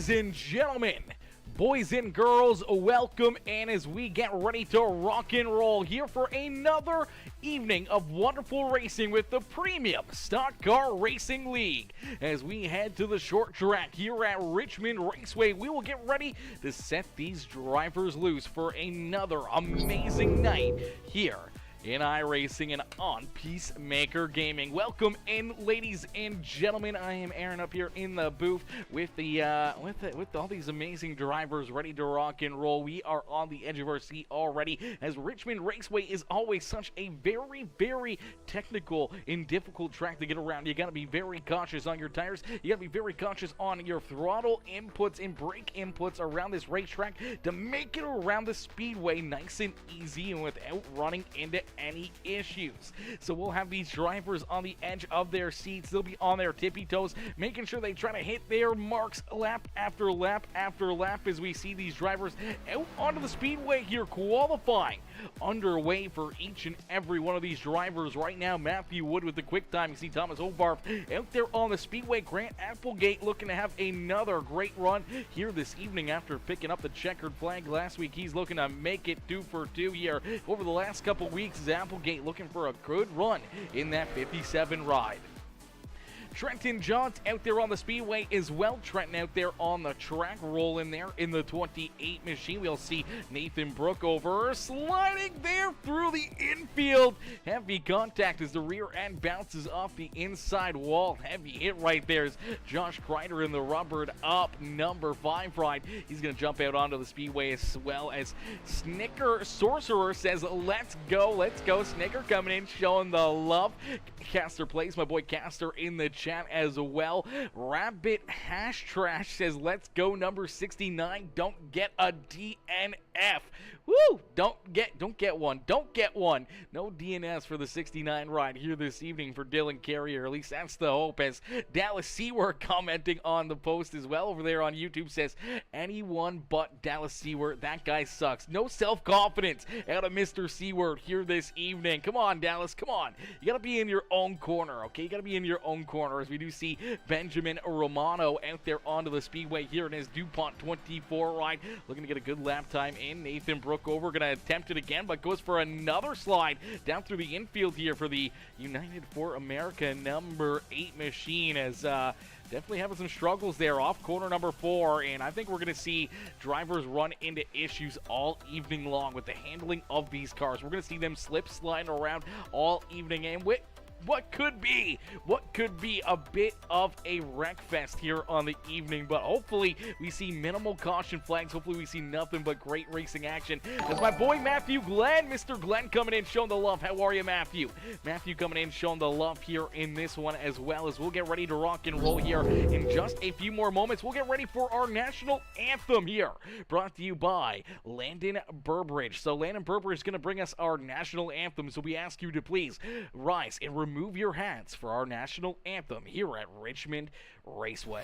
Ladies and gentlemen, boys and girls, welcome, and as we get ready to rock and roll here for another evening of wonderful racing with the Premium Stock Car Racing League. As we head to the short track here at Richmond Raceway, we will get ready to set these drivers loose for another amazing night here in iRacing and on Peacemaker Gaming. Welcome in, ladies and gentlemen. I am Aaron up here in the booth with with all these amazing drivers ready to rock and roll. We are on the edge of our seat already, as Richmond Raceway is always such a very technical and difficult track to get around. You got to be very cautious on your tires. You got to be very cautious on your throttle inputs and brake inputs around this racetrack to make it around the speedway nice and easy and without running into any issues. So we'll have these drivers on the edge of their seats. They'll be on their tippy toes, making sure they try to hit their marks lap after lap after lap as we see these drivers out onto the speedway here qualifying underway for each and every one of these drivers right now. Matthew Wood with the quick time. You see Thomas Obarf out there on the speedway. Grant Applegate looking to have another great run here this evening after picking up the checkered flag last week. He's looking to make it 2 for 2 here over the last couple weeks. Applegate looking for a good run in that 57 ride. Trenton Johns out there on the speedway as well. Trenton out there on the track, rolling there in the 28 machine. We'll see Nathan Brookover sliding there through the infield. Heavy contact as the rear end bounces off the inside wall. Heavy hit right there as Josh Crider in the rubbered up number 5 ride. He's going to jump out onto the speedway as well as Snicker Sorcerer says, let's go. Snicker coming in, showing the love. Caster plays, my boy Caster in the chat as well. Rabbit Hash Trash says, let's go number 69. Don't get a DNF. Woo! Don't get one. No DNS for the 69 ride here this evening for Dylan Carrier. At least that's the hope, as Dallas Seward commenting on the post as well over there on YouTube says, anyone but Dallas Seward. That guy sucks. No self-confidence out of Mr. Seward here this evening. Come on, Dallas. Come on. You got to be in your own corner, okay? You got to be in your own corner, as we do see Benjamin Romano out there onto the speedway here in his DuPont 24 ride. Looking to get a good lap time in. Nathan Brookover going to attempt it again, but goes for another slide down through the infield here for the United for America number 8 machine, as definitely having some struggles there off corner number 4, and I think we're going to see drivers run into issues all evening long with the handling of these cars. We're going to see them slip sliding around all evening, and with what could be a bit of a wreck fest here on the evening, but hopefully we see minimal caution flags. Hopefully we see nothing but great racing action. As my boy Matthew Glenn, Mr. Glenn coming in showing the love. How are you, Matthew? Matthew coming in showing the love here in this one, as well as we'll get ready to rock and roll here in just a few more moments. We'll get ready for our national anthem here, brought to you by Landon Burbridge. So Landon Burbridge is going to bring us our national anthem, so we ask you to please rise and remove your hats for our national anthem here at Richmond Raceway.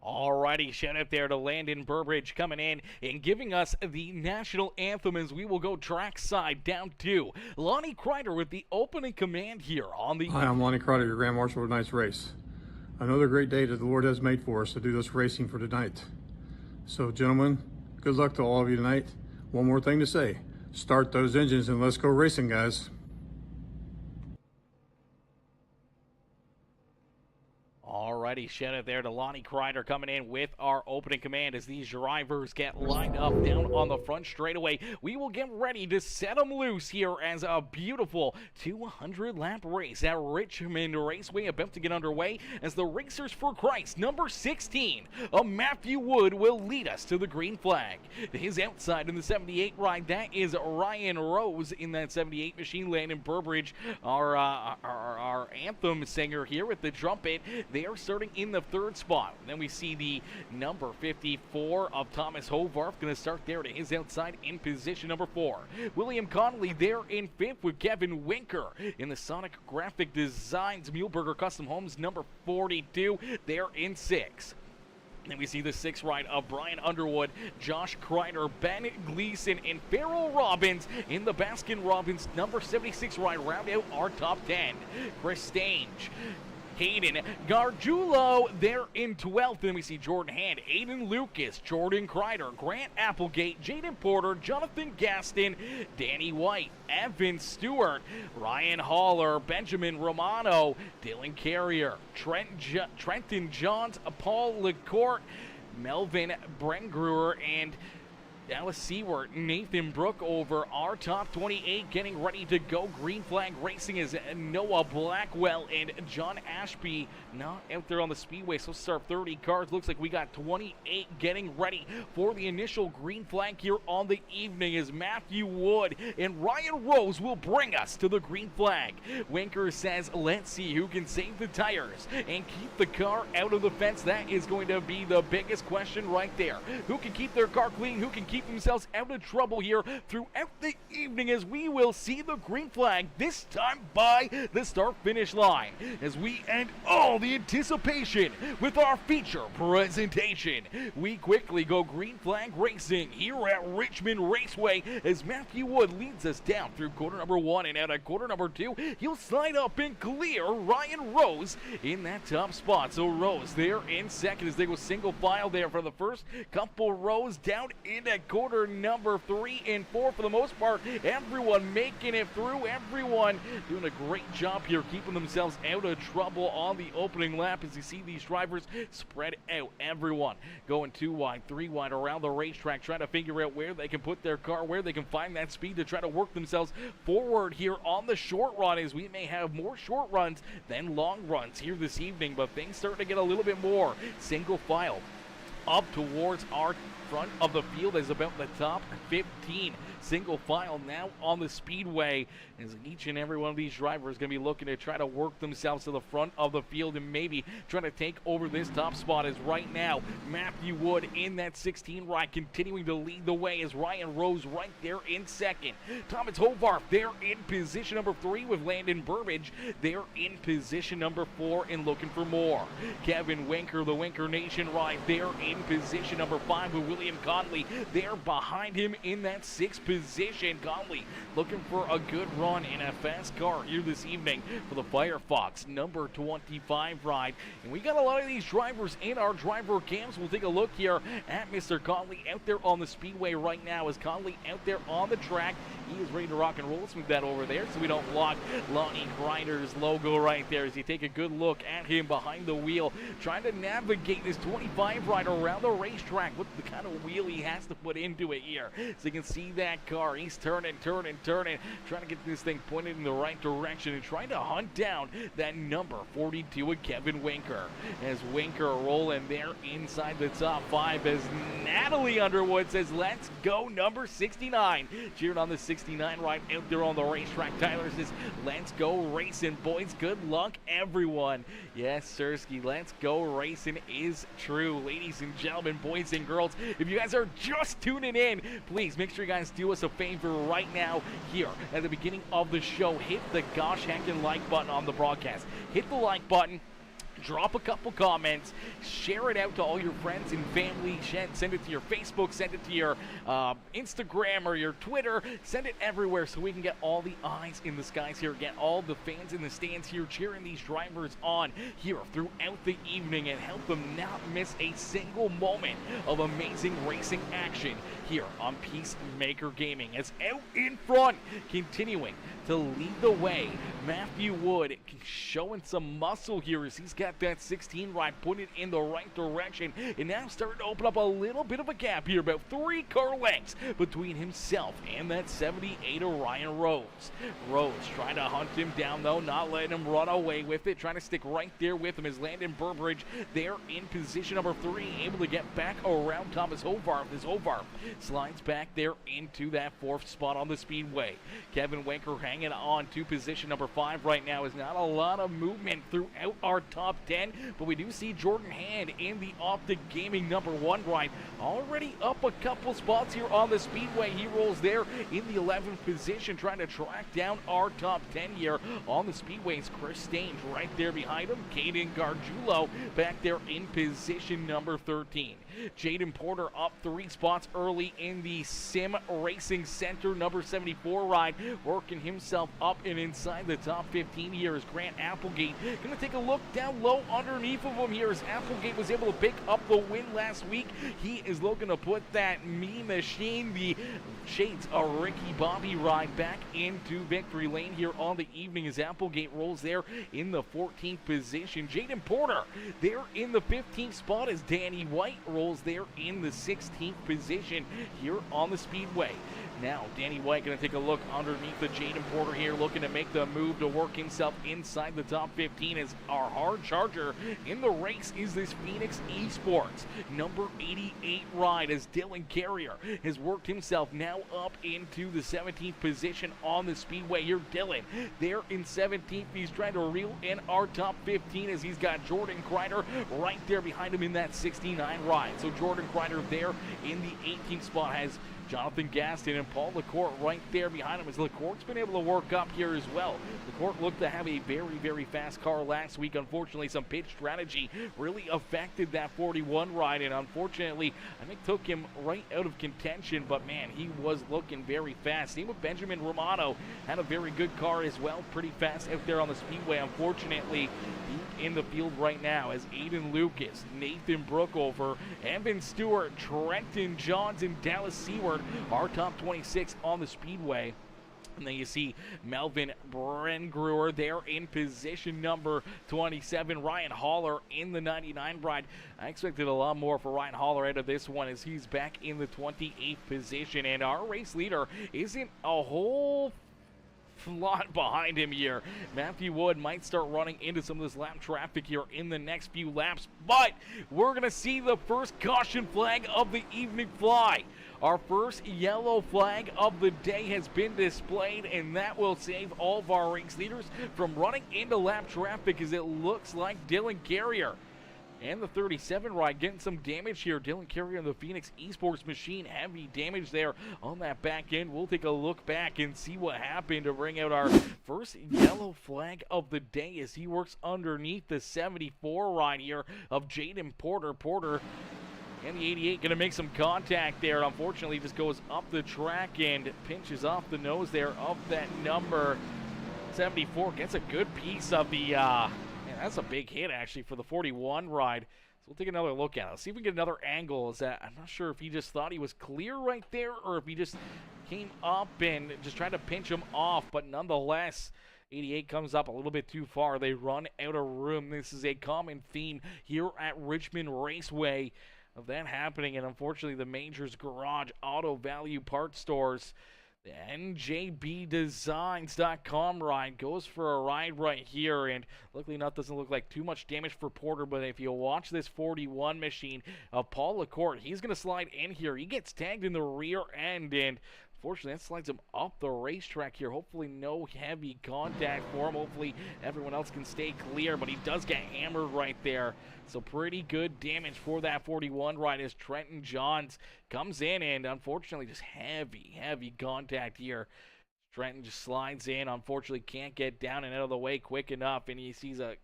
Alrighty, shout out there to Landon Burbridge coming in and giving us the national anthem, as we will go trackside down to Lonnie Crider with the opening command here on the... Hi, I'm Lonnie Crider, your Grand Marshal of tonight's race. Another great day that the Lord has made for us to do this racing for tonight. So, gentlemen, good luck to all of you tonight. One more thing to say. Start those engines and let's go racing, guys. Alrighty, shout out there to Lonnie Crider coming in with our opening command as these drivers get lined up down on the front straightaway. We will get ready to set them loose here as a beautiful 200-lap race at Richmond Raceway about to get underway as the Racers for Christ, number 16, Matthew Wood, will lead us to the green flag. His outside in the 78 ride, that is Ryan Rose in that 78 machine. Landon Burbridge, our anthem singer here with the trumpet. They are starting in the third spot. Then we see the number 54 of Thomas Hovarth going to start there to his outside in position number 4. William Connolly there in 5th with Kevin Winker in the Sonic Graphic Designs Muehlberger Custom Homes number 42 there in 6. Then we see the 6th ride of Brian Underwood, Josh Kreider, Ben Gleason, and Farrell Robbins in the Baskin-Robbins number 76 ride. Round out our top 10. Chris Stange, Hayden Gargiulo there in 12th. Then we see Jordan Hand, Aiden Lucas, Jordan Kreider, Grant Applegate, Jaden Porter, Jonathan Gaston, Danny White, Evan Stewart, Ryan Haller, Benjamin Romano, Dylan Carrier, Trenton Johns, Paul LeCourt, Melvin Brengruer, and Dallas Seward, Nathan Brook over our top 28, getting ready to go. Green flag racing is Noah Blackwell and John Ashby not out there on the speedway. So start 30 cars. Looks like we got 28 getting ready for the initial green flag here on the evening as Matthew Wood and Ryan Rose will bring us to the green flag. Winker says, let's see who can save the tires and keep the car out of the fence. That is going to be the biggest question right there. Who can keep their car clean? Who can keep themselves out of trouble here throughout the evening as we will see the green flag this time by the start finish line as we end all the anticipation with our feature presentation. We quickly go green flag racing here at Richmond Raceway as Matthew Wood leads us down through quarter number 1 and out of quarter number 2. He'll slide up and clear Ryan Rose in that top spot. So Rose there in second as they go single file there for the first couple rows down into quarter number 3 and 4 for the most part. Everyone making it through. Everyone doing a great job here, keeping themselves out of trouble on the opening lap as you see these drivers spread out. Everyone going 2 wide, 3 wide around the racetrack, trying to figure out where they can put their car, where they can find that speed to try to work themselves forward here on the short run as we may have more short runs than long runs here this evening, but things starting to get a little bit more single file up towards our front of the field is about the top 15. Single file now on the speedway as each and every one of these drivers is going to be looking to try to work themselves to the front of the field and maybe trying to take over this top spot as right now Matthew Wood in that 16 ride continuing to lead the way as Ryan Rose right there in second. Thomas Hovarth there in position number 3 with Landon Burbridge there in position number 4 and looking for more. Kevin Winker, the Winker Nation ride there in position number 5 with William Conley there behind him in that 6th position. Conley looking for a good run in a fast car here this evening for the Firefox number 25 ride. And we got a lot of these drivers in our driver cams. We'll take a look here at Mr. Conley out there on the speedway right now as Conley out there on the track. He is ready to rock and roll. Let's move that over there so we don't block Lonnie Crider's logo right there as you take a good look at him behind the wheel, trying to navigate this 25 ride around the racetrack. What the kind of wheel he has to put into it here. So you can see that car. He's turning, trying to get this thing pointed in the right direction and trying to hunt down that number 42 with Kevin Winker. As Winker rolling there inside the top 5 as Natalie Underwood says, let's go number 69. Cheering on the 69 right out there on the racetrack. Tyler says, let's go racing, boys. Good luck, everyone. Yes, Sirski, let's go racing is true. Ladies and gentlemen, boys and girls, if you guys are just tuning in, please make sure you guys do us a favor right now here at the beginning of the show. Hit the gosh heckin' like button on the broadcast. Hit the like button. drop a couple comments, share it out to all your friends and family, send it to your Facebook, send it to your Instagram or your Twitter, send it everywhere so we can get all the eyes in the skies here, get all the fans in the stands here cheering these drivers on here throughout the evening and help them not miss a single moment of amazing racing action here on Peacemaker Gaming. As out in front, continuing to lead the way, Matthew Wood showing some muscle here as he's got that 16 ride, putting it in the right direction, and now starting to open up a little bit of a gap here, about 3 car lengths between himself and that 78 of Ryan Rose. Rose trying to hunt him down though, not letting him run away with it, trying to stick right there with him as Landon Burbridge there in position number 3, able to get back around Thomas Hovarth as Hovarth slides back there into that 4th spot on the speedway. Kevin Wenker hanging on to position number 5 right now. Is not a lot of movement throughout our top 10, but we do see Jordan Hand in the Optic Gaming number 1 ride already up a couple spots here on the speedway. He rolls there in the 11th position, trying to track down our top 10 here on the speedways. Chris Staines right there behind him. Caden Gargiulo back there in position number 13. Jaden Porter up 3 spots early in the Sim Racing Center number 74 ride, working himself up and inside the top 15 here as Grant Applegate going to take a look down low underneath of him here as Applegate was able to pick up the win last week. He is looking to put that mean machine, the shades of Ricky Bobby ride, back into victory lane here on the evening as Applegate rolls there in the 14th position. Jaden Porter there in the 15th spot as Danny White rolls there in the 16th position here on the speedway. Now, Danny White going to take a look underneath the Jaden Porter here, looking to make the move to work himself inside the top 15 as our hard charger in the race is this Phoenix Esports number 88 ride as Dylan Carrier has worked himself now up into the 17th position on the speedway here. Dylan there in 17th. He's trying to reel in our top 15 as he's got Jordan Crider right there behind him in that 69 ride. So Jordan Crider there in the 18th spot has Jonathan Gaston and Paul LaCourte right there behind him as LaCourte's been able to work up here as well. LaCourte looked to have a very, very fast car last week. Unfortunately, some pitch strategy really affected that 41 ride, and unfortunately, I think took him right out of contention, but man, he was looking very fast. Same with Benjamin Romano, had a very good car as well, pretty fast out there on the speedway. Unfortunately, deep in the field right now as Aiden Lucas, Nathan Brookover, Evan Stewart, Trenton Johns, and Dallas Seward are top 26 on the speedway. And then you see Melvin Brengruer there in position number 27. Ryan Haller in the 99 ride. I expected a lot more for Ryan Haller out of this one as he's back in the 28th position. And our race leader isn't a whole lot behind him here. Matthew Wood might start running into some of this lap traffic here in the next few laps, but we're going to see the first caution flag of the evening fly. Our first yellow flag of the day has been displayed, and that will save all of our race leaders from running into lap traffic as it looks like Dylan Carrier and the 37 ride getting some damage here. Dylan Carrier and the Phoenix Esports machine, heavy damage there on that back end. We'll take a look back and see what happened to bring out our first yellow flag of the day as he works underneath the 74 ride here of Jaden Porter. Porter and the 88 going to make some contact there. Unfortunately, just goes up the track and pinches off the nose there of that number 74. Gets a good piece of the that's a big hit, actually, for the 41 ride. So we'll take another look at it. Let's see if we can get another angle. I'm not sure if he just thought he was clear right there or if he just came up and just tried to pinch him off. But nonetheless, 88 comes up a little bit too far. They run out of room. This is a common theme here at Richmond Raceway of that happening. And unfortunately, the Majors Garage Auto Value Parts Stores, the NJBDesigns.com ride goes for a ride right here, and luckily enough doesn't look like too much damage for Porter. But if you watch this 41 machine of Paul LaCourte, he's going to slide in here. He gets tagged in the rear end, and unfortunately that slides him up the racetrack here. Hopefully no heavy contact for him. Hopefully everyone else can stay clear, but he does get hammered right there. So pretty good damage for that 41 ride as Trenton Johns comes in, and unfortunately just heavy contact here. Trenton just slides in, unfortunately can't get down and out of the way quick enough, and he sees a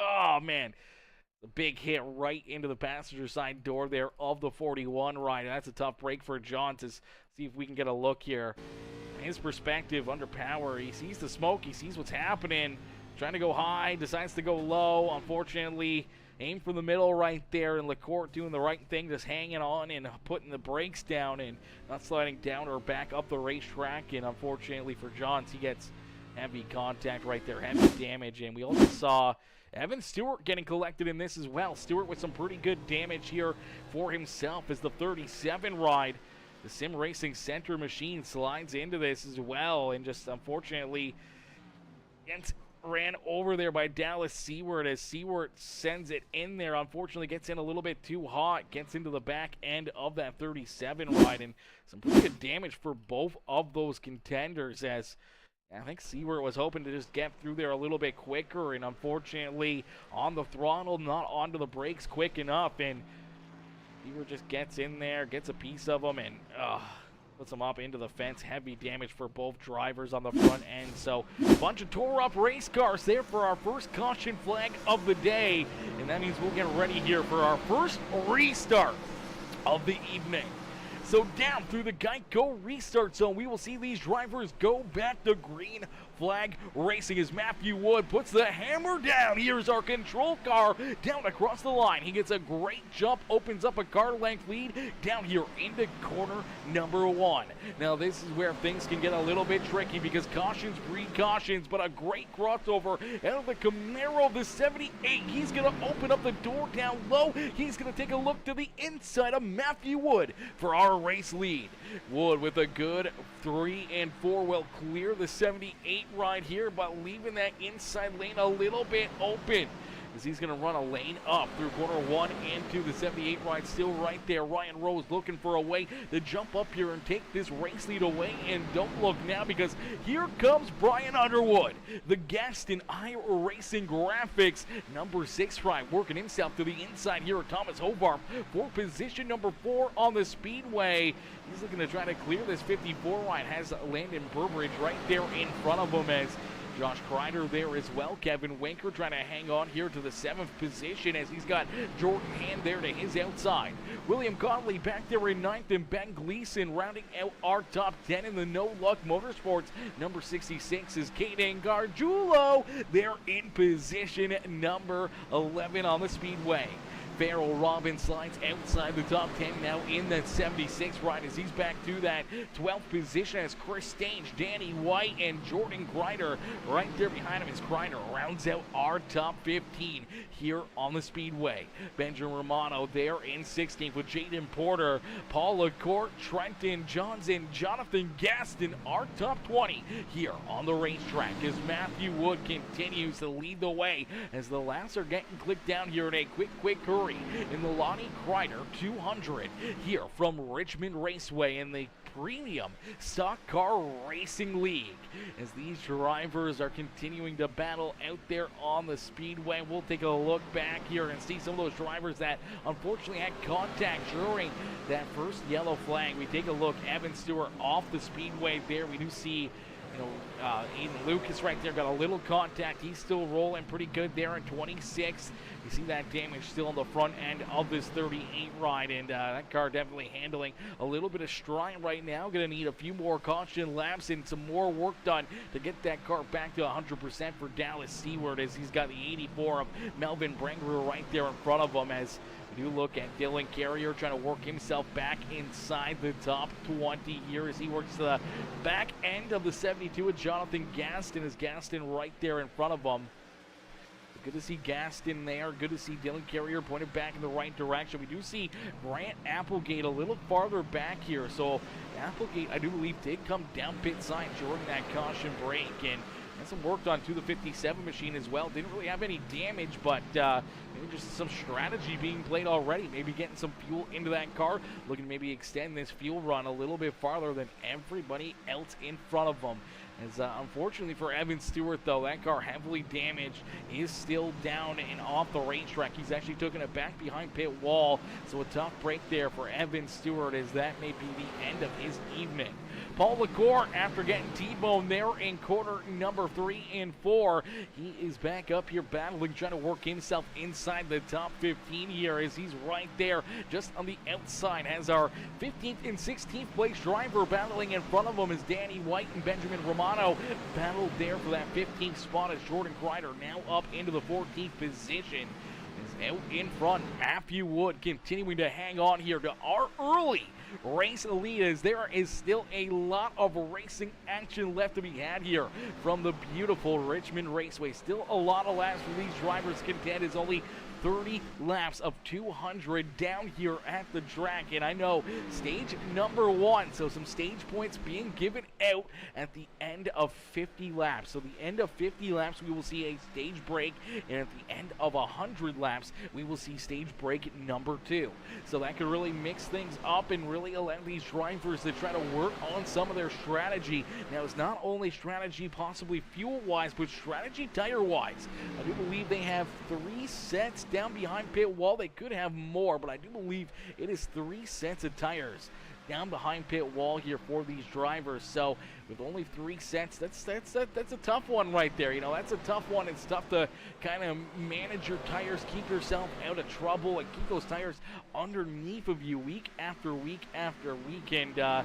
Oh, man. The big hit right into the passenger side door there of the 41 ride. And that's a tough break for John to see if we can get a look here. His perspective under power. He sees the smoke. He sees what's happening. Trying to go high. Decides to go low. Unfortunately, aim for the middle right there. And LaCourte doing the right thing. Just hanging on and putting the brakes down and not sliding down or back up the racetrack. And unfortunately for Johns, he gets heavy contact right there. Heavy damage. And we also saw Evan Stewart getting collected in this as well. Stewart with some pretty good damage here for himself as the 37 ride. The Sim Racing Center machine slides into this as well, and just unfortunately gets ran over there by Dallas Seward as Seward sends it in there. Unfortunately gets in a little bit too hot, gets into the back end of that 37 ride, and some pretty good damage for both of those contenders as I think Seward was hoping to just get through there a little bit quicker, and unfortunately on the throttle, not onto the brakes quick enough, and Seward just gets in there, gets a piece of them, and puts them up into the fence. Heavy damage for both drivers on the front end. So a bunch of tore up race cars there for our first caution flag of the day, and that means we'll get ready here for our first restart of the evening. So down through the Geico restart zone, we will see these drivers go back to green flag racing as Matthew Wood puts the hammer down. Here's our control car down across the line. He gets a great jump, opens up a car length lead down here into corner number 1. Now this is where things can get a little bit tricky because cautions breed cautions, but a great crossover out of the Camaro of the 78. He's going to open up the door down low. He's going to take a look to the inside of Matthew Wood for our race lead. Wood with a good 3 and 4 will clear the 78 ride here, but leaving that inside lane a little bit open as he's going to run a lane up through corner 1 into the 78 ride. Still right there. Ryan Rose looking for a way to jump up here and take this race lead away, and don't look now because here comes Brian Underwood, the guest in iRacing Graphics, number 6 ride, working himself to the inside here at Thomas Hobart for position number 4 on the speedway. He's looking to try to clear this 54 ride. Has Landon Burbridge right there in front of him as Josh Crider there as well. Kevin Winker trying to hang on here to the 7th position as he's got Jordan Hand there to his outside. William Conley back there in 9th, and Ben Gleason rounding out our top 10 in the No Luck Motorsports. Number 66 is Kaden Gargiulo there in position number 11 on the speedway. Farrell Robbins slides outside the top 10 now in that 76 ride as he's back to that 12th position as Chris Stange, Danny White, and Jordan Crider right there behind him as Crider rounds out our top 15 here on the speedway. Benjamin Romano there in 16th with Jaden Porter, Paul LaCourte, Trenton Johnson, Jonathan Gaston, our top 20 here on the racetrack as Matthew Wood continues to lead the way as the laps are getting clicked down here in a quick hurry in the Lonnie Crider 200 here from Richmond Raceway in the Premium Stock Car Racing League as these drivers are continuing to battle out there on the speedway. We'll take a look back here and see some of those drivers that unfortunately had contact during that first yellow flag. We take a look, Evan Stewart off the speedway there. We do see Aiden Lucas right there got a little contact. He's still rolling pretty good there in 26. You see that damage still on the front end of this 38 ride, and that car definitely handling a little bit of stride right now. Going to need a few more caution laps and some more work done to get that car back to 100% for Dallas Seward as he's got the 84 of Melvin Brengerer right there in front of him as we do look at Dylan Carrier trying to work himself back inside the top 20 here as he works to the back end of the 72 with Jonathan Gaston as Gaston right there in front of him. Good to see Gaston there. Good to see Dylan Carrier pointed back in the right direction. We do see Grant Applegate a little farther back here. So Applegate, I do believe, did come down pit side during that caution break. And had some work done to the 57 machine as well. Didn't really have any damage, but maybe just some strategy being played already. Maybe getting some fuel into that car. Looking to maybe extend this fuel run a little bit farther than everybody else in front of them. As unfortunately for Evan Stewart, though, that car heavily damaged is still down and off the racetrack. He's actually taking it back behind pit wall. So a tough break there for Evan Stewart as that may be the end of his evening. Paul LaCourte, after getting T-boned there in corner number 3 and 4. He is back up here battling, trying to work himself inside the top 15 here as he's right there just on the outside. Has our 15th and 16th place driver battling in front of him is Danny White and Benjamin Romano. Battled there for that 15th spot as Jordan Crider now up into the 14th position. Is out in front. Matthew Wood continuing to hang on here to our early race lead as there is still a lot of racing action left to be had here from the beautiful Richmond Raceway. Still a lot of laps for these drivers to contend. Is only 30 laps of 200 down here at the track, and I know stage number 1, so some stage points being given out at the end of 50 laps. So the end of 50 laps we will see a stage break, and at the end of 100 laps we will see stage break number 2. So that could really mix things up and really allow these drivers to try to work on some of their strategy. Now it's not only strategy possibly fuel wise, but strategy tire wise. I do believe they have 3 sets down behind pit wall. They could have more, but I do believe it is 3 sets of tires down behind pit wall here for these drivers. So with only 3 sets, that's a tough one right there. You know, that's a tough one. It's tough to kind of manage your tires, keep yourself out of trouble, and keep those tires underneath of you week after week after week. And it can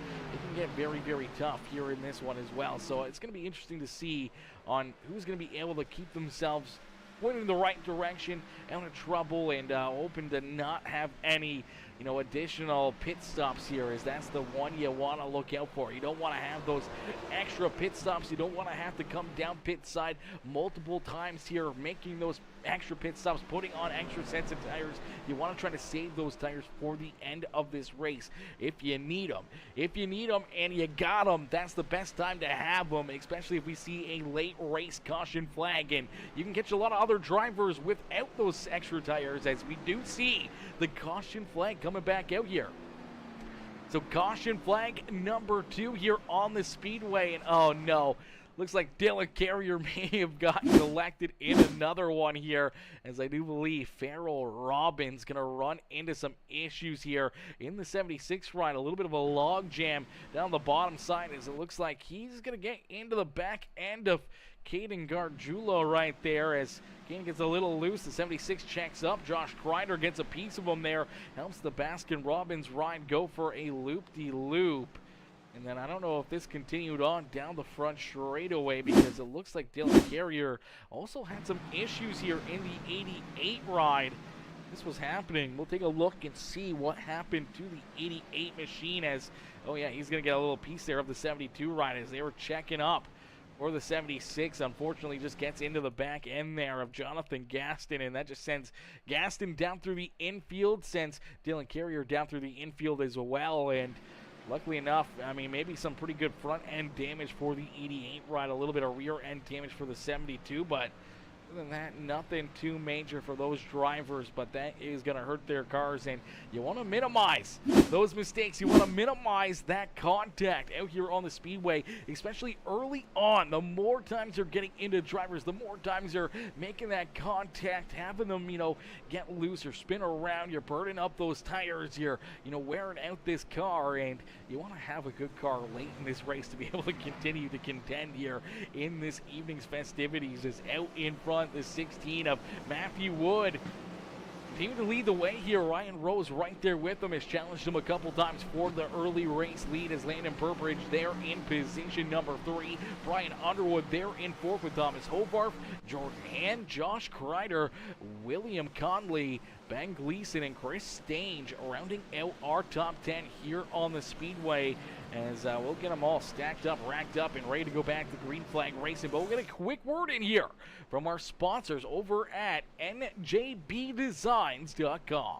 get very, very tough here in this one as well. So it's going to be interesting to see on who's going to be able to keep themselves pointing in the right direction, out of trouble, and hoping to not have any, you know, additional pit stops here, as that's the one you want to look out for. You don't want to have those extra pit stops. You don't want to have to come down pit side multiple times here, making those extra pit stops, putting on extra sets of tires. You want to try to save those tires for the end of this race if you need them. If you need them and you got them, that's the best time to have them, especially if we see a late race caution flag. And you can catch a lot of other drivers without those extra tires, as we do see the caution flag coming back out here. So caution flag number 2 here on the speedway, and oh no, looks like Dylan Carrier may have gotten elected in another one here, as I do believe Farrell Robbins going to run into some issues here in the 76 ride. A little bit of a log jam down the bottom side, as it looks like he's going to get into the back end of Caden Gargiulo right there, as Caden gets a little loose. The 76 checks up. Josh Crider gets a piece of him there. Helps the Baskin-Robbins ride go for a loop-de-loop. And then I don't know if this continued on down the front straightaway, because it looks like Dylan Carrier also had some issues here in the 88 ride. This was happening. We'll take a look and see what happened to the 88 machine, as, oh yeah, he's going to get a little piece there of the 72 ride as they were checking up. Or the 76, unfortunately, just gets into the back end there of Jonathan Gaston, and that just sends Gaston down through the infield, sends Dylan Carrier down through the infield as well. And luckily enough, I mean, maybe some pretty good front end damage for the 88 ride, a little bit of rear end damage for the 72, but other than that, nothing too major for those drivers, but that is going to hurt their cars, and you want to minimize those mistakes. You want to minimize that contact out here on the speedway, especially early on. The more times you're getting into drivers, the more times you're making that contact, having them, you know, get loose or spin around. You're burning up those tires. You're, you know, wearing out this car, and you want to have a good car late in this race to be able to continue to contend here in this evening's festivities. Is out in front, the 16 of Matthew Wood. Continuing to lead the way here. Ryan Rose right there with him, has challenged him a couple times for the early race lead, as Landon Burbridge there in position number 3. Brian Underwood there in 4th with Thomas Hovarth, Jordan Hand, Josh Crider, William Conley, Ben Gleason, and Chris Stange rounding out our top 10 here on the speedway, as we'll get them all stacked up, racked up, and ready to go back to green flag racing. But we'll get a quick word in here from our sponsors over at njbdesigns.com.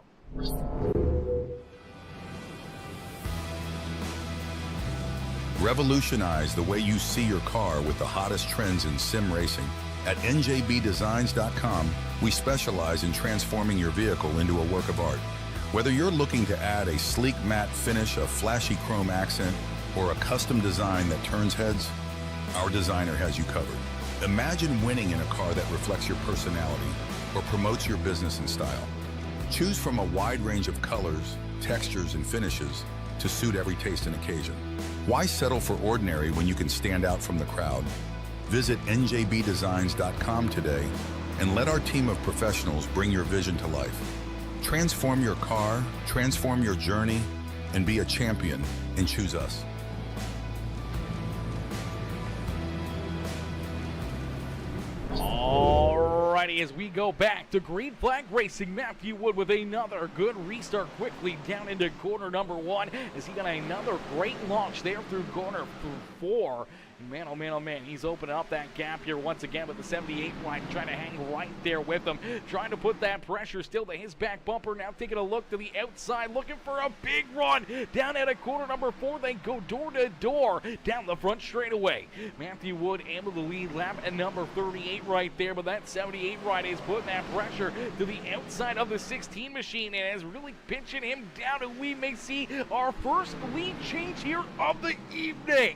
Revolutionize the way you see your car with the hottest trends in sim racing. At njbdesigns.com, we specialize in transforming your vehicle into a work of art. Whether you're looking to add a sleek matte finish, a flashy chrome accent, or a custom design that turns heads, our designer has you covered. Imagine winning in a car that reflects your personality or promotes your business and style. Choose from a wide range of colors, textures, and finishes to suit every taste and occasion. Why settle for ordinary when you can stand out from the crowd? Visit njbdesigns.com today and let our team of professionals bring your vision to life. Transform your car, transform your journey, and be a champion, and choose us. Alrighty, as we go back to Green Flag Racing, Matthew Wood with another good restart quickly down into corner number 1 as he got another great launch there through corner 4. Man, oh man, oh man, he's opening up that gap here once again with the 78 line, trying to hang right there with him, trying to put that pressure still to his back bumper. Now taking a look to the outside, looking for a big run down at a corner number 4. They go door to door down the front straightaway. Matthew Wood able to lead lap at number 38 right there, but that 78 ride is putting that pressure to the outside of the 16 machine and is really pinching him down, and we may see our first lead change here of the evening.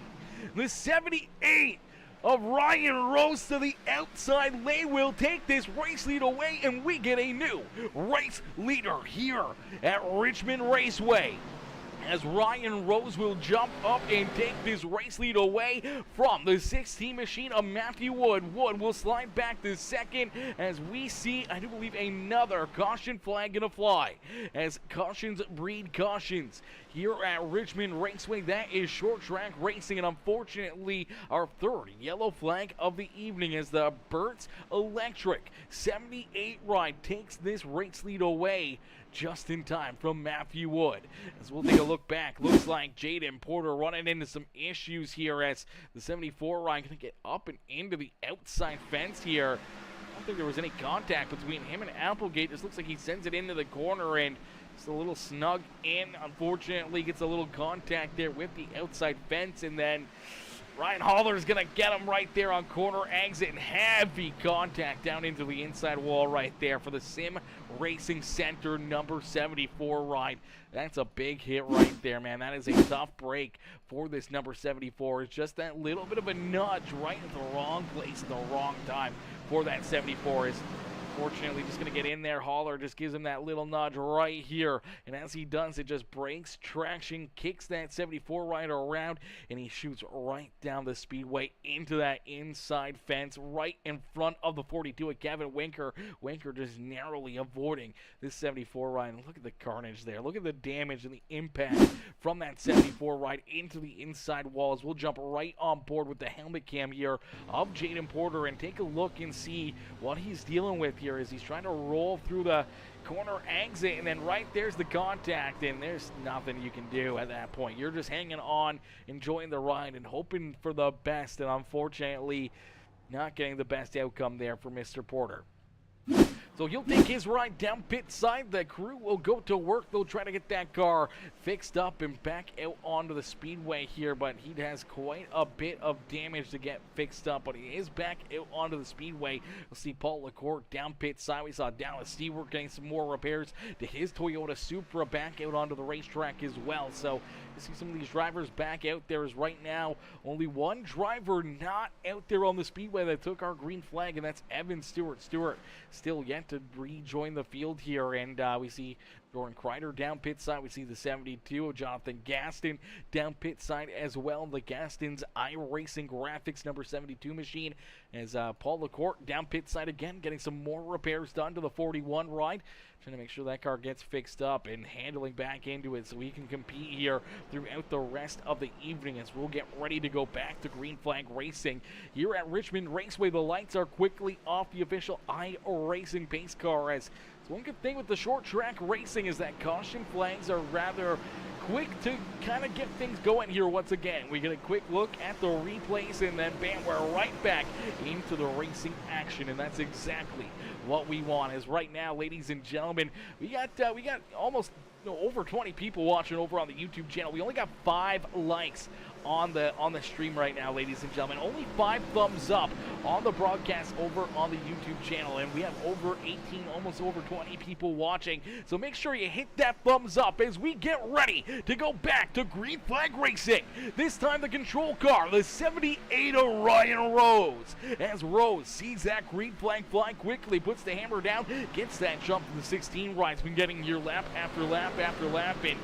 The 78 of Ryan Rose to the outside lane will take this race lead away, and we get a new race leader here at Richmond Raceway, as Ryan Rose will jump up and take this race lead away from the 16 machine of Matthew Wood. Wood will slide back to second as we see, I do believe, another caution flag gonna fly, as cautions breed cautions here at Richmond Raceway. That is short track racing, and unfortunately our third yellow flag of the evening as the Burt's Electric 78 ride takes this race lead away just in time from Matthew Wood. As we'll take a look back, looks like Jaden Porter running into some issues here as the 74 ride going to get up and into the outside fence here. I don't think there was any contact between him and Applegate. This looks like he sends it into the corner and it's a little snug in. Unfortunately, gets a little contact there with the outside fence, and then Ryan Haller's going to get him right there on corner exit, and heavy contact down into the inside wall right there for the Sim Racing Center number 74 ride. That's a big hit right there, man. That is a tough break for this number 74. It's just that little bit of a nudge right in the wrong place at the wrong time for that 74 is unfortunately just going to get in there. Haller just gives him that little nudge right here, and as he does, it just breaks traction, kicks that 74 rider around, and he shoots right down the speedway into that inside fence right in front of the 42 at Kevin Winker. Winker just narrowly avoiding this 74 ride. And look at the carnage there. Look at the damage and the impact from that 74 ride into the inside walls. We'll jump right on board with the helmet cam here of Jaden Porter and take a look and see what he's dealing with here as he's trying to roll through the corner exit, and then right there's the contact, and there's nothing you can do at that point. You're just hanging on, enjoying the ride, and hoping for the best, and unfortunately not getting the best outcome there for Mr. Porter. So he'll take his ride down pit side. The crew will go to work. They'll try to get that car fixed up and back out onto the speedway here, but he has quite a bit of damage to get fixed up, but he is back out onto the speedway. We'll see Paul LaCourte down pit side. We saw Dallas Stewart getting some more repairs to his Toyota Supra back out onto the racetrack as well. So you see some of these drivers back out there, as right now only one driver not out there on the speedway that took our green flag, and that's Evan Stewart. Stewart still yet to rejoin the field here, and we see Lonnie Crider down pit side. We see the 72 of Jonathan Gaston down pit side as well. The Gaston's iRacing Graphics number 72 machine, as Paul LaCourte down pit side again, getting some more repairs done to the 41 ride, trying to make sure that car gets fixed up and handling back into it so we can compete here throughout the rest of the evening as we'll get ready to go back to green flag racing here at Richmond Raceway. The lights are quickly off the official iRacing pace car, as one good thing with the short track racing is that caution flags are rather quick to kind of get things going here once again. We get a quick look at the replays, and then bam, we're right back into the racing action, and that's exactly what we want. As right now, ladies and gentlemen, we got almost over 20 people watching over on the YouTube channel. We only got 5 likes on the stream right now, ladies and gentlemen. Only 5 thumbs up on the broadcast over on the YouTube channel, and we have over 18, almost over 20 people watching. So make sure you hit that thumbs up as we get ready to go back to green flag racing. This time the control car, the 78 of Ryan Rose. As Rose sees that green flag fly quickly, puts the hammer down, gets that jump to the 16 rides. Been getting here lap after lap after lap, and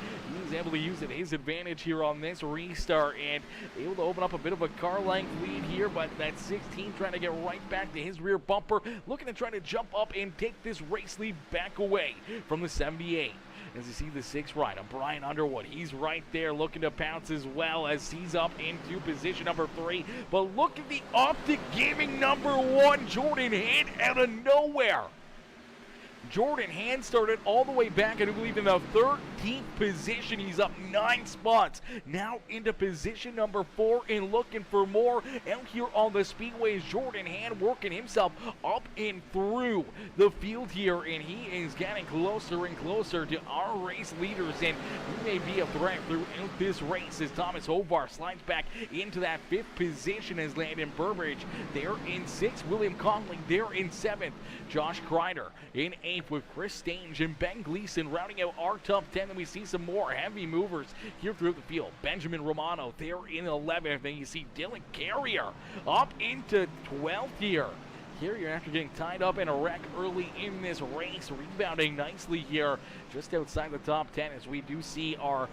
he's able to use it his advantage here on this restart. and able to open up a bit of a car length lead here, but that 16 trying to get right back to his rear bumper, looking to try to jump up and take this race lead back away from the 78. As you see the 6 rider, Brian Underwood, he's right there looking to pounce as well as he's up into position number 3. But look at the Optic Gaming number 1, Jordan Hand, out of nowhere. Jordan Hand started all the way back, I believe, in the 13th position. He's up 9 spots. Now into position number 4 and looking for more. Out here on the speedways, Jordan Hand working himself up and through the field here, and he is getting closer and closer to our race leaders, and he may be a threat throughout this race as Thomas Hovar slides back into that 5th position as Landon Burbridge. They're in 6th. William Conley, they're in 7th. Josh Crider in 8th with Chris Stange and Ben Gleason rounding out our top 10. Then we see some more heavy movers here throughout the field. Benjamin Romano, they're in 11th. Then you see Dylan Carrier up into 12th here. Carrier, after getting tied up in a wreck early in this race, rebounding nicely here just outside the top 10 as we do see our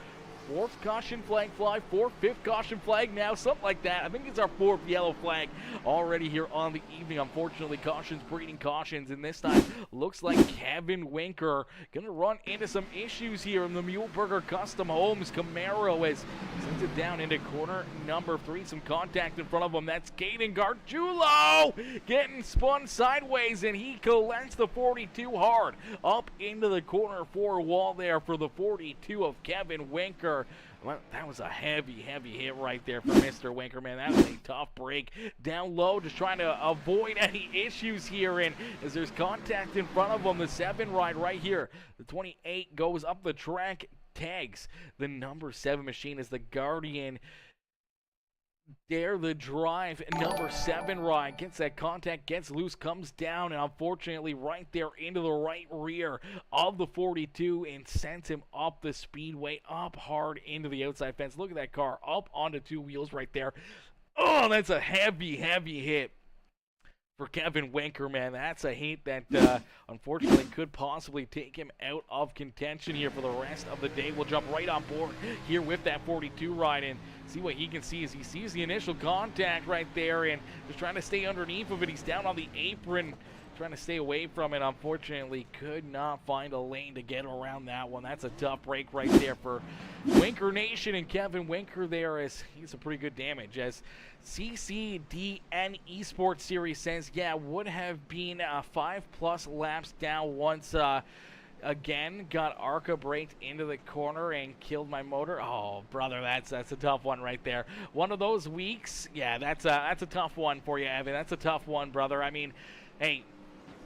4th caution flag fly, 4th, 5th caution flag now, something like that. I think it's our 4th yellow flag already here on the evening. Unfortunately, cautions breeding cautions, and this time looks like Kevin Winker going to run into some issues here in the Muhlenberger Custom Homes Camaro as sends it down into corner number 3. Some contact in front of him. That's Caden Gargiulo getting spun sideways, and he collects the 42 hard up into the corner 4 wall there for the 42 of Kevin Winker. Well, that was a heavy hit right there for Mr. Winker, man. That was a tough break. Down low, just trying to avoid any issues here. And as there's contact in front of him, the 7 ride right here. The 28 goes up the track, tags the number 7 machine as the Guardian. Dare the drive, number 7 ride gets that contact, gets loose, comes down, and unfortunately right there into the right rear of the 42 and sends him up the speedway, up hard into the outside fence. Look at that car up onto 2 wheels right there. Oh, that's a heavy hit for Kevin Winker, man. That's a hit that unfortunately could possibly take him out of contention here for the rest of the day. We'll jump right on board here with that 42 ride and see what he can see as he sees the initial contact right there and just trying to stay underneath of it. He's down on the apron, trying to stay away from it. Unfortunately, could not find a lane to get around that one. That's a tough break right there for Winker Nation, and Kevin Winker there is he's a pretty good damage as CCDN Esports Series says, yeah, would have been 5+ laps down once again got ARCA braked into the corner and killed my motor. Oh, brother, that's a tough one right there. One of those weeks, yeah, that's a tough one for you, Evan. That's a tough one, brother. I mean, hey,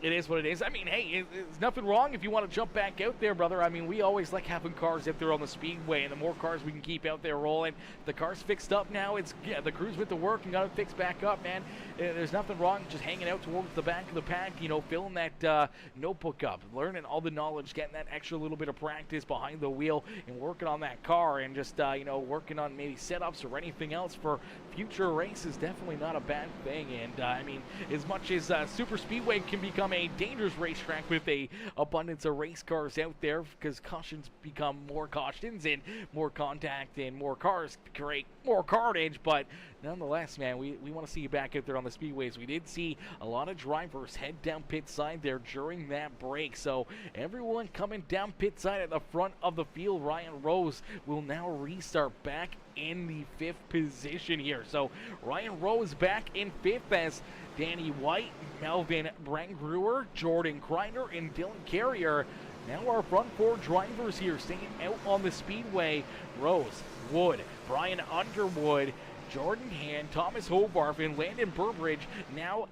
it is what it is. I mean, hey, there's nothing wrong if you want to jump back out there, brother. I mean, we always like having cars out there on the speedway, and the more cars we can keep out there rolling. The car's fixed up now. The crew's went to work and got it fixed back up, man. There's nothing wrong just hanging out towards the back of the pack, you know, filling that notebook up, learning all the knowledge, getting that extra little bit of practice behind the wheel, and working on that car, and just you know, working on maybe setups or anything else for future races. Definitely not a bad thing. And I mean, as much as super speedway can become a dangerous racetrack with a abundance of race cars out there, because cautions become more cautions and more contact and more cars create more carnage, but nonetheless, man, we want to see you back out there on the speedways. We did see a lot of drivers head down pit side there during that break, so everyone coming down pit side at the front of the field. Ryan Rose will now restart back in the 5th position here. So Ryan Rose back in 5th as Danny White, Melvin Brangruer, Jordan Crider, and Dylan Carrier. Now our front 4 drivers here staying out on the speedway. Rose, Wood, Brian Underwood, Jordan Hand, Thomas Hobarth, and Landon Burbridge. Now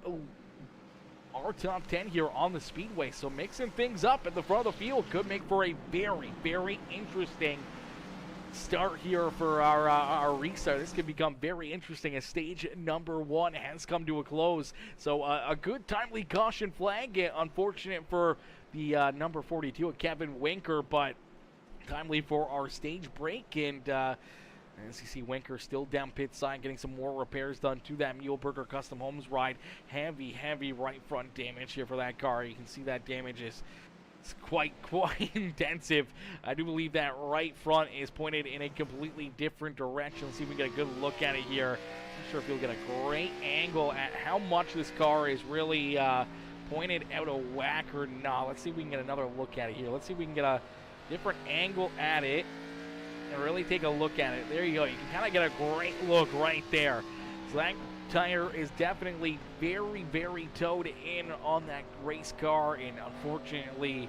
our top 10 here on the speedway. So mixing things up at the front of the field could make for a very interesting start here for our restart. This could become very interesting as stage number 1 has come to a close. So a good timely caution flag. Unfortunate for the number 42 of Kevin Winker, but timely for our stage break. And as you see, Winker still down pit side, getting some more repairs done to that Muhlenberger Custom Homes ride. Heavy right front damage here for that car. You can see that damage is It's quite intensive. I do believe that right front is pointed in a completely different direction. Let's see if we can get a good look at it here. Not sure if you'll get a great angle at how much this car is really pointed out of whack or not. Let's see if we can get another look at it here. Let's see if we can get a different angle at it and really take a look at it. There you go. You can kind of get a great look right there. So that tire is definitely very, very towed in on that race car, and unfortunately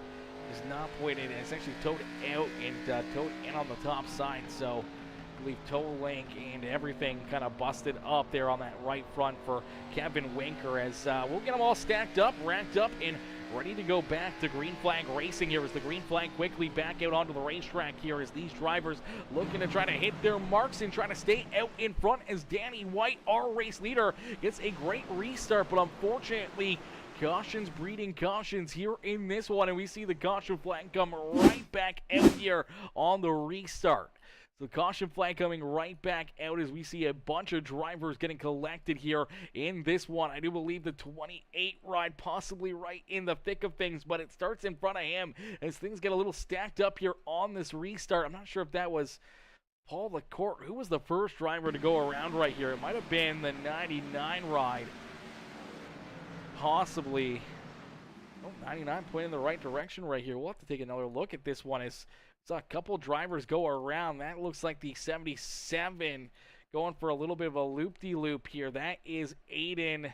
is not pointed. It's actually towed out and towed in on the top side. So I believe tow link and everything kind of busted up there on that right front for Kevin Winker, as we'll get them all stacked up, racked up, and ready to go back to green flag racing here as the green flag quickly back out onto the racetrack here as these drivers looking to try to hit their marks and try to stay out in front, as Danny White, our race leader, gets a great restart, but unfortunately cautions breeding cautions here in this one, and we see the caution flag come right back out here on the restart. So caution flag coming right back out as we see a bunch of drivers getting collected here in this one. I do believe the 28 ride possibly right in the thick of things, but it starts in front of him as things get a little stacked up here on this restart. I'm not sure if that was Paul LaCourte. Who was the first driver to go around right here? It might have been the 99 ride. Possibly. Oh, 99 pointing in the right direction right here. We'll have to take another look at this one. Saw a couple drivers go around. That looks like the 77 going for a little bit of a loop-de-loop here. That is Aiden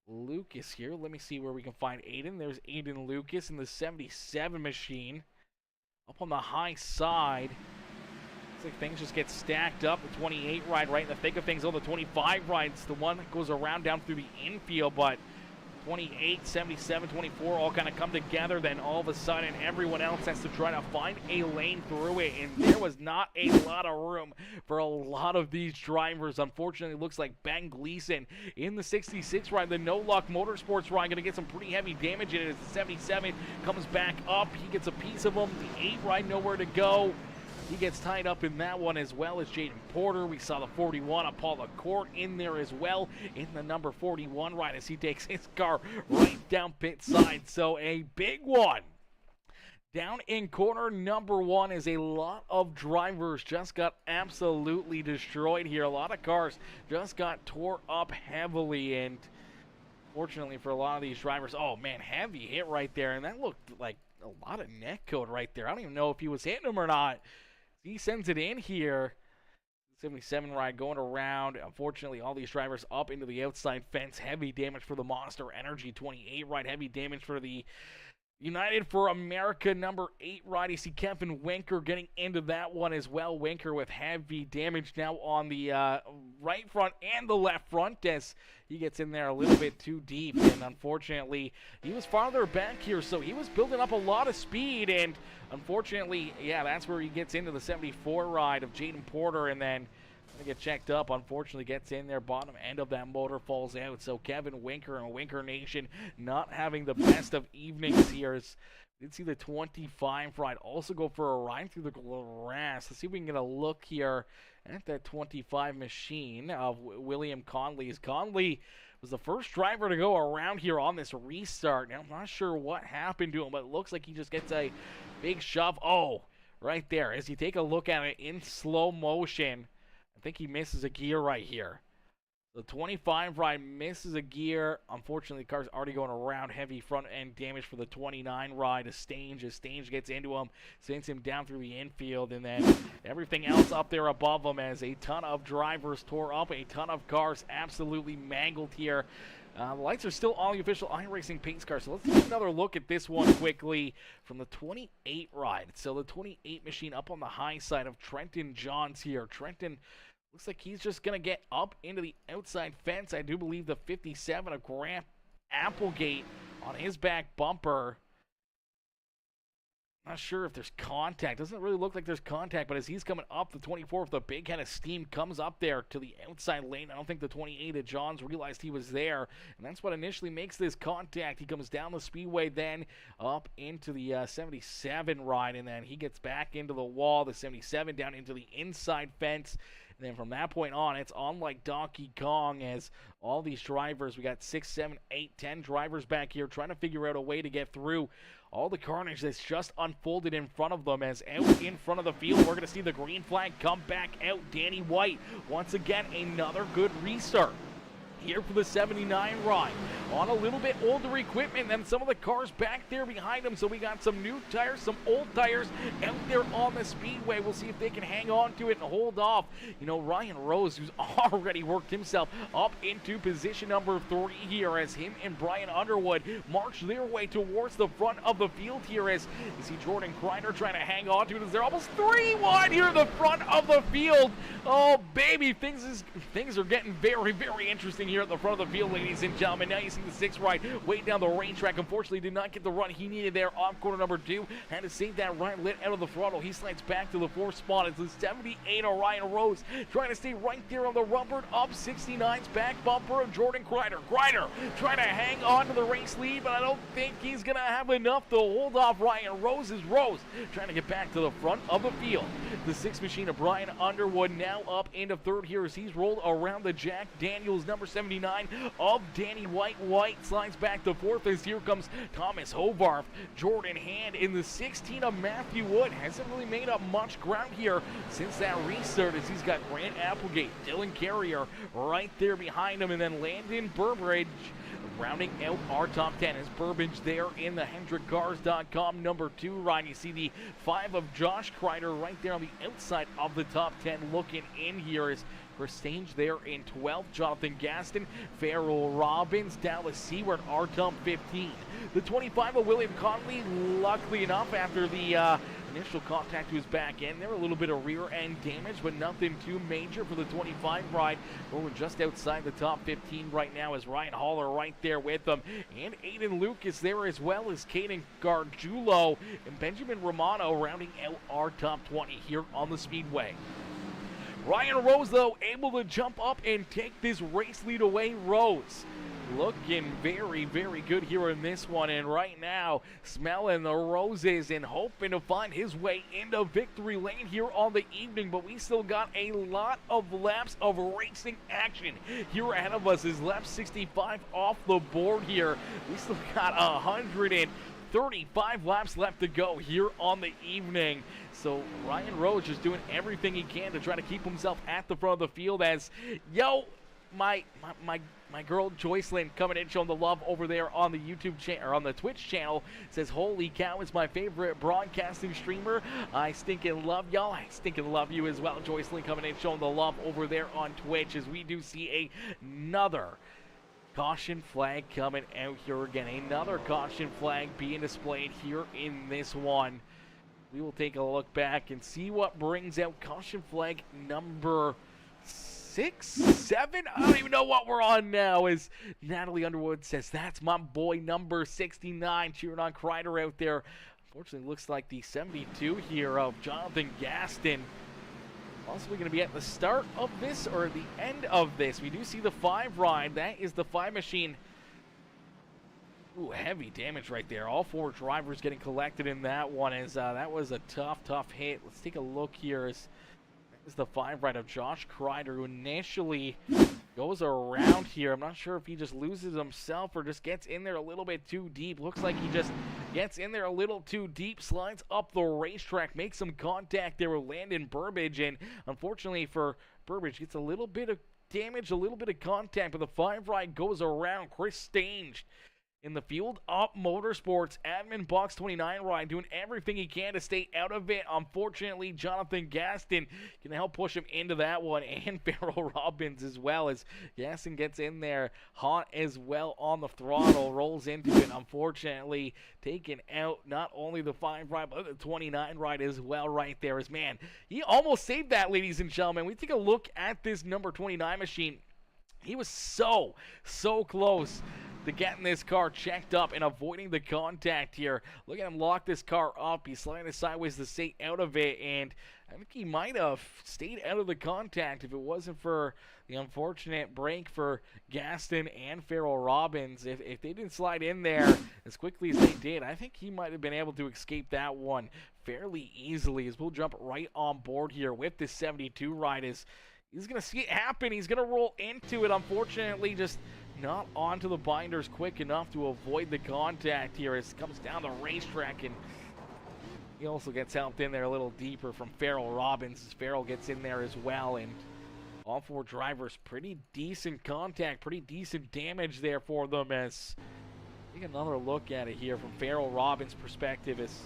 Lucas here. Let me see where we can find Aiden. There's Aiden Lucas in the 77 machine. Up on the high side. Looks like things just get stacked up. The 28 ride right in the thick of things. Oh, the 25 ride's the one that goes around down through the infield, but 28, 77, 24 all kind of come together. Then all of a sudden everyone else has to try to find a lane through it, and there was not a lot of room for a lot of these drivers. Unfortunately, it looks like Ben Gleason in the 66 ride, the No Luck Motorsports ride, going to get some pretty heavy damage in it as the 77 comes back up. He gets a piece of them. The 8 ride nowhere to go. He gets tied up in that one, as well as Jaden Porter. We saw the 41 of Paul LaCourte in there as well in the number 41 ride as he takes his car right down pit side. So a big one. Down in corner number 1 is a lot of drivers just got absolutely destroyed here. A lot of cars just got tore up heavily, and fortunately for a lot of these drivers, oh man, heavy hit right there, and that looked like a lot of neck code right there. I don't even know if he was hitting him or not. He sends it in here. 77 ride going around. Unfortunately, all these drivers up into the outside fence. Heavy damage for the Monster Energy 28 ride. Heavy damage for the United for America number 8 ride. You see Kevin Winker getting into that one as well. Winker with heavy damage now on the right front and the left front as he gets in there a little bit too deep, and unfortunately he was farther back here, so he was building up a lot of speed, and unfortunately, yeah, that's where he gets into the 74 ride of Jaden Porter, and then to get checked up, unfortunately gets in there, bottom end of that motor falls out. So Kevin Winker and Winker Nation not having the best of evenings here. Did see the 25 ride also go for a ride through the grass. Let's see if we can get a look here at that 25 machine of William Conley's. Conley was the first driver to go around here on this restart. Now, I'm not sure what happened to him, but it looks like he just gets a big shove. Oh, right there. As you take a look at it in slow motion, I think he misses a gear right here. The 25 ride misses a gear. Unfortunately, the car's already going around. Heavy front end damage for the 29 ride. As Stange gets into him, sends him down through the infield, and then everything else up there above him as a ton of drivers tore up, a ton of cars absolutely mangled here. The lights are still on the official iRacing pace car, so let's take another look at this one quickly from the 28 ride. So the 28 machine up on the high side of Trenton Johns here. Trenton looks like he's just going to get up into the outside fence. I do believe the 57 of Grant Applegate on his back bumper. Not sure if there's contact. Doesn't really look like there's contact, but as he's coming up, the 24 with the big head of steam comes up there to the outside lane. I don't think the 28 of Johns realized he was there, and that's what initially makes this contact. He comes down the speedway, then up into the 77 ride, and then he gets back into the wall, the 77 down into the inside fence. And then from that point on, it's on like Donkey Kong as all these drivers, we got 6, 7, 8, 10 drivers back here trying to figure out a way to get through all the carnage that's just unfolded in front of them. As out in front of the field, we're going to see the green flag come back out. Danny White, once again, another good restart here for the 79 ride on a little bit older equipment than some of the cars back there behind him. So we got some new tires, some old tires out there on the speedway. We'll see if they can hang on to it and hold off. You know, Ryan Rose, who's already worked himself up into position number 3 here, as him and Brian Underwood march their way towards the front of the field here. As you see Jordan Crider trying to hang on to it as they're almost 3 wide here in the front of the field. Oh baby, things are getting very, very interesting here at the front of the field, ladies and gentlemen. Now you see the 6 ride way down the racetrack. Unfortunately, did not get the run he needed there on corner number 2. Had to save that ride, lit out of the throttle. He slides back to the 4th spot. It's the 78 of Ryan Rose trying to stay right there on the rubbered up 69's back bumper of Jordan Crider. Crider trying to hang on to the race lead, but I don't think he's going to have enough to hold off Ryan Rose. Rose trying to get back to the front of the field. The 6 machine of Brian Underwood now up into 3rd here as he's rolled around the Jack Daniels number 79 of Danny White. White slides back to 4th as here comes Thomas Hovarth. Jordan Hand in the 16 of Matthew Wood. Hasn't really made up much ground here since that restart, as he's got Grant Applegate, Dylan Carrier right there behind him, and then Landon Burbridge rounding out our top 10 is Burbridge there in the HendrickCars.com number 2 ride. You see the 5 of Josh Crider right there on the outside of the top 10 looking in here. Is Chris Stange there in 12th, Jonathan Gaston, Farrell Robbins, Dallas Seward, our top 15. The 25 of William Conley, luckily enough, after the initial contact to his back end there, a little bit of rear end damage, but nothing too major for the 25 ride. We're just outside the top 15 right now, as Ryan Haller right there with them, and Aiden Lucas there, as well as Caden Gargiulo and Benjamin Romano rounding out our top 20 here on the speedway. Ryan Rose, though, able to jump up and take this race lead away. Rose looking very, very good here in this one, and right now smelling the roses and hoping to find his way into victory lane here on the evening. But we still got a lot of laps of racing action here ahead of us. Is lap 65 off the board here. We still got 135 laps left to go here on the evening. So Ryan Rose just doing everything he can to try to keep himself at the front of the field, as my girl Joycelyn coming in showing the love over there on the YouTube channel, or on the Twitch channel, says, "Holy cow, it's my favorite broadcasting streamer. I stinking love y'all." I stinking love you as well, Joycelyn, coming in showing the love over there on Twitch, as we do see another caution flag coming out here again. Another caution flag being displayed here in this one. We will take a look back and see what brings out caution flag number 6, 7. I don't even know what we're on now, as Natalie Underwood says, "That's my boy number 69, cheering on Crider out there." Unfortunately, looks like the 72 here of Jonathan Gaston possibly going to be at the start of this or the end of this. We do see the 5 ride. That is the 5 machine. Ooh, heavy damage right there. All 4 drivers getting collected in that one, as that was a tough hit. Let's take a look here. That is the 5 ride of Josh Crider, who initially goes around here. I'm not sure if he just loses himself or just gets in there a little bit too deep. Looks like he just gets in there a little too deep, slides up the racetrack, makes some contact there with Landon Burbridge, and unfortunately for Burbridge, gets a little bit of damage, a little bit of contact, but the 5 ride goes around. Chris Stange in the Field Up Motorsports AdminBoxx 29 ride, doing everything he can to stay out of it. Unfortunately, Jonathan Gaston can help push him into that one, and Farrell Robbins as well, as Gaston gets in there hot as well on the throttle, rolls into it. Unfortunately, taking out not only the 5 ride, but the 29 ride as well right there. As, man, he almost saved that, ladies and gentlemen. We take a look at this number 29 machine. He was so close to getting this car checked up and avoiding the contact here. Look at him lock this car up. He's sliding it sideways to stay out of it, and I think he might have stayed out of the contact if it wasn't for the unfortunate break for Gaston and Farrell Robbins. If they didn't slide in there as quickly as they did, I think he might have been able to escape that one fairly easily, as we'll jump right on board here with this 72 ride. As He's going to see it happen. He's going to roll into it. Unfortunately, just not onto the binders quick enough to avoid the contact here as it comes down the racetrack. And he also gets helped in there a little deeper from Farrell Robbins as Farrell gets in there as well. And all four drivers, pretty decent contact, pretty decent damage there for them as take another look at it here from Farrell Robbins' perspective. Is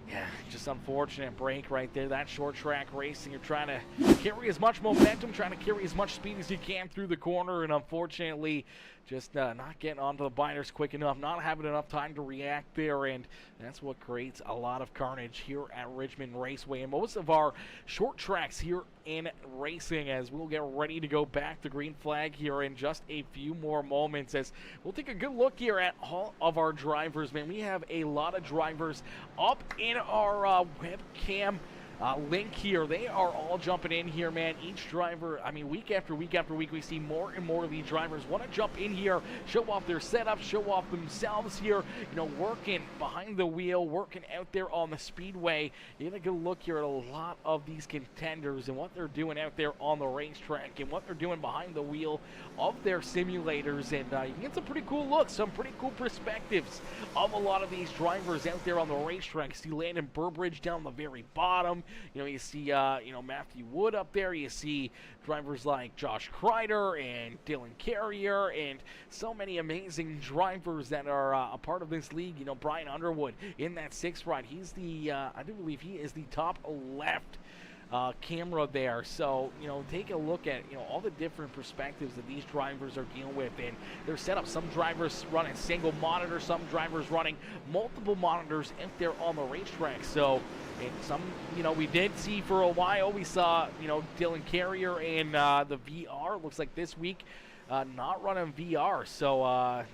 yeah, just unfortunate break right there. That short track racing, you're trying to carry as much momentum, trying to carry as much speed as you can through the corner, and unfortunately just not getting onto the binders quick enough, not having enough time to react there, and that's what creates a lot of carnage here at Richmond Raceway. And most of our short tracks here in racing, as we'll get ready to go back to green flag here in just a few more moments, as we'll take a good look here at all of our drivers. Man, we have a lot of drivers up in our webcam link here. They are all jumping in here, man. Each driver, I mean, week after week after week, we see more and more of these drivers want to jump in here, show off their setup, show off themselves here, you know, working behind the wheel, working out there on the speedway. You get a good look here at a lot of these contenders and what they're doing out there on the racetrack and what they're doing behind the wheel of their simulators. And you get some pretty cool looks, some pretty cool perspectives of a lot of these drivers out there on the racetrack. You see Landon Burbridge down the very bottom. You know, you see, you know, Matthew Wood up there. You see drivers like Josh Crider and Dylan Carrier and so many amazing drivers that are a part of this league. You know, Brian Underwood in that sixth ride. He's the, I do believe he is the top left camera there. So, you know, take a look at, you know, all the different perspectives that these drivers are dealing with and their setup. Some drivers running single monitor, some drivers running multiple monitors out there on the racetrack. So, and some, you know, we did see for a while, we saw, you know, Dylan Carrier in the VR. Looks like this week not running VR. So,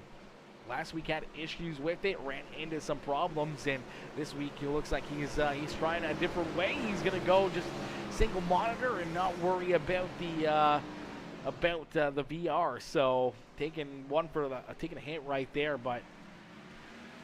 last week had issues with it, ran into some problems, and this week it looks like he's trying a different way. He's gonna go just single monitor and not worry about the VR. So taking a hit right there, but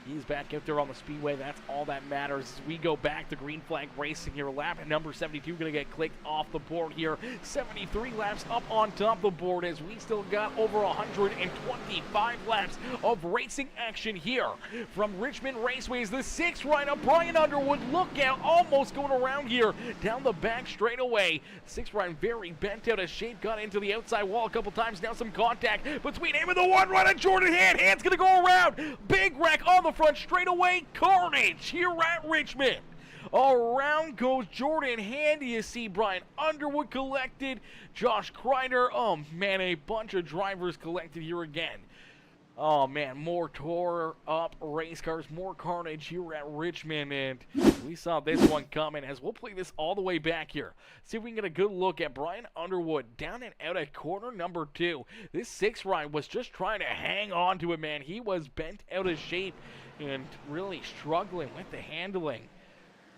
he's back out there on the speedway. That's all that matters as we go back to green flag racing here. Lap number 72 going to get clicked off the board here. 73 laps up on top of the board as we still got over 125 laps of racing action here from Richmond Raceway's the sixth ride of Brian Underwood. Look out, almost going around here down the back straightaway. Sixth ride very bent out of shape, got into the outside wall a couple times. Now some contact between him and the one right on Jordan Hand. Hand's going to go around. Big wreck on the front straightaway. Carnage here at Richmond. Around goes Jordan Hand. You see Brian Underwood collected. Josh Crider. Oh man, a bunch of drivers collected here again. Oh man, more tore up race cars, more carnage here at Richmond, and we saw this one coming as we'll play this all the way back here. See if we can get a good look at Brian Underwood down and out at corner number 2. This sixth ride was just trying to hang on to it, man. He was bent out of shape and really struggling with the handling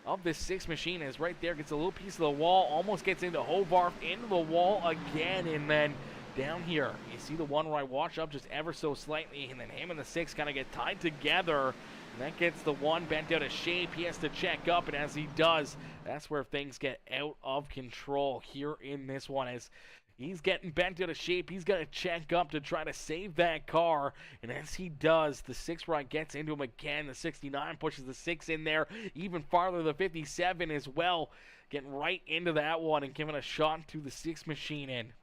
of this sixth machine. As right there gets a little piece of the wall, almost gets into Hovarth, into the wall again, and then down here, you see the one where I watch up just ever so slightly, and then him and the six kind of get tied together, and that gets the one bent out of shape. He has to check up, and as he does, that's where things get out of control here in this one. As he's getting bent out of shape, he's got to check up to try to save that car, and as he does, the six ride gets into him again. The 69 pushes the 6 in there, even farther the 57 as well, getting right into that one and giving a shot to the 6 machine in.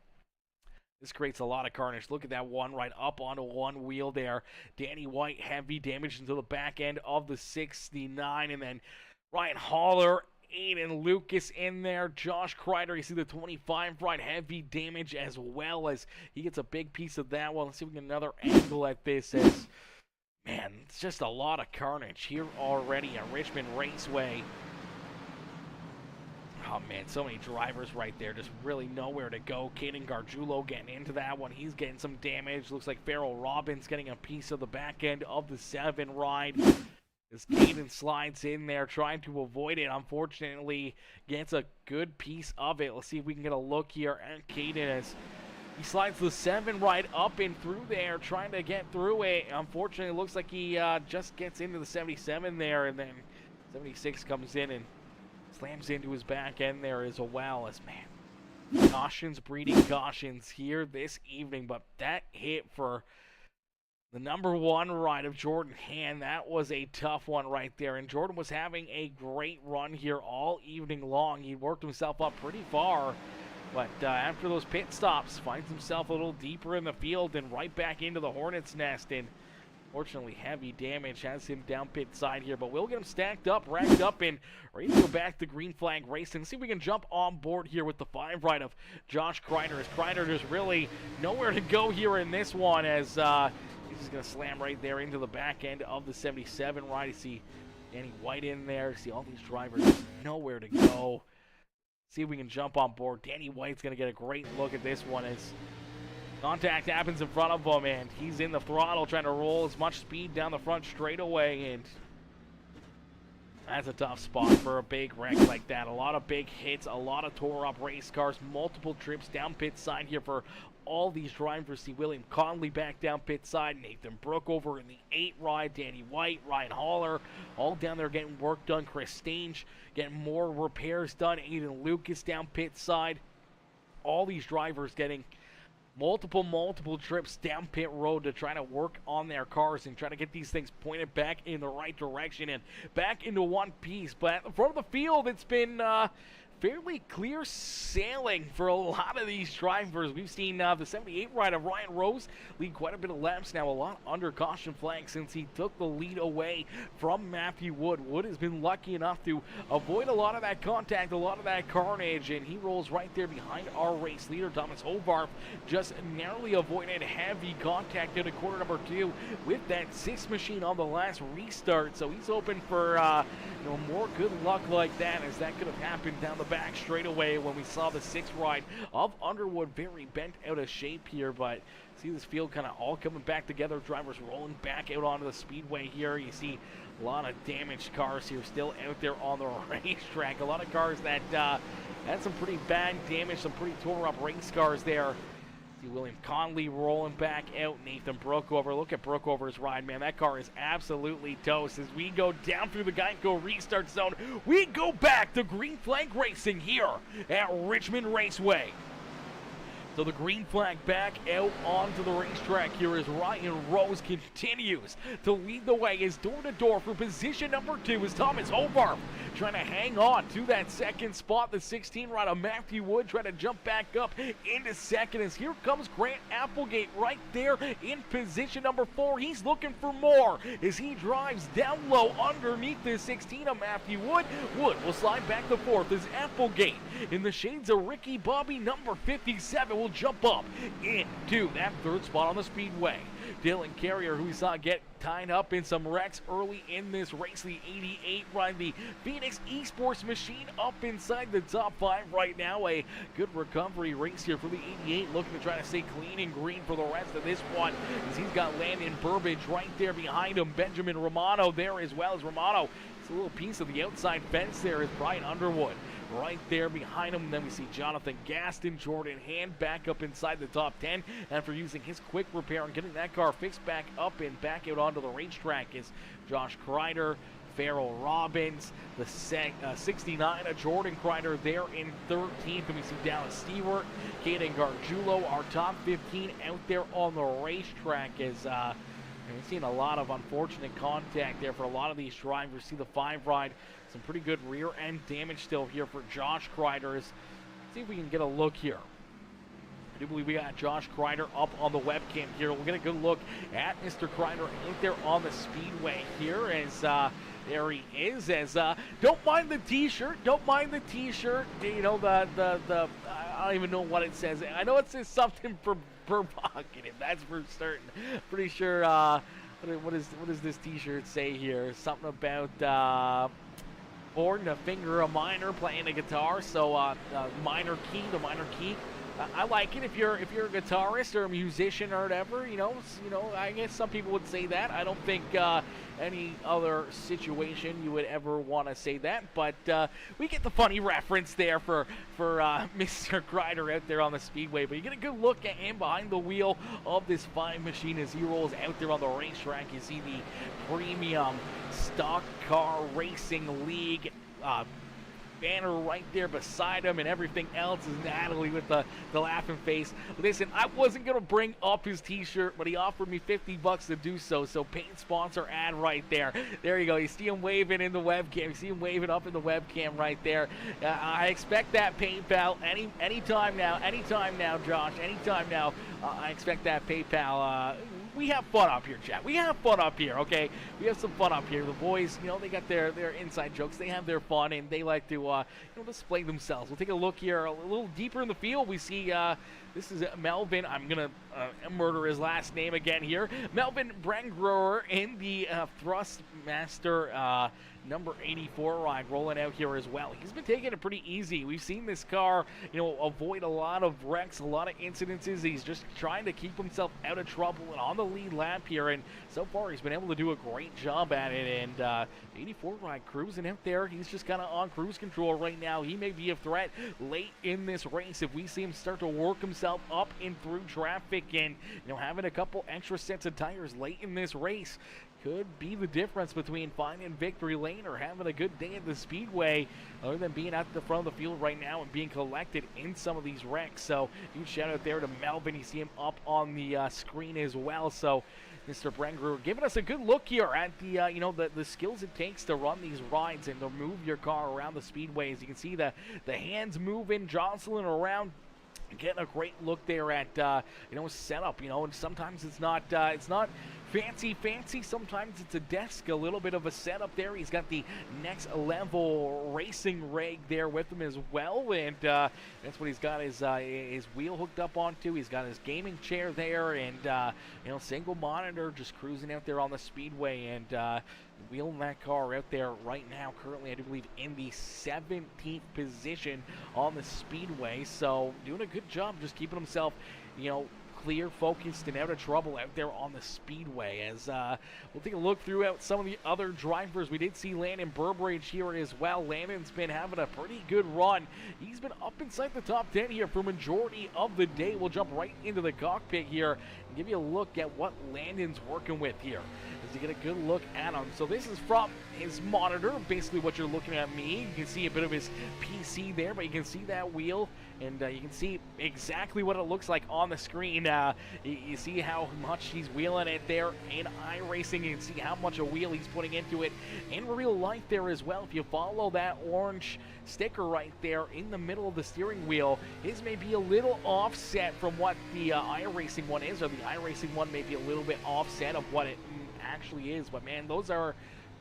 This creates a lot of carnage. Look at that one right up onto one wheel there. Danny White, heavy damage into the back end of the 69. And then Ryan Haller, Aiden Lucas in there. Josh Crider, you see the 25 right, heavy damage as well as he gets a big piece of that one. Let's see if we can get another angle at this. As, man, it's just a lot of carnage here already at Richmond Raceway. Oh, man, so many drivers right there, just really nowhere to go. Caden Gargiulo getting into that one. He's getting some damage. Looks like Farrell Robbins getting a piece of the back end of the 7 ride. As Caden slides in there, trying to avoid it. Unfortunately, gets a good piece of it. Let's see if we can get a look here at Caden as he slides the 7 right up and through there, trying to get through it. Unfortunately, it looks like he just gets into the 77 there, and then 76 comes in and slams into his back end there as well. As, man, Cautions breeding cautions here this evening, but that hit for the number 1 ride of Jordan Hand, that was a tough one right there. And Jordan was having a great run here all evening long. He worked himself up pretty far, but after those pit stops, finds himself a little deeper in the field and right back into the Hornet's nest. And fortunately, heavy damage has him down pit side here, but we'll get him stacked up, racked up, and ready to go back to green flag racing. See if we can jump on board here with the 5 ride of Josh Crider. As Crider just really nowhere to go here in this one, as he's just going to slam right there into the back end of the 77 ride. You see Danny White in there. You see all these drivers nowhere to go. See if we can jump on board. Danny White's going to get a great look at this one as contact happens in front of him, and he's in the throttle trying to roll as much speed down the front straightaway, and that's a tough spot for a big wreck like that. A lot of big hits, a lot of tore up race cars, multiple trips down pit side here for all these drivers. See William Conley back down pit side, Nathan Brookover in the 8 ride, Danny White, Ryan Haller, all down there getting work done. Chris Stange getting more repairs done. Aiden Lucas down pit side. All these drivers getting multiple trips down pit road to try to work on their cars and try to get these things pointed back in the right direction and back into one piece. But at the front of the field, it's been fairly clear sailing for a lot of these drivers. We've seen the 78 ride of Ryan Rose lead quite a bit of laps now, a lot under caution flag since he took the lead away from Matthew Wood. Wood has been lucky enough to avoid a lot of that contact, a lot of that carnage, and he rolls right there behind our race leader. Thomas Hovarth just narrowly avoided heavy contact into corner number 2 with that 6 machine on the last restart, so he's hoping for more good luck like that, as that could have happened down the back straightaway when we saw the 6th ride of Underwood very bent out of shape here. But see this field kind of all coming back together, drivers rolling back out onto the speedway here. You see a lot of damaged cars here still out there on the racetrack, a lot of cars that had some pretty bad damage, some pretty tore up race cars there. William Conley rolling back out. Nathan Brookover. Look at Brookover's ride, man. That car is absolutely toast. As we go down through the Geico restart zone, we go back to green flag racing here at Richmond Raceway. So the green flag back out onto the racetrack here as Ryan Rose continues to lead the way. Is door-to-door for position number 2 is Thomas Hovarth trying to hang on to that second spot. The 16 ride of Matthew Wood trying to jump back up into second as here comes Grant Applegate right there in position number 4. He's looking for more as he drives down low underneath the 16 of Matthew Wood. Wood will slide back to 4th as Applegate in the shades of Ricky Bobby number 57 will jump up into that 3rd spot on the speedway. Dylan Carrier, who we saw get tied up in some wrecks early in this race, the 88 ride, the Phoenix Esports machine up inside the top 5 right now. A good recovery race here for the 88, looking to try to stay clean and green for the rest of this one, as he's got Landon Burbage right there behind him. Benjamin Romano there as well, as Romano, it's a little piece of the outside fence there, is Brian Underwood right there behind him. And then we see Jonathan Gaston, Jordan Hand back up inside the top 10 after using his quick repair and getting that car fixed back up and back out onto the racetrack is Josh Crider, Farrell Robbins, the 69 of Jordan Crider there in 13th. And we see Dallas Stewart, Caden Gargiulo, our top 15 out there on the racetrack. As we've seen a lot of unfortunate contact there for a lot of these drivers. See the 5 ride, some pretty good rear end damage still here for Josh Crider. Let's see if we can get a look here. I do believe we got Josh Crider up on the webcam here. We'll get a good look at Mr. Crider out there on the speedway here as there he is. As don't mind the t-shirt, don't mind the t-shirt. You know, the I don't even know what it says. I know it says something for provocative, that's for certain. Pretty sure what does this t-shirt say here? Something about born to finger a minor playing a guitar, so minor key, the minor key. I like it if you're a guitarist or a musician or whatever, you know, I guess some people would say that. I don't think any other situation you would ever want to say that, but we get the funny reference there for Mr. Crider out there on the speedway. But you get a good look at him behind the wheel of this 5 machine as he rolls out there on the racetrack. You see the Premium Stock Car Racing League banner right there beside him, and everything else is Natalie with the laughing face. Listen, I wasn't going to bring up his t-shirt, but he offered me $50 to do so, so paint sponsor ad right there. There you go. You see him waving in the webcam. You see him waving up in the webcam right there. I expect that PayPal anytime now, Josh, anytime now. I expect that PayPal. We have fun up here, chat. We have fun up here, okay? We have some fun up here. The boys, you know, they got their inside jokes. They have their fun, and they like to, you know, display themselves. We'll take a look here a little deeper in the field. We see this is Melvin. I'm going to murder his last name again here. Melvin Brangrower in the Thrustmaster number 84 ride rolling out here as well. He's been taking it pretty easy. We've seen this car, you know, avoid a lot of wrecks, a lot of incidences. He's just trying to keep himself out of trouble and on the lead lap here, and so far he's been able to do a great job at it. And 84 ride cruising out there. He's just kind of on cruise control right now. He may be a threat late in this race if we see him start to work himself up and through traffic, and, you know, having a couple extra sets of tires late in this race could be the difference between finding victory lane or having a good day at the speedway, other than being out the front of the field right now and being collected in some of these wrecks. So huge shout out there to Melvin. You see him up on the screen as well. So Mr. Brengruer giving us a good look here at the you know, the skills it takes to run these rides and to move your car around the speedways. You can see the hands moving, jostling around, getting a great look there at you know, setup, you know, and sometimes it's not fancy. Sometimes it's a desk, a little bit of a setup there. He's got the next level racing rig there with him as well, and that's what he's got his wheel hooked up onto. He's got his gaming chair there, and you know, single monitor, just cruising out there on the speedway, and wheeling that car out there right now, currently I do believe in the 17th position on the speedway. So doing a good job just keeping himself, you know, clear, focused, and out of trouble out there on the speedway. As we'll take a look throughout some of the other drivers. We did see Landon Burbridge here as well. Landon's been having a pretty good run. He's been up inside the top 10 here for majority of the day. We'll jump right into the cockpit here and give you a look at what Landon's working with here, as you get a good look at him. So this is from his monitor, basically what you're looking at me. You can see a bit of his PC there, but you can see that wheel, and you can see exactly what it looks like on the screen. You see how much he's wheeling it there in iRacing. You can see how much a wheel he's putting into it in real life there as well. If you follow that orange sticker right there in the middle of the steering wheel, his may be a little offset from what the iRacing one is, or the iRacing one may be a little bit offset of what it actually is. But man, those are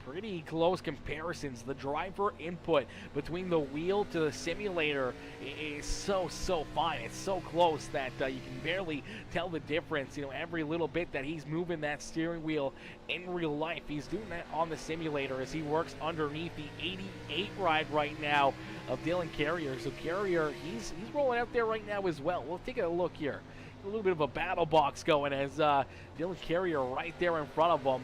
pretty close comparisons. The driver input between the wheel to the simulator is so fine. It's so close that you can barely tell the difference. You know, every little bit that he's moving that steering wheel in real life, he's doing that on the simulator as he works underneath the 88 ride right now of Dylan Carrier. So Carrier, he's rolling out there right now as well. We'll take a look here. A little bit of a battle box going as Dylan Carrier right there in front of him.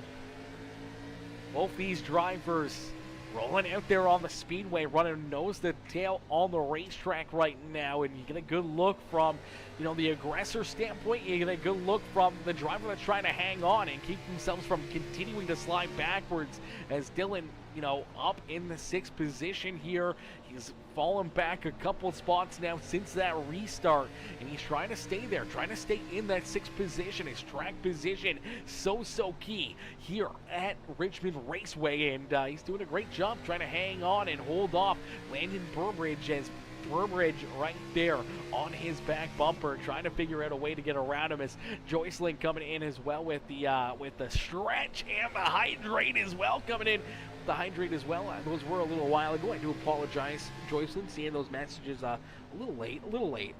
Both these drivers rolling out there on the speedway, running nose to tail on the racetrack right now, and you get a good look from, you know, the aggressor standpoint. You get a good look from the driver that's trying to hang on and keep themselves from continuing to slide backwards, as Dylan, you know, up in the 6th position here. He's fallen back a couple spots now since that restart, and he's trying to stay there, trying to stay in that 6th position. His track position so key here at Richmond Raceway, and he's doing a great job trying to hang on and hold off Landon Burbridge, as Burbridge right there on his back bumper, trying to figure out a way to get around him, as Joycelyn coming in as well with the stretch, and the hydrate as well coming in. The hydrate as well. Those were a little while ago. I do apologize, Joycelyn, seeing those messages a little late.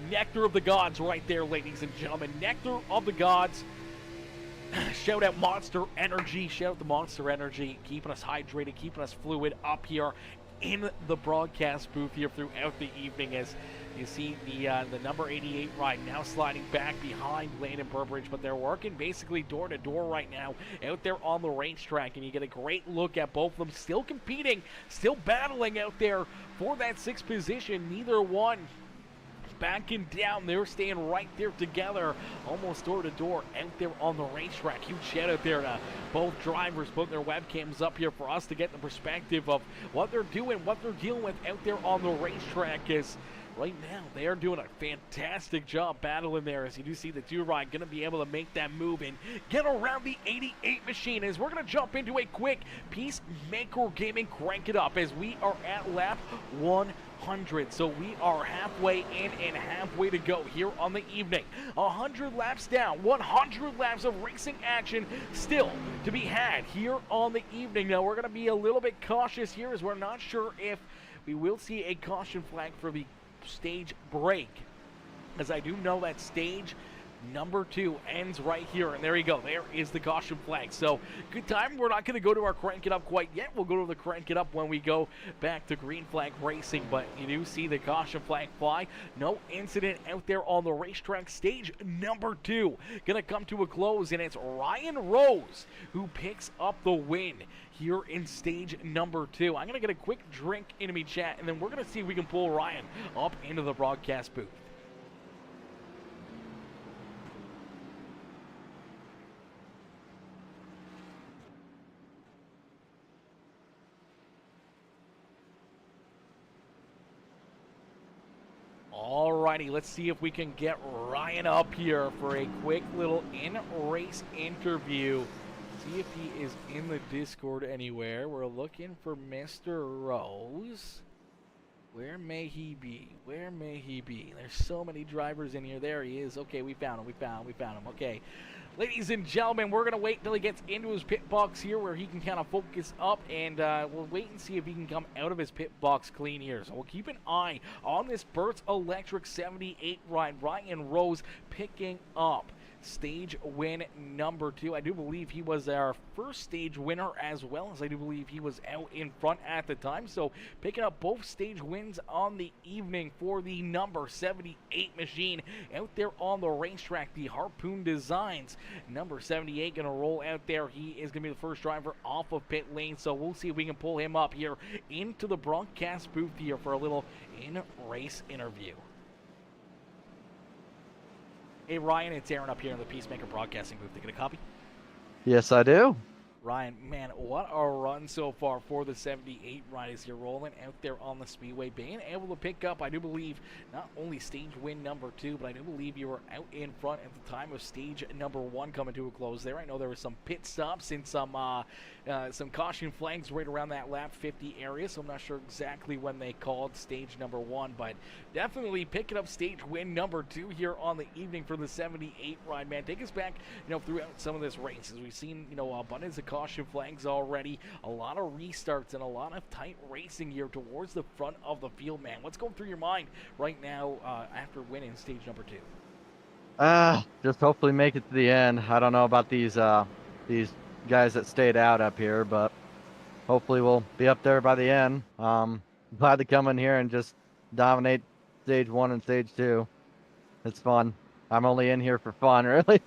Nectar of the Gods right there, ladies and gentlemen. Nectar of the Gods. Shout out Monster Energy. Shout out the Monster Energy, keeping us hydrated, keeping us fluid up here in the broadcast booth here throughout the evening, as you see the number 88 ride now sliding back behind Landon Burbridge, but they're working basically door to door right now out there on the racetrack, and you get a great look at both of them still competing, still battling out there for that 6th position. Neither one backing down. They're staying right there together, almost door to door out there on the racetrack. Huge shout out there to both drivers, putting their webcams up here for us to get the perspective of what they're doing, what they're dealing with out there on the racetrack. Is right now, they are doing a fantastic job battling there, as you do see the two-ride going to be able to make that move and get around the 88 machine. As we're going to jump into a quick Peacemaker Gaming Crank It Up, as we are at lap 100. So we are halfway in and halfway to go here on the evening. 100 laps down, 100 laps of racing action still to be had here on the evening. Now, we're going to be a little bit cautious here, as we're not sure if we will see a caution flag for the stage break, as I do know that stage number 2 ends right here, and there you go. There is the caution flag. So good time. We're not going to go to our Crank It Up quite yet. We'll go to the Crank It Up when we go back to green flag racing, but you do see the caution flag fly. No incident out there on the racetrack. Stage number 2 going to come to a close, and it's Ryan Rose who picks up the win here in stage number 2. I'm going to get a quick drink into me chat, and then we're going to see if we can pull Ryan up into the broadcast booth. Alrighty, let's see if we can get Ryan up here for a quick little in-race interview. See if he is in the Discord anywhere. We're looking for Mr. Rose. Where may he be? Where may he be? There's so many drivers in here. There he is. Okay, we found him. We found him. Okay. Ladies and gentlemen, we're going to wait until he gets into his pit box here, where he can kind of focus up, and we'll wait and see if he can come out of his pit box clean here. So we'll keep an eye on this Burt's Electric 78 ride. Ryan Rose picking up stage win number 2. I do believe he was our first stage winner, as well as I do believe he was out in front at the time. So picking up both stage wins on the evening for the number 78 machine out there on the racetrack. The Harpoon Designs number 78 going to roll out there. He is going to be the first driver off of pit lane, so we'll see if we can pull him up here into the broadcast booth here for a little in-race interview. Hey, Ryan, it's Aaron up here in the Peacemaker Broadcasting booth. Taking a copy? Yes, I do. Ryan, man, what a run so far for the 78 riders here, rolling out there on the speedway, being able to pick up, I do believe, not only stage win number 2, but I do believe you were out in front at the time of stage number 1 coming to a close there. I know there were some pit stops and some caution flags right around that lap 50 area, so I'm not sure exactly when they called stage number 1, but definitely picking up stage win number 2 here on the evening for the 78 ride, man. Take us back, throughout some of this race, as we've seen, abundance of caution flags already, a lot of restarts, and a lot of tight racing here towards the front of the field, man. What's going through your mind right now after winning stage number 2? Just hopefully make it to the end. I don't know about these guys that stayed out up here, but hopefully we'll be up there by the end. Glad to come in here and just dominate stage 1 and stage 2. It's fun. I'm only in here for fun, really.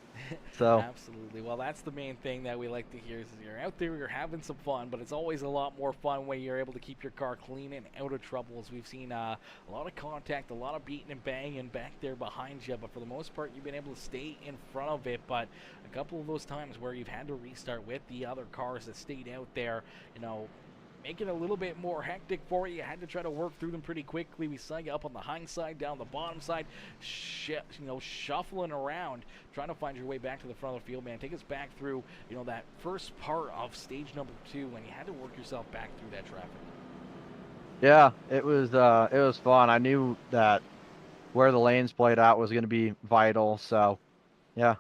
So absolutely. Well, that's the main thing that we like to hear, is you're out there, you're having some fun, but it's always a lot more fun when you're able to keep your car clean and out of trouble, as we've seen a lot of contact, a lot of beating and banging back there behind you, but for the most part, you've been able to stay in front of it. But a couple of those times where you've had to restart with the other cars that stayed out there, make it a little bit more hectic for you. You had to try to work through them pretty quickly. We saw you up on the hind side, down the bottom side, shuffling around, trying to find your way back to the front of the field, man. Take us back through, that first part of stage number 2 when you had to work yourself back through that traffic. yeah, it was fun. I knew that where the lanes played out was going to be vital. So, yeah.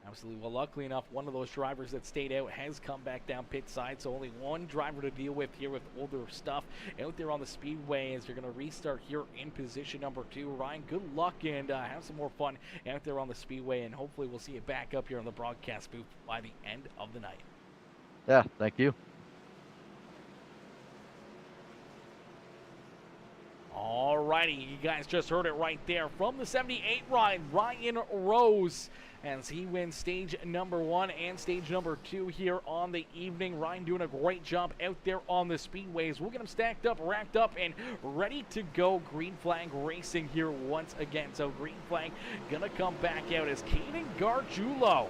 Absolutely. Well, luckily enough, one of those drivers that stayed out has come back down pit side, so only one driver to deal with here with older stuff out there on the speedway, as you're going to restart here in position number 2. Ryan, good luck, and have some more fun out there on the speedway, and hopefully we'll see you back up here on the broadcast booth by the end of the night. Yeah, thank you. Alrighty, you guys just heard it right there from the 78 ride, Ryan Rose, as he wins stage number 1 and stage number 2 here on the evening. Ryan doing a great job out there on the speedways. We'll get him stacked up, racked up, and ready to go. Green flag racing here once again. So green flag gonna come back out as Caden Gargiulo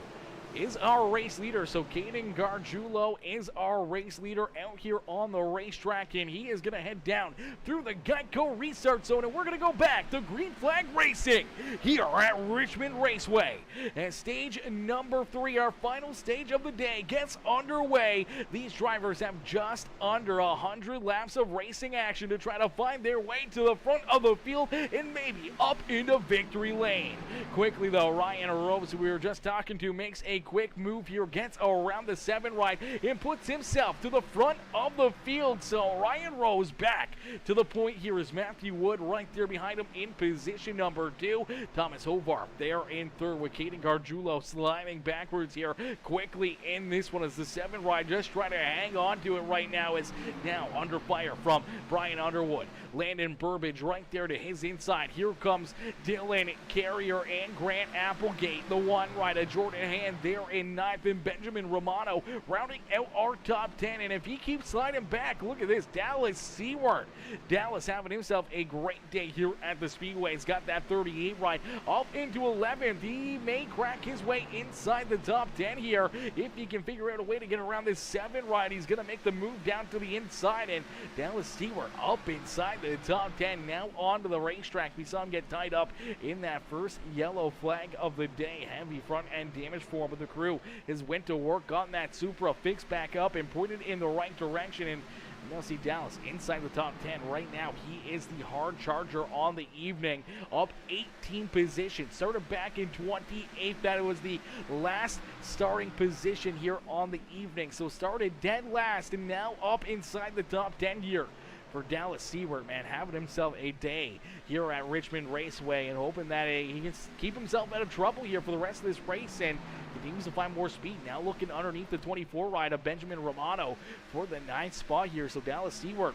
is our race leader. So Caden Gargiulo is our race leader out here on the racetrack, and he is going to head down through the Geico restart zone, and we're going to go back to green flag racing here at Richmond Raceway. And stage number 3, our final stage of the day, gets underway. These drivers have just under 100 laps of racing action to try to find their way to the front of the field and maybe up into victory lane. Quickly though, Ryan Rose, who we were just talking to, makes a quick move here, gets around the 7 right, and puts himself to the front of the field. So Ryan Rose back to the point here is Matthew Wood right there behind him in position number 2. Thomas Hovar there in 3rd with Caden Gargiulo sliding backwards here quickly in this one as the 7 right just trying to hang on to it right now. Is now under fire from Brian Underwood. Landon Burbage right there to his inside. Here comes Dylan Carrier and Grant Applegate. The 1 right of Jordan Hand there in 9th, and Benjamin Romano rounding out our top 10. And if he keeps sliding back, look at this, Dallas Seward. Dallas having himself a great day here at the Speedway. He's got that 38 right off into 11th. He may crack his way inside the top 10 here if he can figure out a way to get around this 7 right. He's going to make the move down to the inside, and Dallas Seward up inside the top 10, now onto the racetrack. We saw him get tied up in that first yellow flag of the day. Heavy front end damage for him, but the crew has went to work, gotten that Supra fixed back up and pointed in the right direction, and now see Dallas inside the top 10 right now. He is the hard charger on the evening, up 18 positions. Started back in 28th. That was the last starting position here on the evening. So started dead last and now up inside the top 10 here for Dallas Seward, man, having himself a day here at Richmond Raceway and hoping that he can keep himself out of trouble here for the rest of this race and continues to find more speed. Now looking underneath the 24 ride of Benjamin Romano for the 9th spot here. So Dallas Seward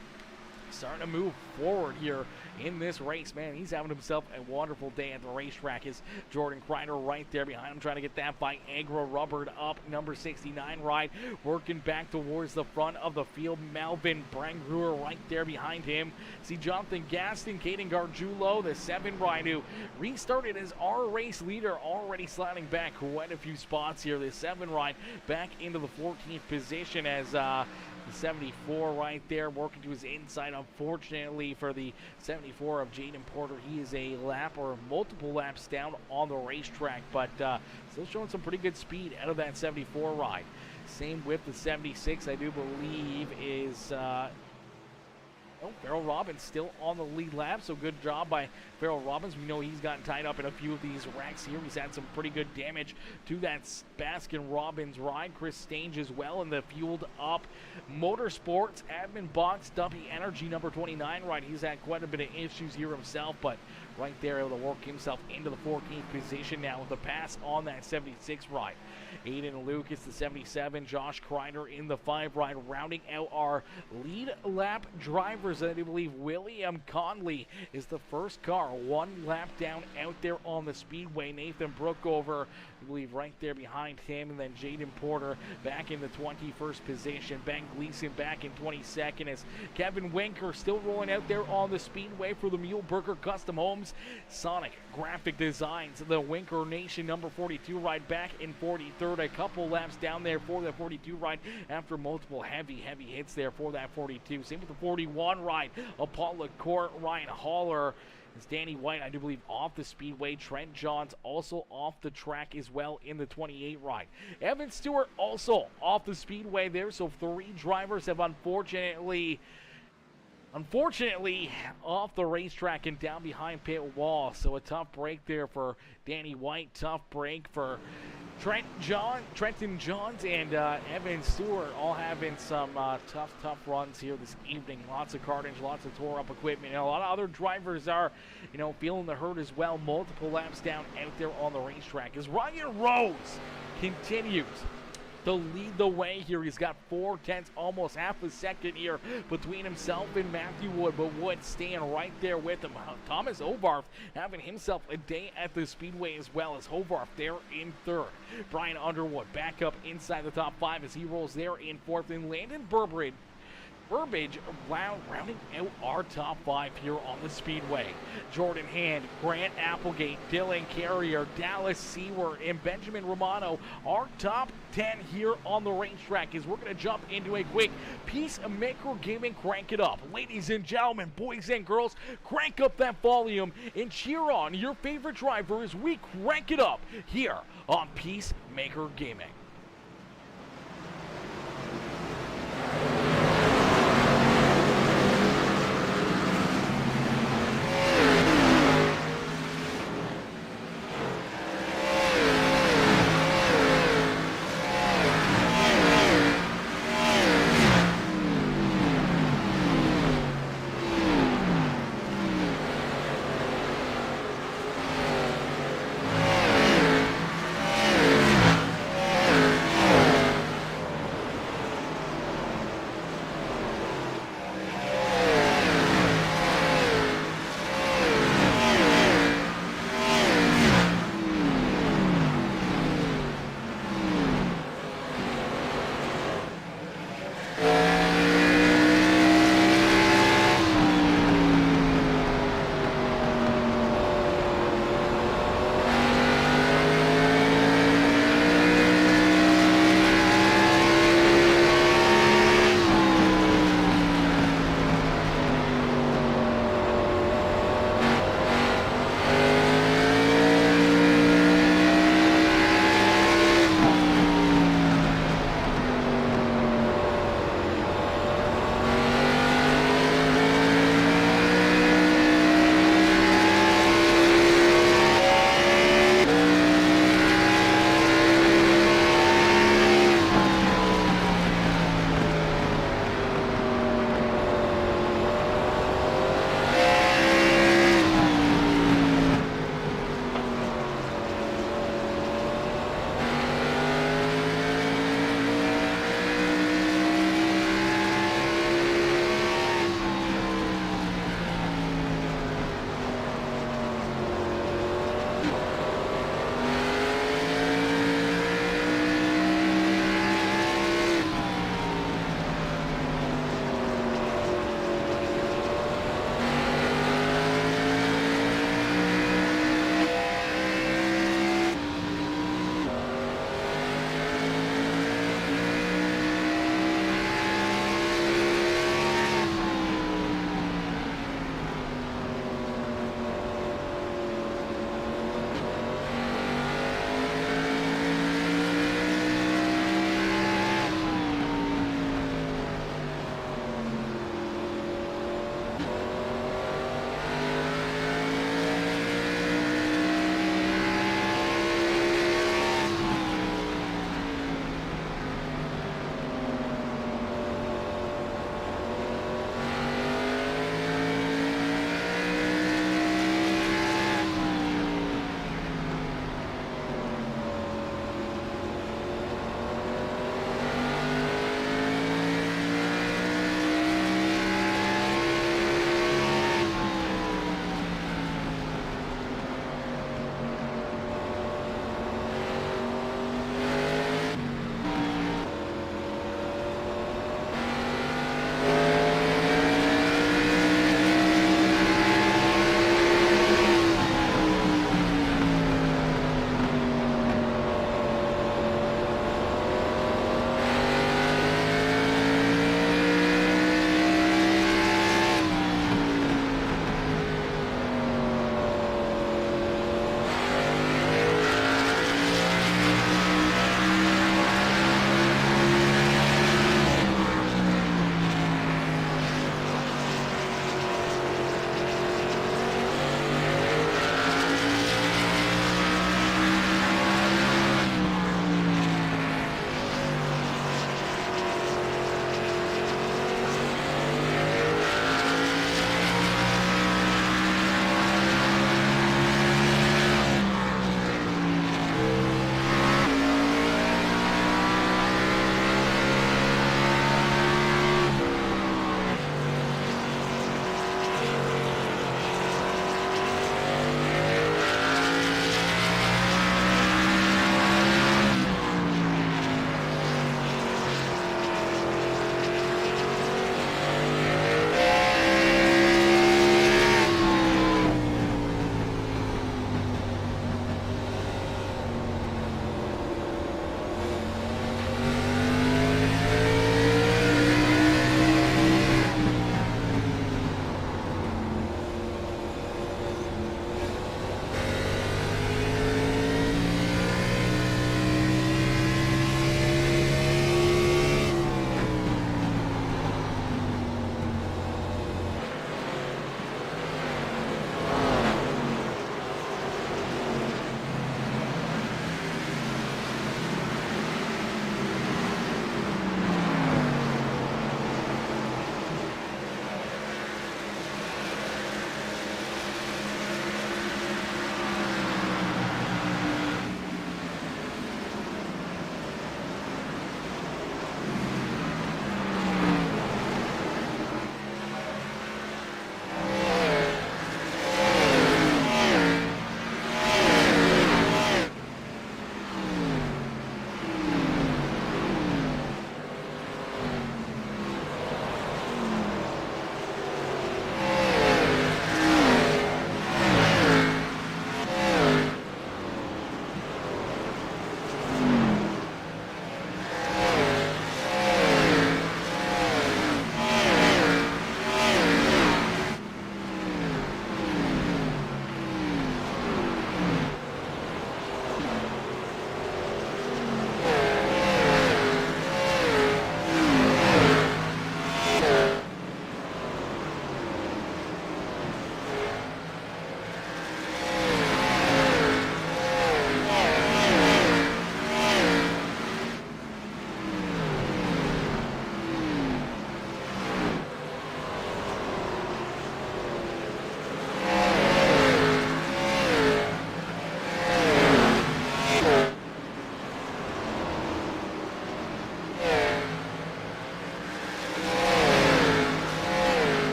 starting to move forward here in this race, man. He's having himself a wonderful day at the racetrack. Is Jordan Crider right there behind him, trying to get that Viagra rubbered up. Number 69 ride, working back towards the front of the field. Melvin Brangruer right there behind him. See Jonathan Gaston, Caden Gargiulo, the 7 ride, who restarted as our race leader, already sliding back quite a few spots here. The 7 ride back into the 14th position as the 74 right there working to his inside. Unfortunately for the 74 of Jaden Porter, he is a lap or multiple laps down on the racetrack, but still showing some pretty good speed out of that 74 ride. Same with the 76, I do believe, is Farrell Robbins still on the lead lap, so good job by Farrell Robbins. We know he's gotten tied up in a few of these wrecks here. He's had some pretty good damage to that Baskin Robbins ride. Chris Stange as well in the fueled up Motorsports AdminBoxx Dumpy Energy number 29 ride. He's had quite a bit of issues here himself, but right there able to work himself into the 14th position now with a pass on that 76 ride. Aiden Lucas, the 77, Josh Crider in the 5 ride, rounding out our lead lap drivers. I do believe William Conley is the first car, 1 lap down out there on the speedway. Nathan Brookover, I believe, right there behind him, and then Jaden Porter back in the 21st position. Ben Gleason back in 22nd as Kevin Winker still rolling out there on the speedway for the Muhlenberger Custom Homes. Sonic Graphic Designs, the Winker Nation number 42 ride back in 43rd. A couple laps down there for the 42 ride after multiple heavy hits there for that 42. Same with the 41 ride. Apollo Court, Ryan Haller. It's Danny White, I do believe, off the speedway. Trent Johns also off the track as well in the 28 ride. Evan Stewart also off the speedway there, so 3 drivers have unfortunately off the racetrack and down behind pit wall. So a tough break there for Danny White, tough break for Trenton Johns and Evan Stewart, all having some tough runs here this evening. Lots of carnage, lots of tore up equipment. And a lot of other drivers are, feeling the hurt as well. Multiple laps down out there on the racetrack as Ryan Rose continues to lead the way here. He's got 4/10, almost half a second here between himself and Matthew Wood, but Wood staying right there with him. Thomas Hovarth having himself a day at the Speedway as well, as Hovarth there in third. Brian Underwood back up inside the top 5 as he rolls there in fourth, and Landon Burbridge rounding out our top 5 here on the Speedway. Jordan Hand, Grant Applegate, Dylan Carrier, Dallas Seward, and Benjamin Romano, our top 10 here on the racetrack, as we're going to jump into a quick Peacemaker Gaming Crank It Up. Ladies and gentlemen, boys and girls, crank up that volume and cheer on your favorite driver as we crank it up here on Peacemaker Gaming.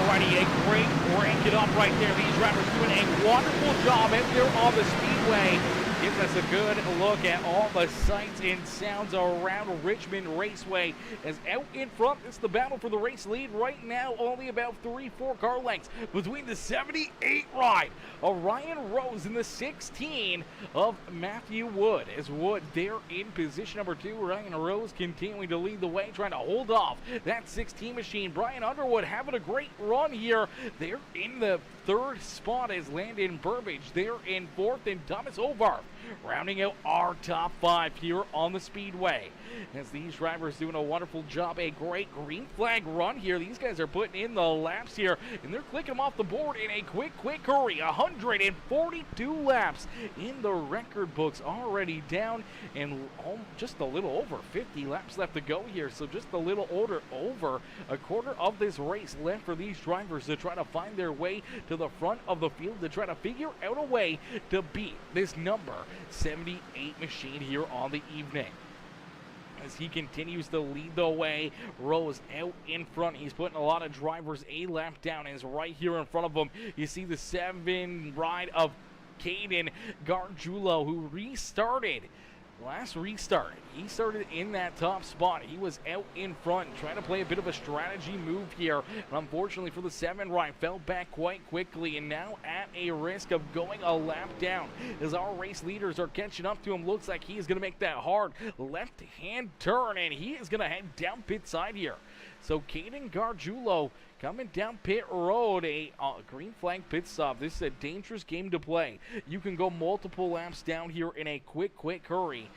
Alrighty, a great rank it up right there. These drivers doing a wonderful job out there on the speedway. Gives us a good look at all the sights and sounds around Richmond Raceway. As out in front, it's the battle for the race lead right now. Only about 3-4 car lengths between the 78 ride of Ryan Rose and the 16 of Matthew Wood. As Wood there in position number 2. Ryan Rose continuing to lead the way, trying to hold off that 16 machine. Brian Underwood having a great run here. They're in the 3rd spot as Landon Burbage. They're in 4th, and Thomas Ovar rounding out our top 5 here on the speedway. As these drivers doing a wonderful job, a great green flag run here. These guys are putting in the laps here, and they're clicking them off the board in a quick hurry. 142 laps in the record books already down, and just a little over 50 laps left to go here. So just a little over a quarter of this race left for these drivers to try to find their way to the front of the field, to try to figure out a way to beat this number 78 machine here on the evening. As he continues to lead the way, Rose out in front. He's putting a lot of drivers a lap down. Is right here in front of him. You see the 7 ride of Caden Gargiulo, who restarted. Last restart, he started in that top spot. He was out in front trying to play a bit of a strategy move here. But unfortunately for the 7 ride, fell back quite quickly, and now at a risk of going a lap down as our race leaders are catching up to him. Looks like he is going to make that hard left-hand turn, and he is going to head down pit side here. So Caden Gargiulo coming down pit road, a green flag pit stop. This is a dangerous game to play. You can go multiple laps down here in a quick hurry.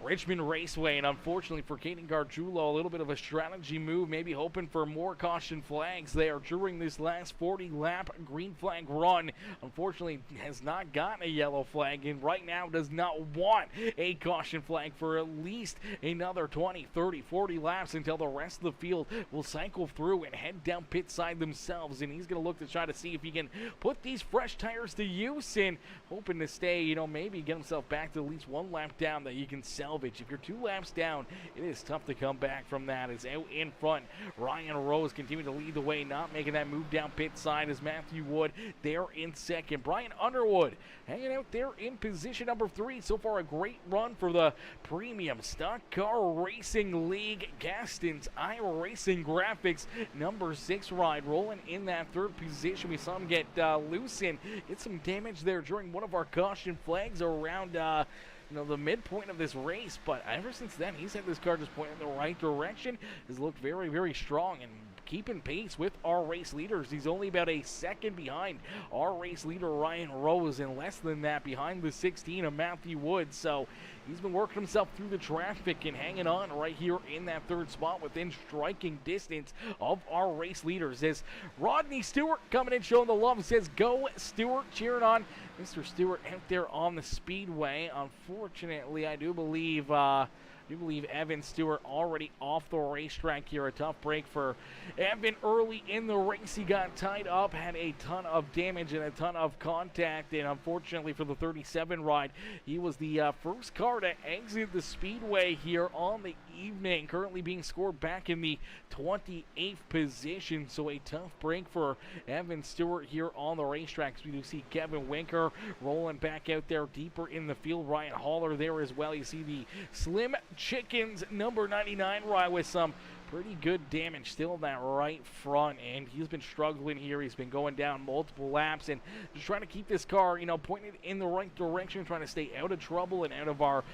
Richmond Raceway, and unfortunately for Caden Gargiulo, a little bit of a strategy move, maybe hoping for more caution flags there during this last 40-lap green flag run. Unfortunately, has not gotten a yellow flag, and right now does not want a caution flag for at least another 20, 30, 40 laps until the rest of the field will cycle through and head down pit side themselves. And he's going to look to try to see if he can put these fresh tires to use, and hoping to stay, maybe get himself back to at least 1 lap down that you can salvage. If you're 2 laps down, it is tough to come back from that. As out in front, Ryan Rose continuing to lead the way, not making that move down pit side as Matthew Wood there in 2nd. Brian Underwood hanging out there in position number 3. So far, a great run for the Premium Stock Car Racing League. Gaston's iRacing Graphics number 6 ride rolling in that 3rd position. We saw him get loose and get some damage there during one of our caution flags around the midpoint of this race, but ever since then, he's had this car just pointing in the right direction. Has looked very strong and keeping pace with our race leaders. He's only about a second behind our race leader, Ryan Rose, and less than that behind the 16 of Matthew Wood. So he's been working himself through the traffic and hanging on right here in that 3rd spot within striking distance of our race leaders. As Rodney Stewart coming in showing the love, says go Stewart, cheering on Mr. Stewart out there on the speedway. Unfortunately, I do believe Evan Stewart already off the racetrack here. A tough break for Evan early in the race. He got tied up, had a ton of damage and a ton of contact, and unfortunately for the 37 ride, he was the first car to exit the speedway here on the evening, currently being scored back in the 28th position. So a tough break for Evan Stewart here on the racetrack. We do see Kevin Winker rolling back out there deeper in the field. Ryan Haller there as well. You see the Slim Chickens number 99 ride with some pretty good damage still in that right front, and he's been struggling here. He's been going down multiple laps and just trying to keep this car, pointed in the right direction, trying to stay out of trouble and out of our,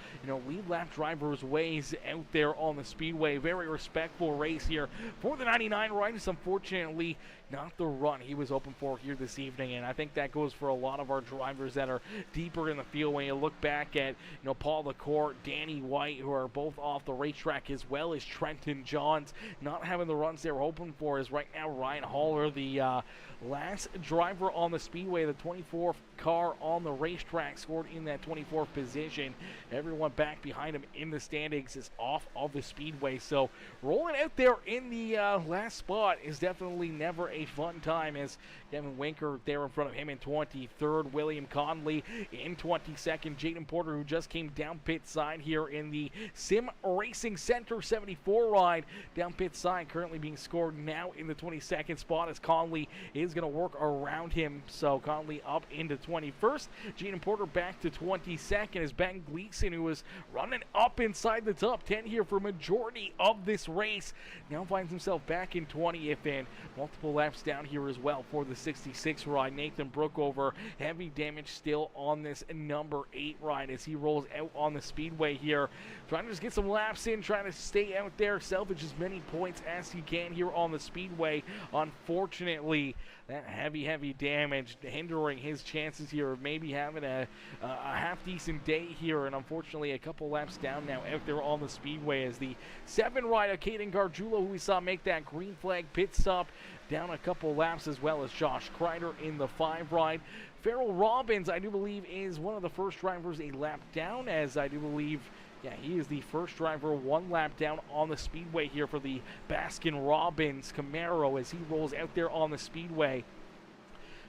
lead lap drivers' ways out there on the speedway. Very respectful race here for the 99 ride. It's unfortunately not the run he was hoping for here this evening, and I think that goes for a lot of our drivers that are deeper in the field. When you look back at, Paul LaCour, Danny White, who are both off the racetrack, as well as Trenton Johns, not having the runs they were hoping for. Is right now Ryan Haller, the last driver on the speedway, the 24th car on the racetrack, scored in that 24th position. Everyone back behind him in the standings is off of the speedway. So rolling out there in the last spot is definitely never a fun time, as Kevin Winker there in front of him in 23rd, William Conley in 22nd, Jaden Porter, who just came down pit side here in the Sim Racing Center 74 ride, down pit side, currently being scored now in the 22nd spot as Conley is going to work around him. So Conley up into 21st. Jaden Porter back to 22nd as Ben Gleason, who was running up inside the top 10 here for majority of this race, now finds himself back in 20th, and multiple laps down here as well for the 66 ride. Nathan Brookover, heavy damage still on this number 8 ride as he rolls out on the speedway here, trying to just get some laps in, trying to stay out there, salvage as many points as he can here on the speedway. Unfortunately, that heavy damage hindering his chances here of maybe having a half-decent day here, and unfortunately a couple laps down now out there on the speedway as the 7 rider, Caden Gargiulo, who we saw make that green flag pit stop, down a couple laps, as well as Josh Crider in the 5 ride. Farrell Robbins, I do believe, is one of the first drivers a lap down, as I do believe, yeah, he is the first driver 1 lap down on the speedway here for the Baskin-Robbins Camaro as he rolls out there on the speedway.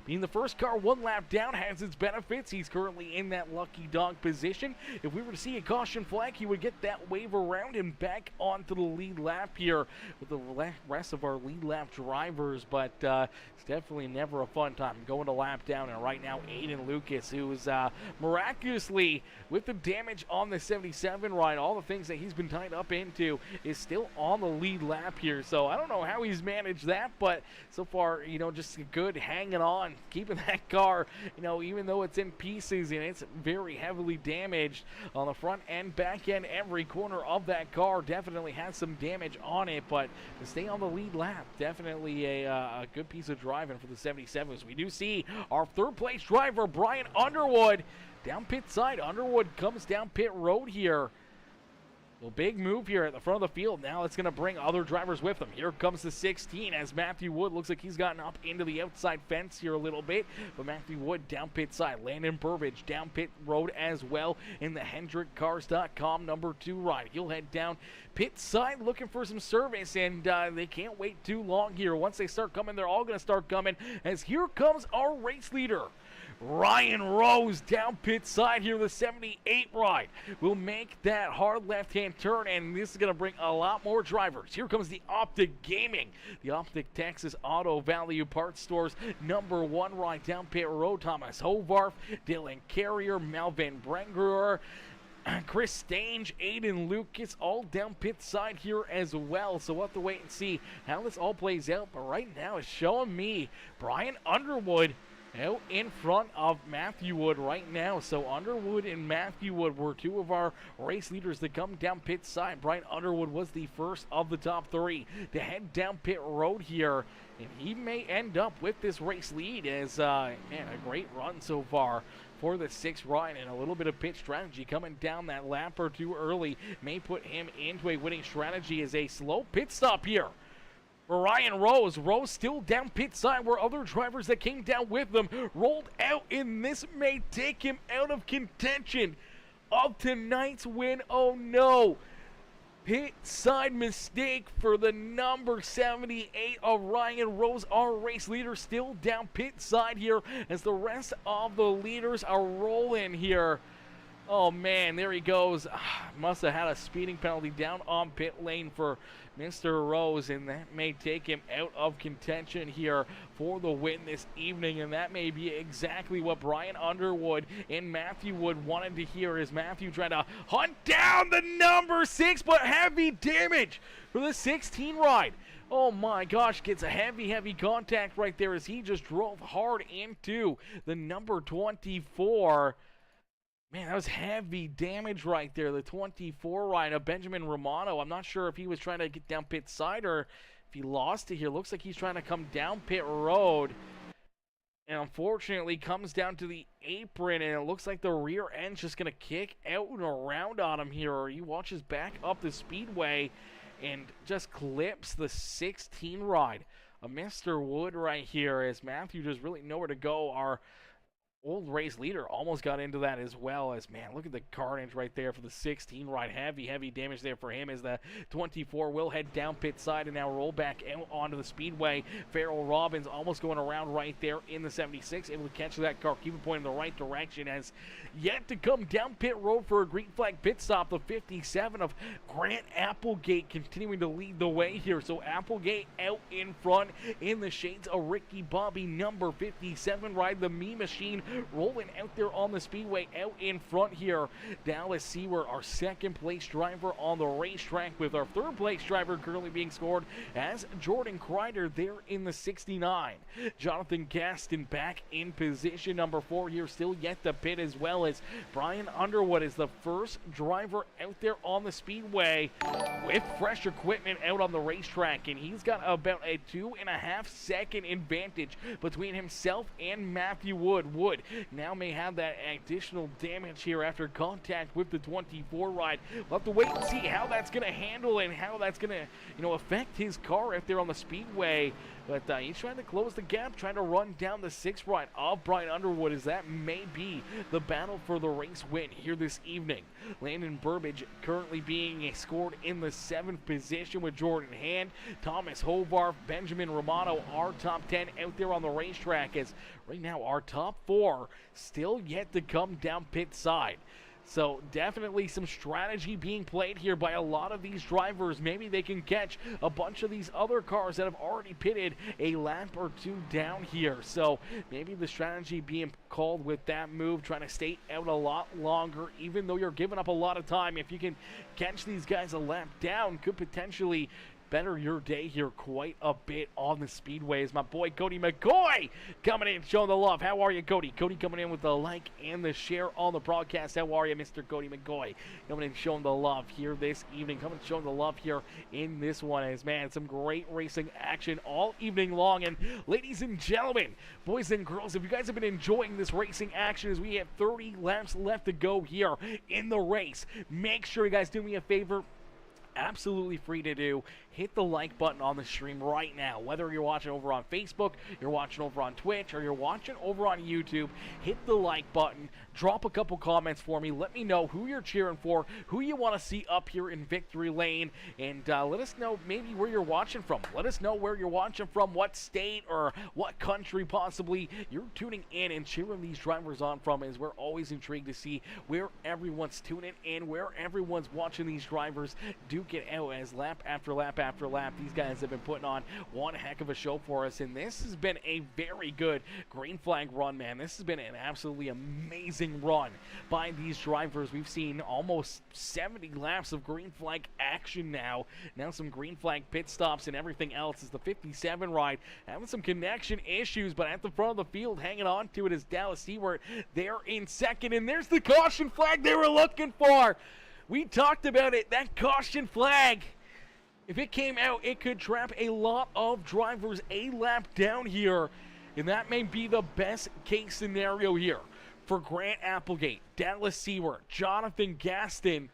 Being the first car 1 lap down has its benefits. He's currently in that lucky dog position. If we were to see a caution flag, he would get that wave around and back onto the lead lap here with the rest of our lead lap drivers. But it's definitely never a fun time going to lap down. And right now, Aiden Lucas, who is miraculously, with the damage on the 77 ride, all the things that he's been tied up into, is still on the lead lap here. So I don't know how he's managed that, but so far, you know, just good hanging on, keeping that car, you know, even though it's in pieces and it's very heavily damaged on the front and back end, every corner of that car definitely has some damage on it, but to stay on the lead lap, definitely a good piece of driving for the 77s. We do see our 3rd place driver, Brian Underwood, down pit side. Underwood comes down pit road here. Well, big move here at the front of the field. Now it's going to bring other drivers with him. Here comes the 16 as Matthew Wood looks like he's gotten up into the outside fence here a little bit. But Matthew Wood down pit side. Landon Burbage down pit road as well in the HendrickCars.com number 2 ride. He'll head down pit side looking for some service, and they can't wait too long here. Once they start coming, they're all going to start coming as here comes our race leader, Ryan Rose, down pit side here. The 78 ride will make that hard left-hand turn, and this is going to bring a lot more drivers. Here comes the Optic Gaming, the Optic Texas Auto Value Parts Stores number 1 ride down pit road. Thomas Hovarth, Dylan Carrier, Melvin Brengruer, Chris Stange, Aiden Lucas, all down pit side here as well. So we'll have to wait and see how this all plays out. But right now it's showing me Brian Underwood out in front of Matthew Wood right now. So Underwood and Matthew Wood were 2 of our race leaders that come down pit side. Brian Underwood was the first of the top 3 to head down pit road here, and he may end up with this race lead as, man, a great run so far for the 6th ride, and a little bit of pit strategy coming down that lap or 2 early may put him into a winning strategy as a slow pit stop here for Ryan Rose. Rose still down pit side where other drivers that came down with them rolled out, and this may take him out of contention of tonight's win. Oh no. Pit side mistake for the number 78 of Ryan Rose, our race leader, still down pit side here as the rest of the leaders are rolling here. Oh man, there he goes. Must have had a speeding penalty down on pit lane for Mr. Rose, and that may take him out of contention here for the win this evening, and that may be exactly what Brian Underwood and Matthew Wood wanted to hear as Matthew tried to hunt down the number 6, but heavy damage for the 16 ride. Oh my gosh, gets a heavy contact right there as he just drove hard into the number 24. Man, that was heavy damage right there. The 24 ride of Benjamin Romano. I'm not sure if he was trying to get down pit side or if he lost it here. Looks like he's trying to come down pit road. And unfortunately comes down to the apron, and it looks like the rear end's just going to kick out and around on him here. Or he watches back up the speedway and just clips the 16 ride of Mr. Wood right here as Matthew does really nowhere to go. Our Old race leader almost got into that as well. As, man, look at the carnage right there for the 16 ride. Heavy damage there for him as the 24 will head down pit side and now roll back out onto the speedway. Farrell Robbins almost going around right there in the 76, able to catch that car, keep it pointing in the right direction, as yet to come down pit road for a green flag pit stop. The 57 of Grant Applegate continuing to lead the way here. So Applegate out in front in the shades of Ricky Bobby, number 57 ride, the Me Machine, rolling out there on the speedway out in front here. Dallas Seward, our second place driver on the racetrack, with our third place driver currently being scored as Jordan Crider there in the 69. Jonathan Gaston back in position number 4 here, still yet to pit, as well as Brian Underwood is the first driver out there on the speedway with fresh equipment out on the racetrack, and he's got about a 2.5 second advantage between himself and Matthew Wood. Wood now may have that additional damage here after contact with the 24 ride. We'll have to wait and see how that's going to handle and how that's going to, affect his car out there on the speedway. But he's trying to close the gap, trying to run down the 6th ride of Brian Underwood, as that may be the battle for the race win here this evening. Landon Burbage currently being scored in the 7th position with Jordan Hand. Thomas Hovarth, Benjamin Romano, our top 10 out there on the racetrack, as right now our top 4 still yet to come down pit side. So definitely some strategy being played here by a lot of these drivers. Maybe they can catch a bunch of these other cars that have already pitted a lap or 2 down here. So maybe the strategy being called with that move, trying to stay out a lot longer, even though you're giving up a lot of time. If you can catch these guys a lap down, could potentially better your day here quite a bit on the speedways. My boy Cody McCoy coming in, showing the love. How are you, Cody? Cody coming in with the like and the share on the broadcast. How are you, Mr. Cody McCoy? Coming in, showing the love here this evening. Coming, showing the love here in this one. As, man, some great racing action all evening long. And ladies and gentlemen, boys and girls, if you guys have been enjoying this racing action, as we have 30 laps left to go here in the race, make sure you guys do me a favor. Absolutely free to do. Hit the like button on the stream right now. Whether you're watching over on Facebook, you're watching over on Twitch, or you're watching over on YouTube, hit the like button. Drop a couple comments for me. Let me know who you're cheering for, who you want to see up here in Victory Lane, and let us know maybe where you're watching from. Let us know where you're watching from, what state or what country possibly you're tuning in and cheering these drivers on from, as we're always intrigued to see where everyone's tuning in, where everyone's watching these drivers duke it out, as lap after lap after lap, these guys have been putting on one heck of a show for us, and this has been a very good green flag run, man. This has been an absolutely amazing run by these drivers. We've seen almost 70 laps of green flag action now some green flag pit stops and everything else, as the 57 ride having some connection issues, but at the front of the field hanging on to it is Dallas Seward there in second, and there's the caution flag they were looking for. We talked about it, that caution flag. If it came out, it could trap a lot of drivers a lap down here, and that may be the best case scenario here for Grant Applegate, Dallas Seward, Jonathan Gaston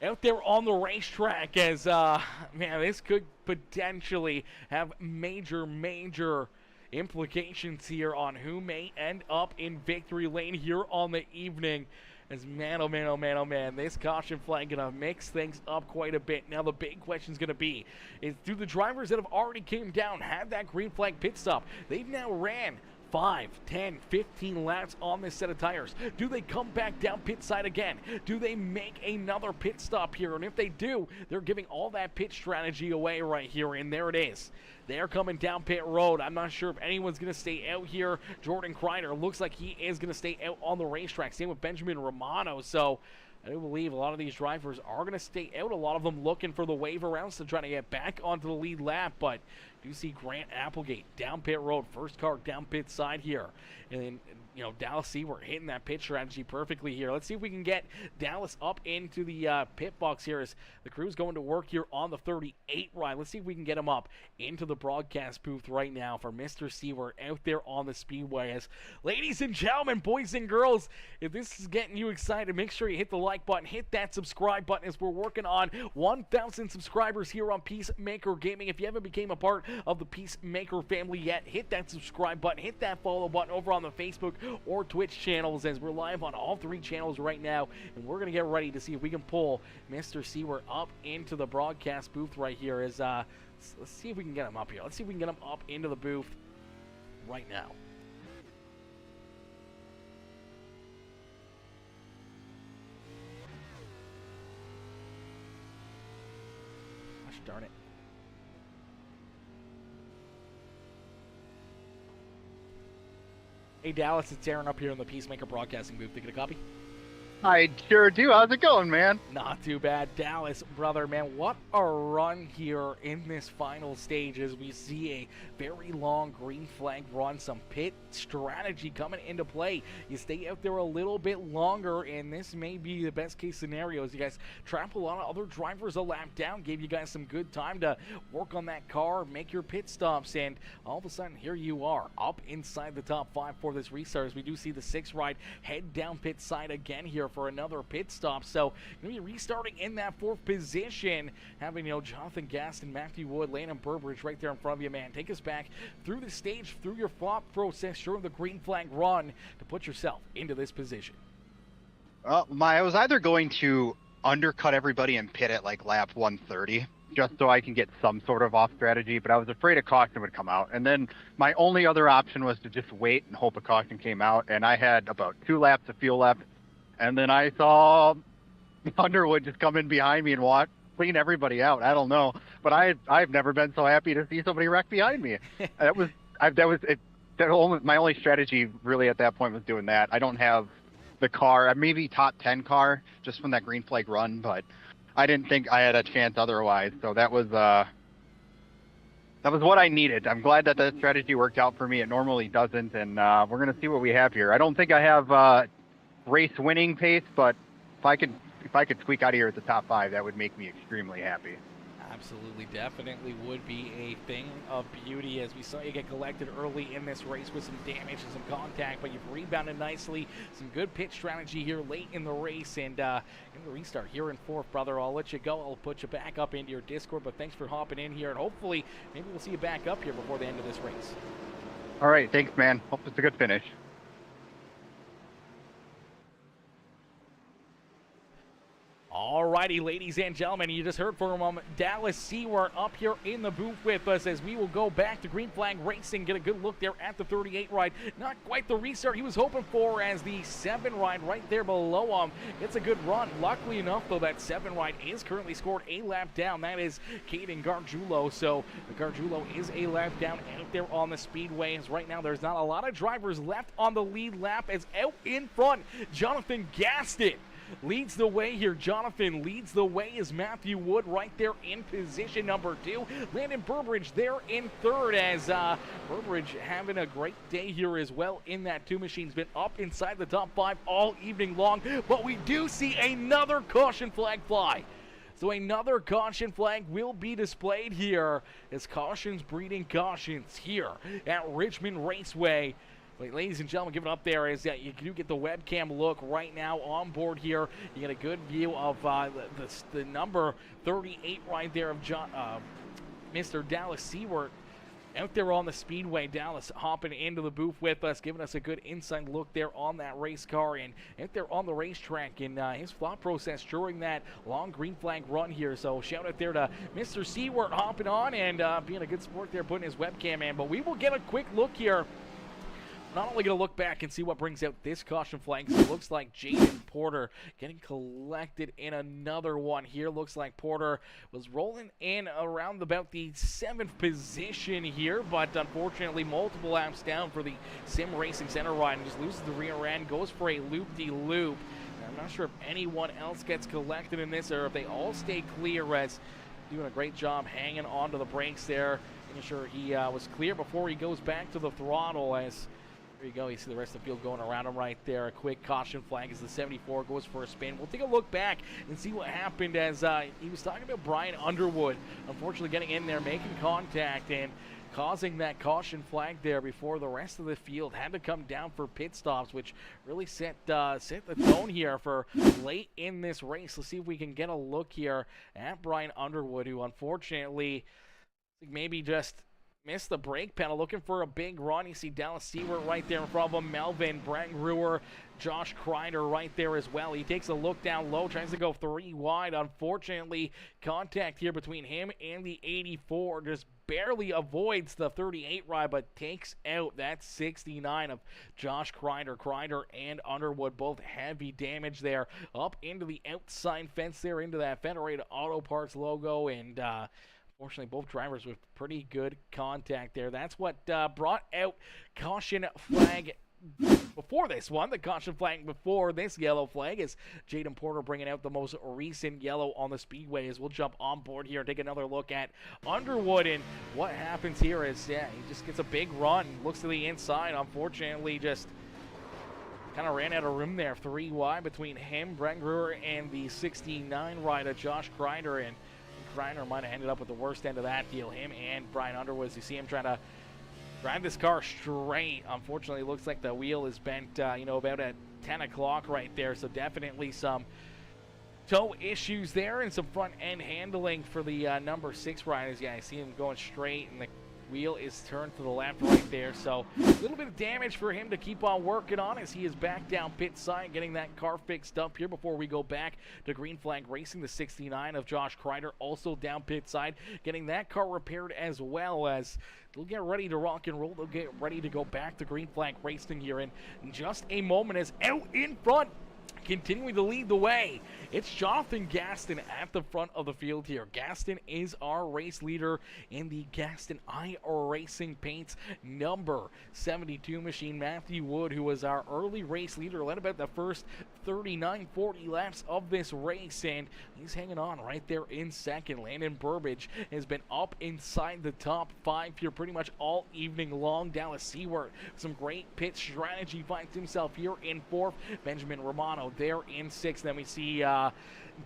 out there on the racetrack, as, man, this could potentially have major implications here on who may end up in Victory Lane here on the evening. As, man, oh man, this caution flag gonna mix things up quite a bit. Now the big question is gonna be, is do the drivers that have already came down have that green flag pit stop? They've now ran 5, 10, 15 laps on this set of tires. Do they come back down pit side again? Do they make another pit stop here? And if they do, they're giving all that pit strategy away right here, and there it is. They're coming down pit road. I'm not sure if anyone's going to stay out here. Jordan Crider looks like he is going to stay out on the racetrack. Same with Benjamin Romano. So I do believe a lot of these drivers are going to stay out. A lot of them looking for the wave arounds to try to get back onto the lead lap. But do see Grant Applegate down pit road. First car down pit side here. And then, Dallas Seward hitting that pit strategy perfectly here. Let's see if we can get Dallas up into the pit box here, as the crew's going to work here on the 38 ride. Let's see if we can get him up into the broadcast booth right now for Mr. Seward out there on the speedway. As, ladies and gentlemen, boys and girls, if this is getting you excited, make sure you hit the like button, hit that subscribe button, as we're working on 1,000 subscribers here on Peacemaker Gaming. If you haven't became a part of the Peacemaker family yet, hit that subscribe button, hit that follow button over on the Facebook or Twitch channels, as we're live on all 3 channels right now, and we're going to get ready to see if we can pull Mr. Seward up into the broadcast booth right here. Let's see if we can get him up here. Let's see if we can get him up into the booth right now. Gosh darn it. Hey Dallas, it's Aaron up here in the Peacemaker Broadcasting booth. Taking a copy? I sure do. How's it going, man? Not too bad. Dallas, brother, man, what a run here in this final stage as we see a very long green flag run, some pit strategy coming into play. You stay out there a little bit longer, and this may be the best case scenario as you guys trap a lot of other drivers a lap down, gave you guys some good time to work on that car, make your pit stops, and all of a sudden, here you are, up inside the top 5 for this restart as we do see the 6 ride head down pit side again here for another pit stop. So going to be restarting in that 4th position, having, you know, Jonathan Gaston, Matthew Wood, Landon Burbridge right there in front of you, man. Take us back through the stage, through your thought process during the green flag run to put yourself into this position. I was either going to undercut everybody and pit at like lap 130 just so I can get some sort of off strategy, but I was afraid a caution would come out. And then my only other option was to just wait and hope a caution came out, and I had about 2 laps of fuel left. And then I saw Underwood just come in behind me and clean everybody out. I don't know, but I've never been so happy to see somebody wreck behind me. My only strategy really at that point was doing that. I don't have the car, maybe top 10 car just from that green flag run, but I didn't think I had a chance otherwise. So that was what I needed. I'm glad that the strategy worked out for me. It normally doesn't, and we're gonna see what we have here. I don't think I have race winning pace, but if I could squeak out of here at the top 5, that would make me extremely happy. Absolutely, definitely would be a thing of beauty as we saw you get collected early in this race with some damage and some contact, but you've rebounded nicely. Some good pit strategy here late in the race, and in the restart here in 4th, brother. I'll let you go. I'll put you back up into your Discord, but thanks for hopping in here, and hopefully maybe we'll see you back up here before the end of this race. All right, thanks, man. Hope it's a good finish. Alrighty, ladies and gentlemen, you just heard from Dallas Seward up here in the booth with us as we will go back to green flag racing, get a good look there at the 38 ride. Not quite the restart he was hoping for, as the 7 ride right there below him. It's a good run. Luckily enough, though, that 7 ride is currently scored a lap down. That is Caden Gargiulo. So Gargiulo is a lap down out there on the speedway. As right now, there's not a lot of drivers left on the lead lap, as out in front, Jonathan Gaston leads the way here. Jonathan leads the way as Matthew Wood right there in position number 2. Landon Burbridge there in 3rd, as Burbridge having a great day here as well in that 2 machine's been up inside the top 5 all evening long. But we do see another caution flag fly. So another caution flag will be displayed here as cautions breeding cautions here at Richmond Raceway. Ladies and gentlemen, give it up there as you do get the webcam look right now on board here. You get a good view of the number 38 right there of Mr. Dallas Seward out there on the speedway. Dallas hopping into the booth with us, giving us a good inside look there on that race car and out there on the racetrack and his thought process during that long green flag run here. So shout out there to Mr. Seward hopping on and being a good sport there, putting his webcam in. But we will get a quick look here. Not only going to look back and see what brings out this caution flag, it looks like Jaden Porter getting collected in another one here. Looks like Porter was rolling in around about the 7th position here, but unfortunately multiple laps down for the Sim Racing Center ride and just loses the rear end, goes for a loop-de-loop. I'm not sure if anyone else gets collected in this or if they all stay clear, as doing a great job hanging onto the brakes there, making sure he was clear before he goes back to the throttle. As there you go, you see the rest of the field going around him right there. A quick caution flag as the 74 goes for a spin. We'll take a look back and see what happened as he was talking about Brian Underwood, unfortunately getting in there, making contact, and causing that caution flag there before the rest of the field had to come down for pit stops, which really set the tone here for late in this race. Let's see if we can get a look here at Brian Underwood, who unfortunately maybe just missed the brake pedal, looking for a big run. You see Dallas Seward right there in front of him. Melvin, Brent Brewer, Josh Crider right there as well. He takes a look down low, tries to go 3 wide. Unfortunately, contact here between him and the 84. Just barely avoids the 38 ride, but takes out that 69 of Josh Crider. Crider and Underwood both heavy damage there. Up into the outside fence there, into that Federated Auto Parts logo, and fortunately, both drivers with pretty good contact there. That's what brought out caution flag before this one. The caution flag before this yellow flag is Jaden Porter bringing out the most recent yellow on the speedway. As we'll jump on board here and take another look at Underwood. And what happens here is, he just gets a big run, looks to the inside. Unfortunately, just kind of ran out of room there. 3 wide between him, Brent Brewer, and the 69 rider, Josh Crider. And Crider might have ended up with the worst end of that deal. Him and Brian Underwood, you see him trying to drive this car straight. Unfortunately, it looks like the wheel is bent, about at 10 o'clock right there. So definitely some toe issues there and some front end handling for the number 6 riders. I see him going straight, and the wheel is turned to the left right there. So a little bit of damage for him to keep on working on as he is back down pit side, getting that car fixed up here before we go back to Green Flag Racing. The 69 of Josh Crider also down pit side, getting that car repaired, as well as they'll get ready to rock and roll. They'll get ready to go back to Green Flag Racing here in just a moment, as out in front, continuing to lead the way, it's Jonathan Gaston at the front of the field here. Gaston is our race leader in the Gaston Racing Paints number 72 machine. Matthew Wood, who was our early race leader, led about the first 39-40 laps of this race, and he's hanging on right there in second. Landon Burbage has been up inside the top 5 here pretty much all evening long. Dallas Seward, some great pit strategy, finds himself here in 4th. Benjamin Romano there in 6th. Then we see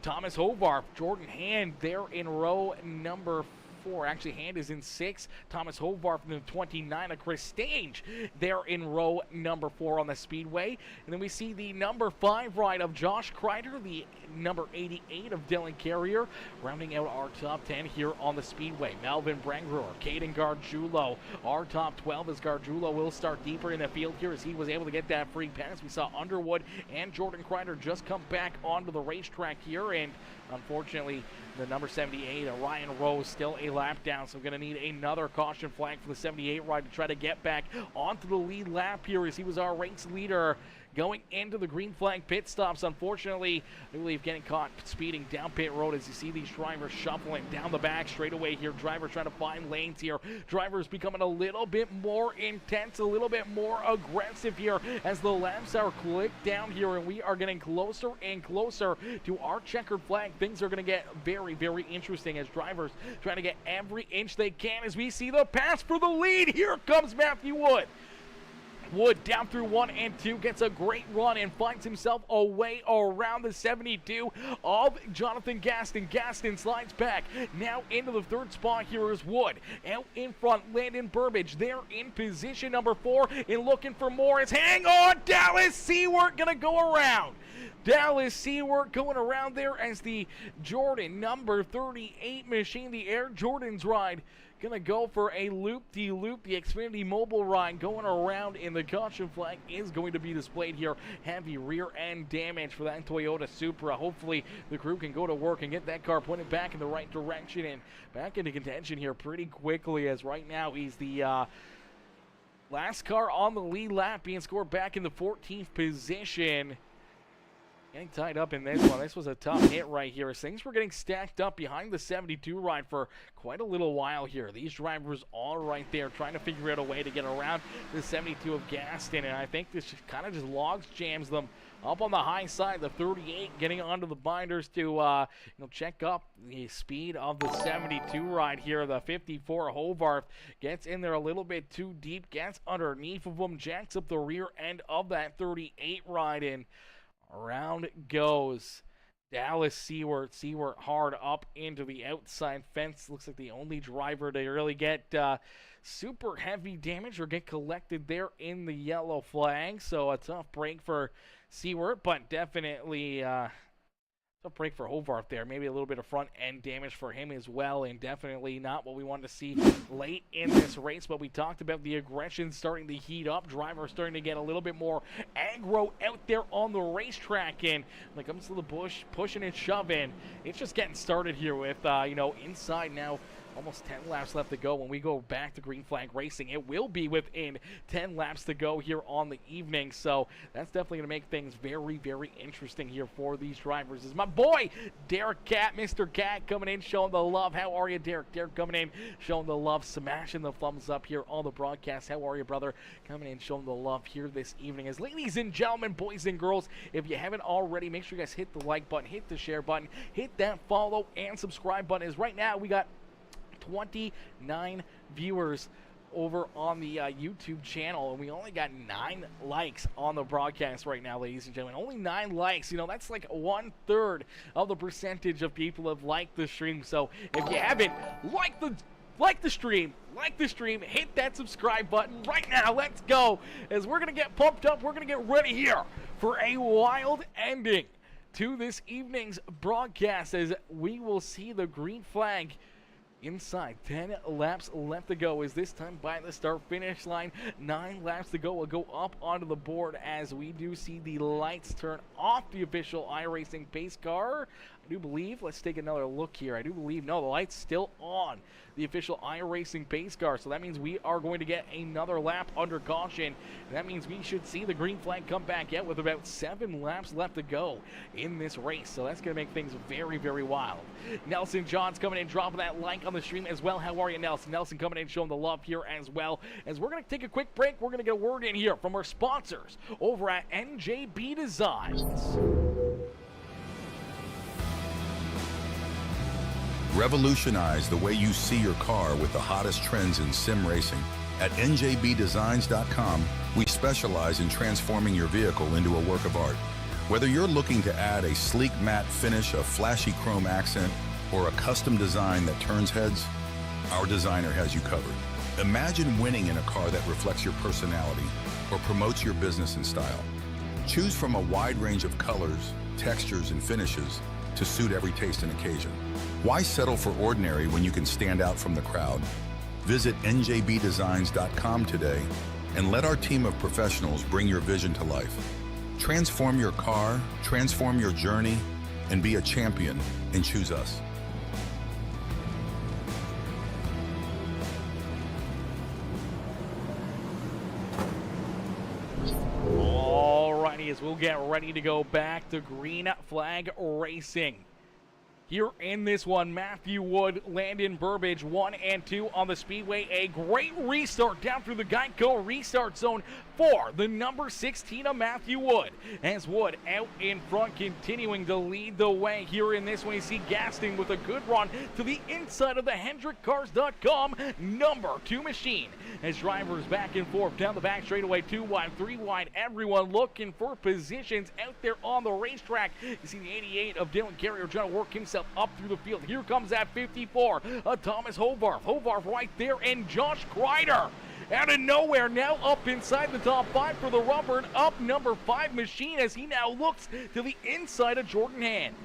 Thomas Hovarth, Jordan Hand there in row number 4. Actually, Hand is in 6. Thomas Hovarth in the 29 of Chris Stange there in row number 4 on the speedway. And then we see the number 5 ride of Josh Crider, the number 88 of Dylan Carrier, rounding out our top 10 here on the speedway. Melvin Brangruer, Caden Gargiulo, our top 12, as Gargiulo will start deeper in the field here as he was able to get that free pass. We saw Underwood and Jordan Crider just come back onto the racetrack here, and unfortunately, the number 78, Ryan Rose, still a lap down, so we're going to need another caution flag for the 78 ride to try to get back onto the lead lap here, as he was our race leader going into the green flag pit stops. Unfortunately, I believe getting caught speeding down pit road, as you see these drivers shuffling down the back straightaway here. Drivers trying to find lanes here. Drivers becoming a little bit more intense, a little bit more aggressive here as the laps are clicked down here, and we are getting closer and closer to our checkered flag. Things are going to get very, very interesting as drivers trying to get every inch they can, as we see the pass for the lead. Here comes Matthew Wood. Wood down through 1 and 2, gets a great run and finds himself a way around the 72 of Jonathan Gaston. Gaston slides back now into the 3rd spot. Here is Wood out in front. Landon Burbage there in position number 4 and looking for more. Is hang on, Dallas Seward gonna go around. Dallas Seward going around there as the Jordan number 38 machine, the Air Jordans ride, gonna go for a loop-de-loop. The Xfinity Mobile ride going around, and the caution flag is going to be displayed here. Heavy rear end damage for that Toyota Supra. Hopefully the crew can go to work and get that car pointed back in the right direction and back into contention here pretty quickly, as right now he's the last car on the lead lap, being scored back in the 14th position. Getting tied up in this one. This was a tough hit right here, as things were getting stacked up behind the 72 ride for quite a little while here. These drivers all right there trying to figure out a way to get around the 72 of Gaston, and I think this kind of just logs jams them up on the high side. The 38 getting onto the binders to check up the speed of the 72 ride here. The 54 Hovarth gets in there a little bit too deep, gets underneath of them, jacks up the rear end of that 38 ride, and around goes Dallas Seward. Seward hard up into the outside fence. Looks like the only driver to really get super heavy damage or get collected there in the yellow flag. So a tough break for Seward, but definitely Tough break for Hovarth there. Maybe a little bit of front end damage for him as well, and definitely not what we wanted to see late in this race. But we talked about the aggression starting to heat up. Drivers starting to get a little bit more aggro out there on the racetrack, and when it comes to the bush, pushing and shoving, it's just getting started here with, inside now. Almost 10 laps left to go. When we go back to green flag racing, it will be within 10 laps to go here on the evening. So that's definitely going to make things very, very interesting here for these drivers. Is my boy, Derek Cat, Mr. Cat, coming in, showing the love. How are you, Derek? Derek coming in, showing the love, smashing the thumbs up here on the broadcast. How are you, brother? Coming in, showing the love here this evening. As ladies and gentlemen, boys and girls, if you haven't already, make sure you guys hit the like button, hit the share button, hit that follow and subscribe button. As right now, we got 29 viewers over on the YouTube channel, and we only got 9 likes on the broadcast right now, ladies and gentlemen. Only 9 likes. That's like 1/3 of the percentage of people have liked the stream. So if you haven't liked the stream, hit that subscribe button right now. Let's go, as we're gonna get pumped up. We're gonna get ready here for a wild ending to this evening's broadcast, as we will see the green flag inside. 10 laps left to go. Is this time by the start finish line? 9 laps to go. We'll go up onto the board as we do see the lights turn off the official iRacing pace car. I do believe, let's take another look here. I do believe, no, the light's still on the official iRacing pace car. So that means we are going to get another lap under caution. And that means we should see the green flag come back out with about 7 laps left to go in this race. So that's going to make things very, very wild. Nelson Johns coming in, dropping that like on the stream as well. How are you, Nelson? Nelson coming in, showing the love here as well. As we're going to take a quick break, we're going to get a word in here from our sponsors over at NJB Designs. Revolutionize the way you see your car with the hottest trends in sim racing. At NJBDesigns.com, we specialize in transforming your vehicle into a work of art. Whether you're looking to add a sleek matte finish, a flashy chrome accent, or a custom design that turns heads, our designer has you covered. Imagine winning in a car that reflects your personality or promotes your business and style. Choose from a wide range of colors, textures, and finishes to suit every taste and occasion. Why settle for ordinary when you can stand out from the crowd? Visit njbdesigns.com today and let our team of professionals bring your vision to life. Transform your car, transform your journey, and be a champion, and choose us. Alrighty, as we'll get ready to go back to green flag racing. Here in this one, Matthew Wood, Landon Burbage, 1 and 2 on the speedway. A great restart down through the Geico restart zone for the number 16 of Matthew Wood. As Wood out in front, continuing to lead the way. Here in this one, you see Gaston with a good run to the inside of the HendrickCars.com number 2 machine. As drivers back and forth down the back straightaway, 2 wide, 3 wide. Everyone looking for positions out there on the racetrack. You see the 88 of Dylan Carrier trying to work himself up through the field. Here comes that 54, Thomas Hovarth. Hovarth right there, and Josh Crider out of nowhere now up inside the top 5 for the rubber, and up number 5 machine as he now looks to the inside of Jordan Hand.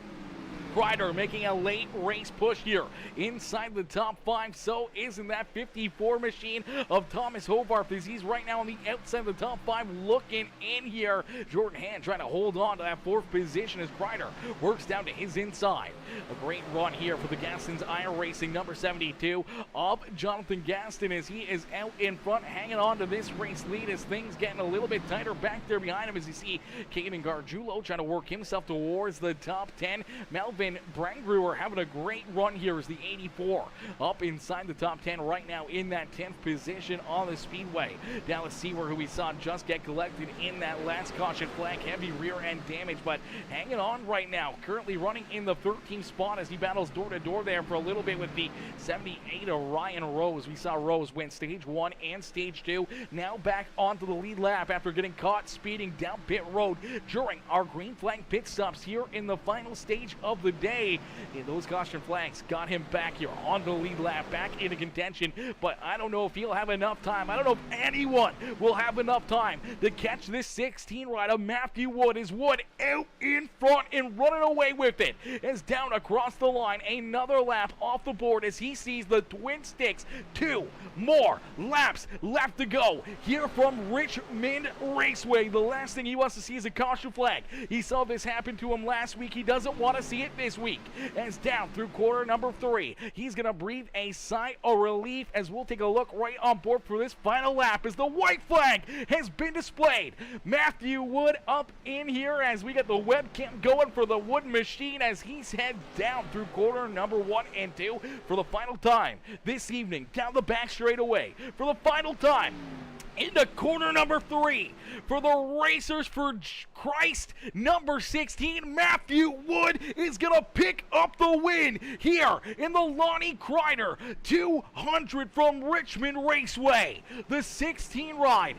Crider making a late race push here inside the top 5. So isn't that 54 machine of Thomas Hovarth, as he's right now on the outside of the top 5 looking in here. Jordan Hand trying to hold on to that 4th position as Crider works down to his inside. A great run here for the Gaston's iRacing number 72 of Jonathan Gaston, as he is out in front, hanging on to this race lead as things getting a little bit tighter back there behind him, as you see Caden Gargiulo trying to work himself towards the top 10. Melvin Brangruer having a great run here as the 84 up inside the top 10 right now in that 10th position on the speedway. Dallas Seawer, who we saw just get collected in that last caution flag, heavy rear end damage, but hanging on right now, currently running in the 13th spot as he battles door to door there for a little bit with the 78 of Ryan Rose. We saw Rose win stage 1 and stage 2, now back onto the lead lap after getting caught speeding down pit road during our green flag pit stops here in the final stage of the the day. And those caution flags got him back here on the lead lap, back into contention, but I don't know if he'll have enough time. I don't know if anyone will have enough time to catch this 16 ride of Matthew Wood. Is Wood out in front and running away with it. Is down across the line. Another lap off the board as he sees the Twin Sticks. 2 more laps left to go here from Richmond Raceway. The last thing he wants to see is a caution flag. He saw this happen to him last week. He doesn't want to see it this week. As down through quarter number 3, he's going to breathe a sigh of relief as we'll take a look right on board for this final lap as the white flag has been displayed. Matthew Wood up in here as we get the webcam going for the Wood machine as he's head down through quarter number 1 and 2 for the final time this evening. Down the back straightaway for the final time into corner number 3 for the Racers for Christ number 16. Matthew Wood is going to pick up the win here in the Lonnie Crider 200 from Richmond Raceway. The 16 ride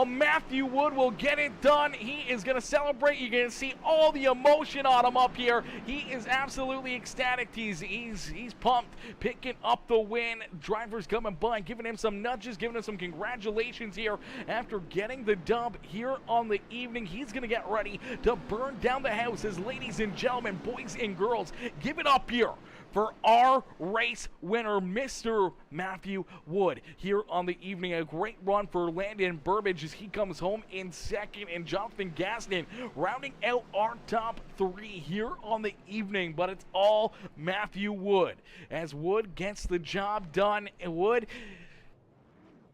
Matthew Wood will get it done. He is going to celebrate. You're going to see all the emotion on him up here. He is absolutely ecstatic. He's pumped, picking up the win. Drivers coming by, giving him some nudges, giving him some congratulations here after getting the dub here on the evening. He's going to get ready to burn down the houses. Ladies and gentlemen, boys and girls, give it up here for our race winner, Mr. Matthew Wood, here on the evening. A great run for Landon Burbage as he comes home in second, and Jonathan Gaston rounding out our top 3 here on the evening. But it's all Matthew Wood as Wood gets the job done. And Wood,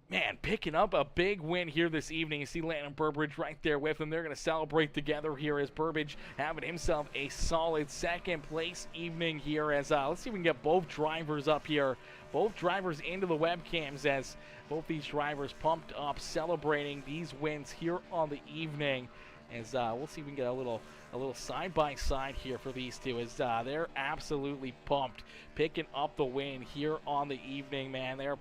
man, picking up a big win here this evening. You see Landon Burbage right there with him. They're going to celebrate together here as Burbage having himself a solid second place evening here as, let's see if we can get both drivers up here. Both drivers into the webcams as both these drivers pumped up, celebrating these wins here on the evening. As we'll see if we can get a little side-by-side here for these two as they're absolutely pumped, picking up the win here on the evening, man. They're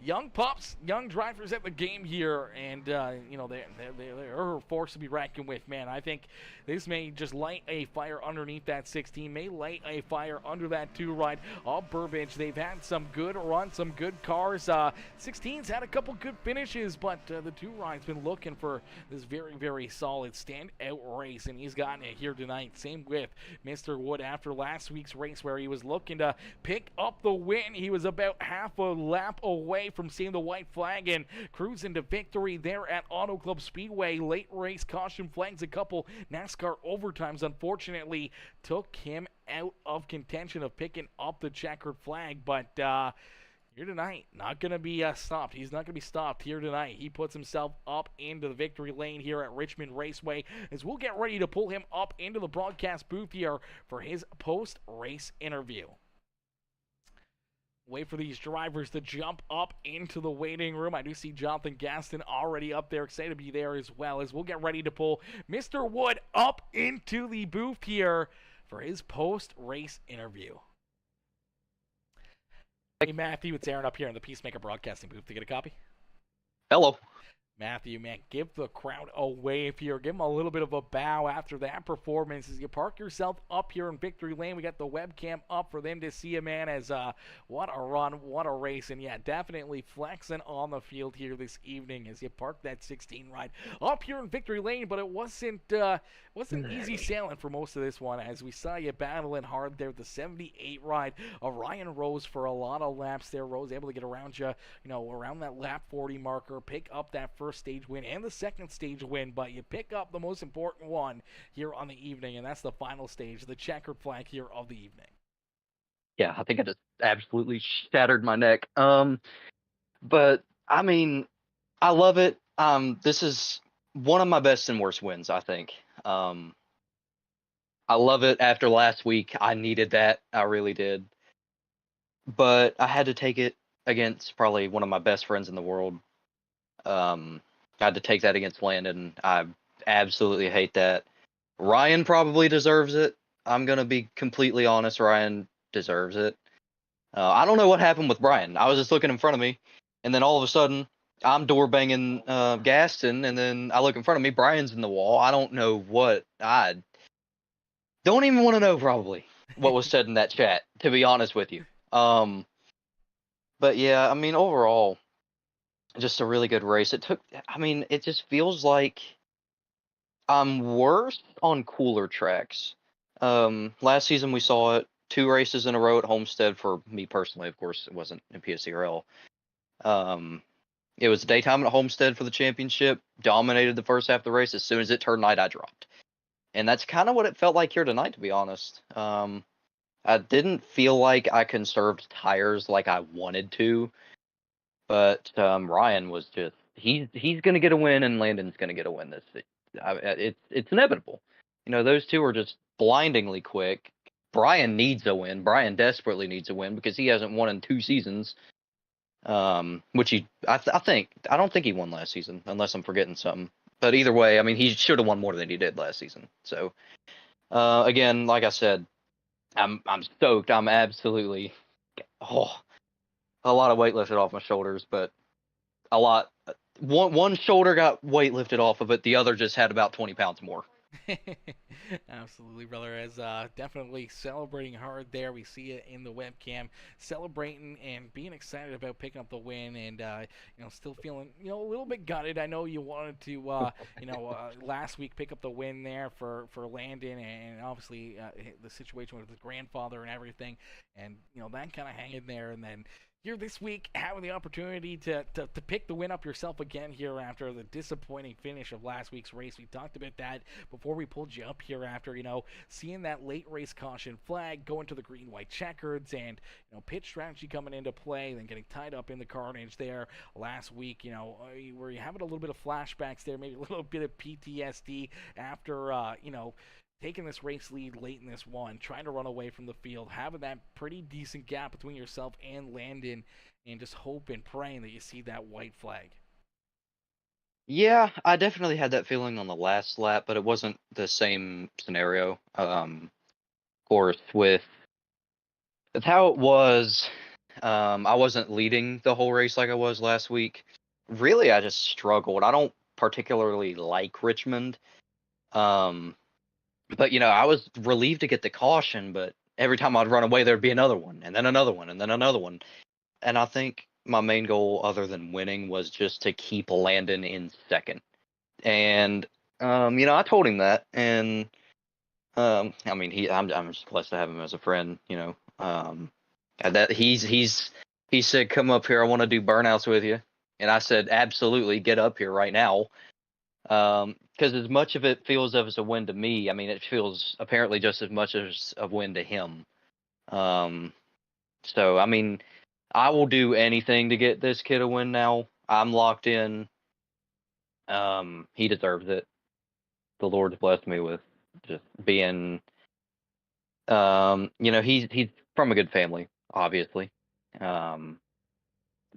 young pups, young drivers at the game here, and you know, they're a force to be reckoned with, man. I think this may just light a fire underneath that 16, may light a fire under that 2 ride of Burbage. They've had some good runs, some good cars. 16's had a couple good finishes, but the 2 ride's been looking for this very, very solid standout race, and he's gotten it here tonight. Same with Mr. Wood after last week's race where he was looking to pick up the win. He was about half a lap away from seeing the white flag and cruising to victory there at Auto Club Speedway. Late race caution flags, a couple NASCAR overtimes unfortunately took him out of contention of picking up the checkered flag, but here tonight, not going to be stopped. He's not going to be stopped here tonight. He puts himself up into the victory lane here at Richmond Raceway as we'll get ready to pull him up into the broadcast booth here for his post-race interview. Wait for these drivers to jump up into the waiting room. I do see Jonathan Gaston already up there, excited to be there as well, as we'll get ready to pull Mr. Wood up into the booth here for his post-race interview. Hey, Matthew, it's Aaron up here in the Peacemaker Broadcasting booth to get a copy. Hello. Matthew, man, give the crowd a wave here. Give them a little bit of a bow after that performance. As you park yourself up here in victory lane, we got the webcam up for them to see you, man, as what a run, what a race. And, yeah, definitely flexing on the field here this evening as you park that 16 ride up here in victory lane. But it wasn't easy sailing for most of this one as we saw you battling hard there. The 78 ride of Ryan Rose for a lot of laps there. Rose able to get around you, around that lap 40 marker, pick up that first stage win and the second stage win, but you pick up the most important one here on the evening, and that's the final stage, the checkered flag here of the evening. Yeah, I think I just absolutely shattered my neck. But I mean, I love it. This is one of my best and worst wins, I think. I love it. After last week, I needed that. I really did. But I had to take it against probably one of my best friends in the world. I had to take that against Landon. I absolutely hate that. Ryan probably deserves it. I'm going to be completely honest. Ryan deserves it. I don't know what happened with Brian. I was just looking in front of me, and then all of a sudden, I'm door banging Gaston, and then I look in front of me, Brian's in the wall. I don't know what. I don't even want to know, probably. what was said in that chat, to be honest with you. But yeah, I mean, overall, just a really good race. It just feels like I'm worse on cooler tracks. Last season we saw it 2 races in a row at Homestead. For me personally, of course, it wasn't in PSCRL. It was daytime at Homestead for the championship. Dominated the first half of the race. As soon as it turned night, I dropped. And that's kind of what it felt like here tonight, to be honest. I didn't feel like I conserved tires like I wanted to, but Ryan was just he's gonna get a win, and Landon's gonna get a win. It's inevitable. You know, those two are just blindingly quick. Brian needs a win. Brian desperately needs a win because he hasn't won in 2 seasons. Which I don't think he won last season, unless I'm forgetting something. But either way, I mean, he should have won more than he did last season. So, again, like I said, I'm stoked. I'm absolutely a lot of weight lifted off my shoulders, but one shoulder got weight lifted off of it. The other just had about 20 pounds more. Absolutely, brother. As definitely celebrating hard there. We see it in the webcam, celebrating and being excited about picking up the win, and still feeling a little bit gutted. I know you wanted to last week pick up the win there for Landon, and obviously the situation with his grandfather and everything, and that kind of hanging there, and then here this week having the opportunity to pick the win up yourself again here after the disappointing finish of last week's race. We talked about that before we pulled you up here after, seeing that late race caution flag, going to the green-white checkers, and, pitch strategy coming into play, then getting tied up in the carnage there last week, were you having a little bit of flashbacks there, maybe a little bit of PTSD after, taking this race lead late in this one, trying to run away from the field, having that pretty decent gap between yourself and Landon, and just hoping, praying that you see that white flag? Yeah, I definitely had that feeling on the last lap, but it wasn't the same scenario. Of course, with how it was, I wasn't leading the whole race like I was last week. Really, I just struggled. I don't particularly like Richmond. But I was relieved to get the caution, but every time I'd run away, there'd be another one, and then another one, and then another one. And I think my main goal, other than winning, was just to keep Landon in second. And I told him that, and I mean, I'm just blessed to have him as a friend. And that he said, "Come up here, I want to do burnouts with you," and I said, "Absolutely, get up here right now." Because as much of it feels as a win to me, I mean, it feels apparently just as much as a win to him. So, I mean, I will do anything to get this kid a win now. I'm locked in. He deserves it. The Lord's blessed me with just being, he's from a good family, obviously. And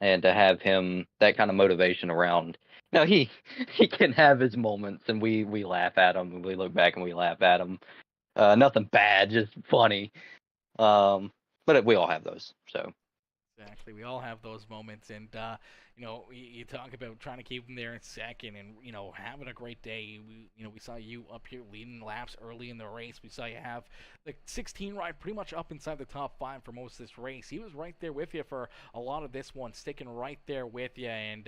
to have him, that kind of motivation around. Now he can have his moments, and we laugh at him, and we look back and we laugh at him. Nothing bad, just funny. But we all have those. So Exactly. We all have those moments, and you talk about trying to keep them there in second, and having a great day. We saw you up here leading laps early in the race. We saw you have the 16 ride pretty much up inside the top 5 for most of this race. He was right there with you for a lot of this one, sticking right there with you, and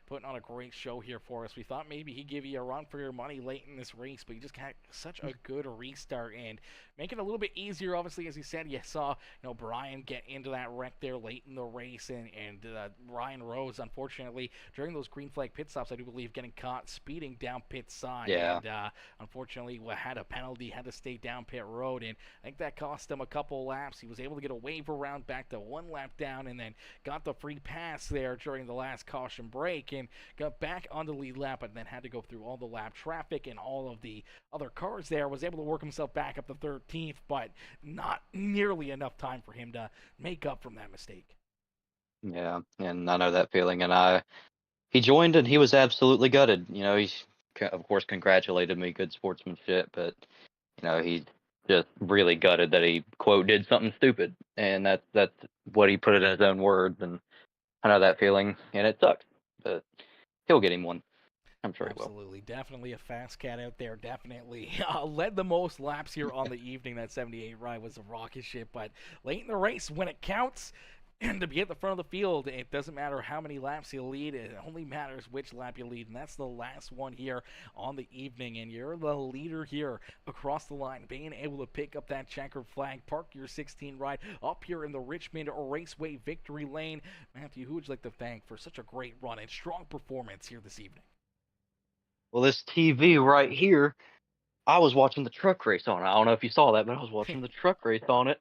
putting on a great show here for us. We thought maybe he'd give you a run for your money late in this race, but you just got such a good restart and make it a little bit easier. Obviously, as you said, you saw Brian get into that wreck there late in the race, and Ryan Rose, unfortunately, during those green flag pit stops, I do believe getting caught speeding down pit side. Yeah. And unfortunately, had a penalty, had to stay down pit road, and I think that cost him a couple laps. He was able to get a waiver round back to 1 lap down, and then got the free pass there during the last caution break, and got back on the lead lap, and then had to go through all the lap traffic and all of the other cars there. Was able to work himself back up to 13th, but not nearly enough time for him to make up from that mistake. yeah, and I know that feeling. And he joined, and he was absolutely gutted. He of course congratulated me, good sportsmanship, but he just really gutted that he quote did something stupid, and that's what he put it in his own words. And I know that feeling, and it sucks, but he'll get him one. I'm sure he will. Absolutely. Definitely a fast cat out there. Definitely led the most laps here on the evening. That 78 ride was a rocket ship. But late in the race, when it counts, and to be at the front of the field, it doesn't matter how many laps you lead. It only matters which lap you lead. And that's the last one here on the evening. And you're the leader here across the line, being able to pick up that checkered flag, park your 16 ride up here in the Richmond Raceway victory lane. Matthew, who would you like to thank for such a great run and strong performance here this evening? Well, this TV right here, I was watching the truck race on it. I don't know if you saw that, but I was watching the truck race on it.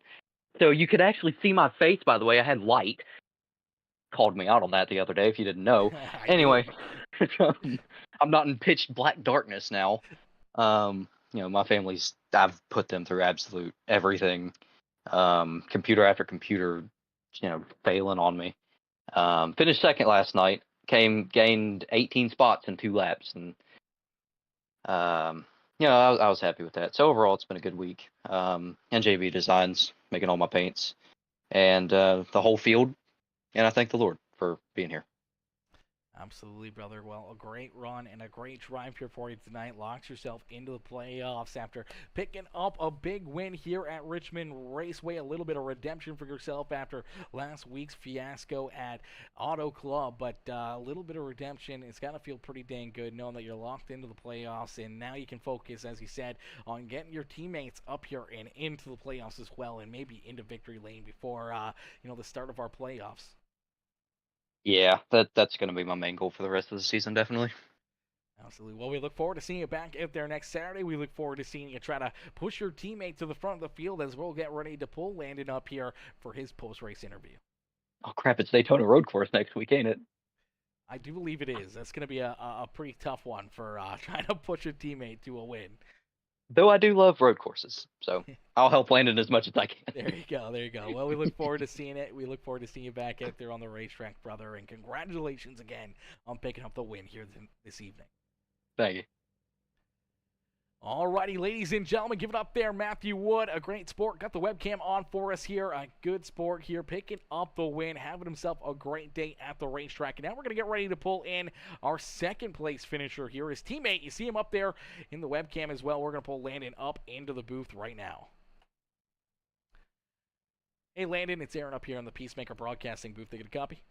So you could actually see my face, by the way. I had light. Called me out on that the other day, if you didn't know. Anyway, I'm not in pitch black darkness now. My family's, I've put them through absolute everything. Computer after computer, failing on me. Finished second last night. Gained 18 spots in 2 laps, and I was happy with that. So overall, it's been a good week. NJB Designs making all my paints, and the whole field, and I thank the Lord for being here. Absolutely, brother. Well, a great run and a great drive here for you tonight. Locks yourself into the playoffs after picking up a big win here at Richmond Raceway. A little bit of redemption for yourself after last week's fiasco at Auto Club, but a little bit of redemption. It's got to feel pretty dang good knowing that you're locked into the playoffs, and now you can focus, as you said, on getting your teammates up here and into the playoffs as well, and maybe into victory lane before the start of our playoffs. Yeah, that's going to be my main goal for the rest of the season, definitely. Absolutely. Well, we look forward to seeing you back out there next Saturday. We look forward to seeing you try to push your teammate to the front of the field as we'll get ready to pull Landon up here for his post-race interview. Oh, crap, it's Daytona Road Course next week, ain't it? I do believe it is. That's going to be a pretty tough one for trying to push a teammate to a win. Though I do love road courses, so I'll help Landon as much as I can. There you go. Well, we look forward to seeing it. We look forward to seeing you back out there on the racetrack, brother, and congratulations again on picking up the win here this evening. Thank you. Alrighty, ladies and gentlemen, give it up there, Matthew Wood, a great sport, got the webcam on for us here, a good sport here, picking up the win, having himself a great day at the racetrack. And now we're going to get ready to pull in our second place finisher here, his teammate. You see him up there in the webcam as well. We're going to pull Landon up into the booth right now. Hey, Landon, it's Aaron up here in the Peacemaker Broadcasting booth. They get a copy?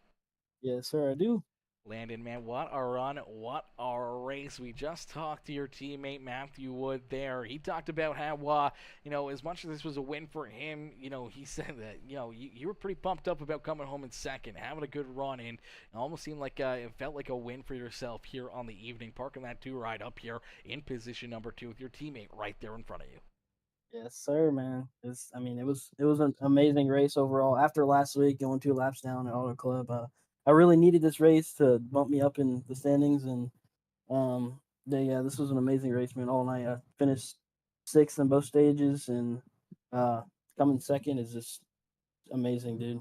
Yes, sir, I do. Landon, man, what a run, what a race. We just talked to your teammate Matthew Wood there. He talked about how, as much as this was a win for him, he said that, you were pretty pumped up about coming home in second, having a good run, and it almost seemed like it felt like a win for yourself here on the evening, parking that 2-ride up here in position number 2 with your teammate right there in front of you. Yes, sir, man. It was an amazing race overall. After last week, going 2 laps down at Auto Club, I really needed this race to bump me up in the standings, and this was an amazing race, man. All night, I finished 6th in both stages, and coming second is just amazing, dude.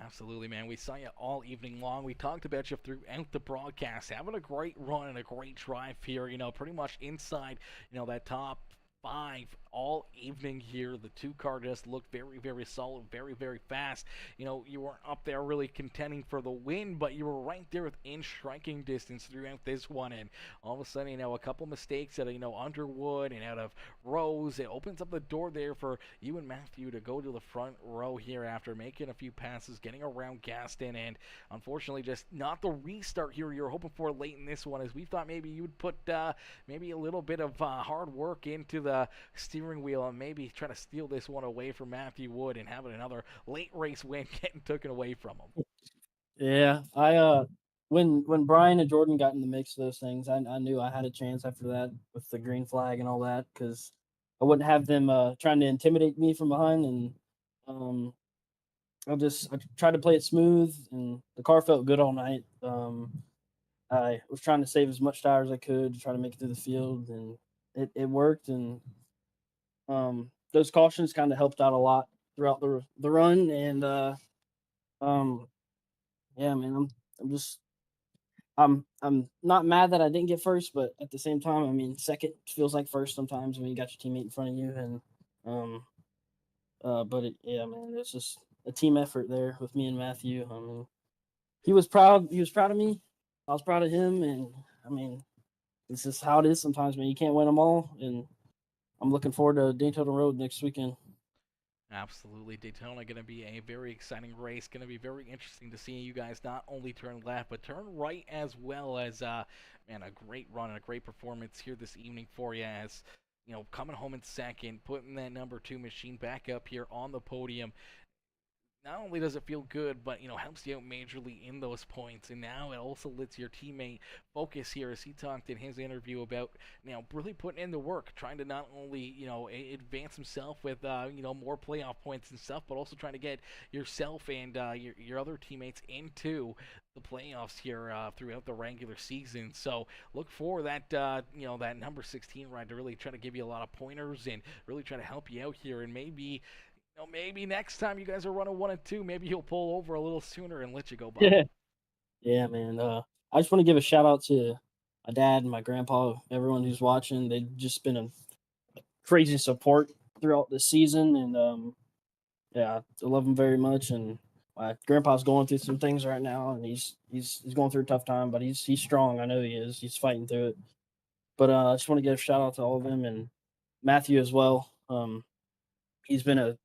Absolutely, man. We saw you all evening long. We talked about you throughout the broadcast, having a great run and a great drive here. Pretty much inside, that top 5 all evening here. The 2-car just looked very, very solid, very, very fast. You weren't up there really contending for the win, but you were right there within striking distance throughout this one. And all of a sudden, a couple mistakes out of, Underwood and out of Rose, it opens up the door there for you and Matthew to go to the front row here after making a few passes, getting around Gaston, and unfortunately just not the restart here you're hoping for late in this one, as we thought maybe you would put maybe a little bit of hard work into the steering wheel and maybe try to steal this one away from Matthew Wood and having another late race win getting taken away from him. Yeah, I when Brian and Jordan got in the mix of those things, I knew I had a chance after that with the green flag and all that, because I wouldn't have them trying to intimidate me from behind, and I tried to play it smooth, and the car felt good all night. I was trying to save as much tire as I could to try to make it through the field, and it worked, and those cautions kind of helped out a lot throughout the run, and yeah, man, I'm not mad that I didn't get first, but at the same time, second feels like first sometimes when you got your teammate in front of you, and yeah, man, it's just a team effort there with me and Matthew. He was proud of me, I was proud of him, and I mean, this is how it is sometimes, man. You can't win them all, and I'm looking forward to Daytona Road next weekend. Absolutely. Daytona going to be a very exciting race. Going to be very interesting to see you guys not only turn left, but turn right as well as, man, a great run and a great performance here this evening for you as, coming home in second, putting that number 2 machine back up here on the podium. Not only does it feel good, but, helps you out majorly in those points. And now it also lets your teammate focus here, as he talked in his interview about, really putting in the work, trying to not only, advance himself with, more playoff points and stuff, but also trying to get yourself and your other teammates into the playoffs here throughout the regular season. So look for that, that number 16 ride to really try to give you a lot of pointers and really try to help you out here. And maybe next time you guys are running 1 and 2, maybe he'll pull over a little sooner and let you go by. Yeah, man. I just want to give a shout out to my dad and my grandpa, everyone who's watching. They've just been a crazy support throughout the season, and yeah, I love them very much. And my grandpa's going through some things right now, and he's going through a tough time, but he's strong. I know he is. He's fighting through it. But I just want to give a shout out to all of them and Matthew as well. He's been a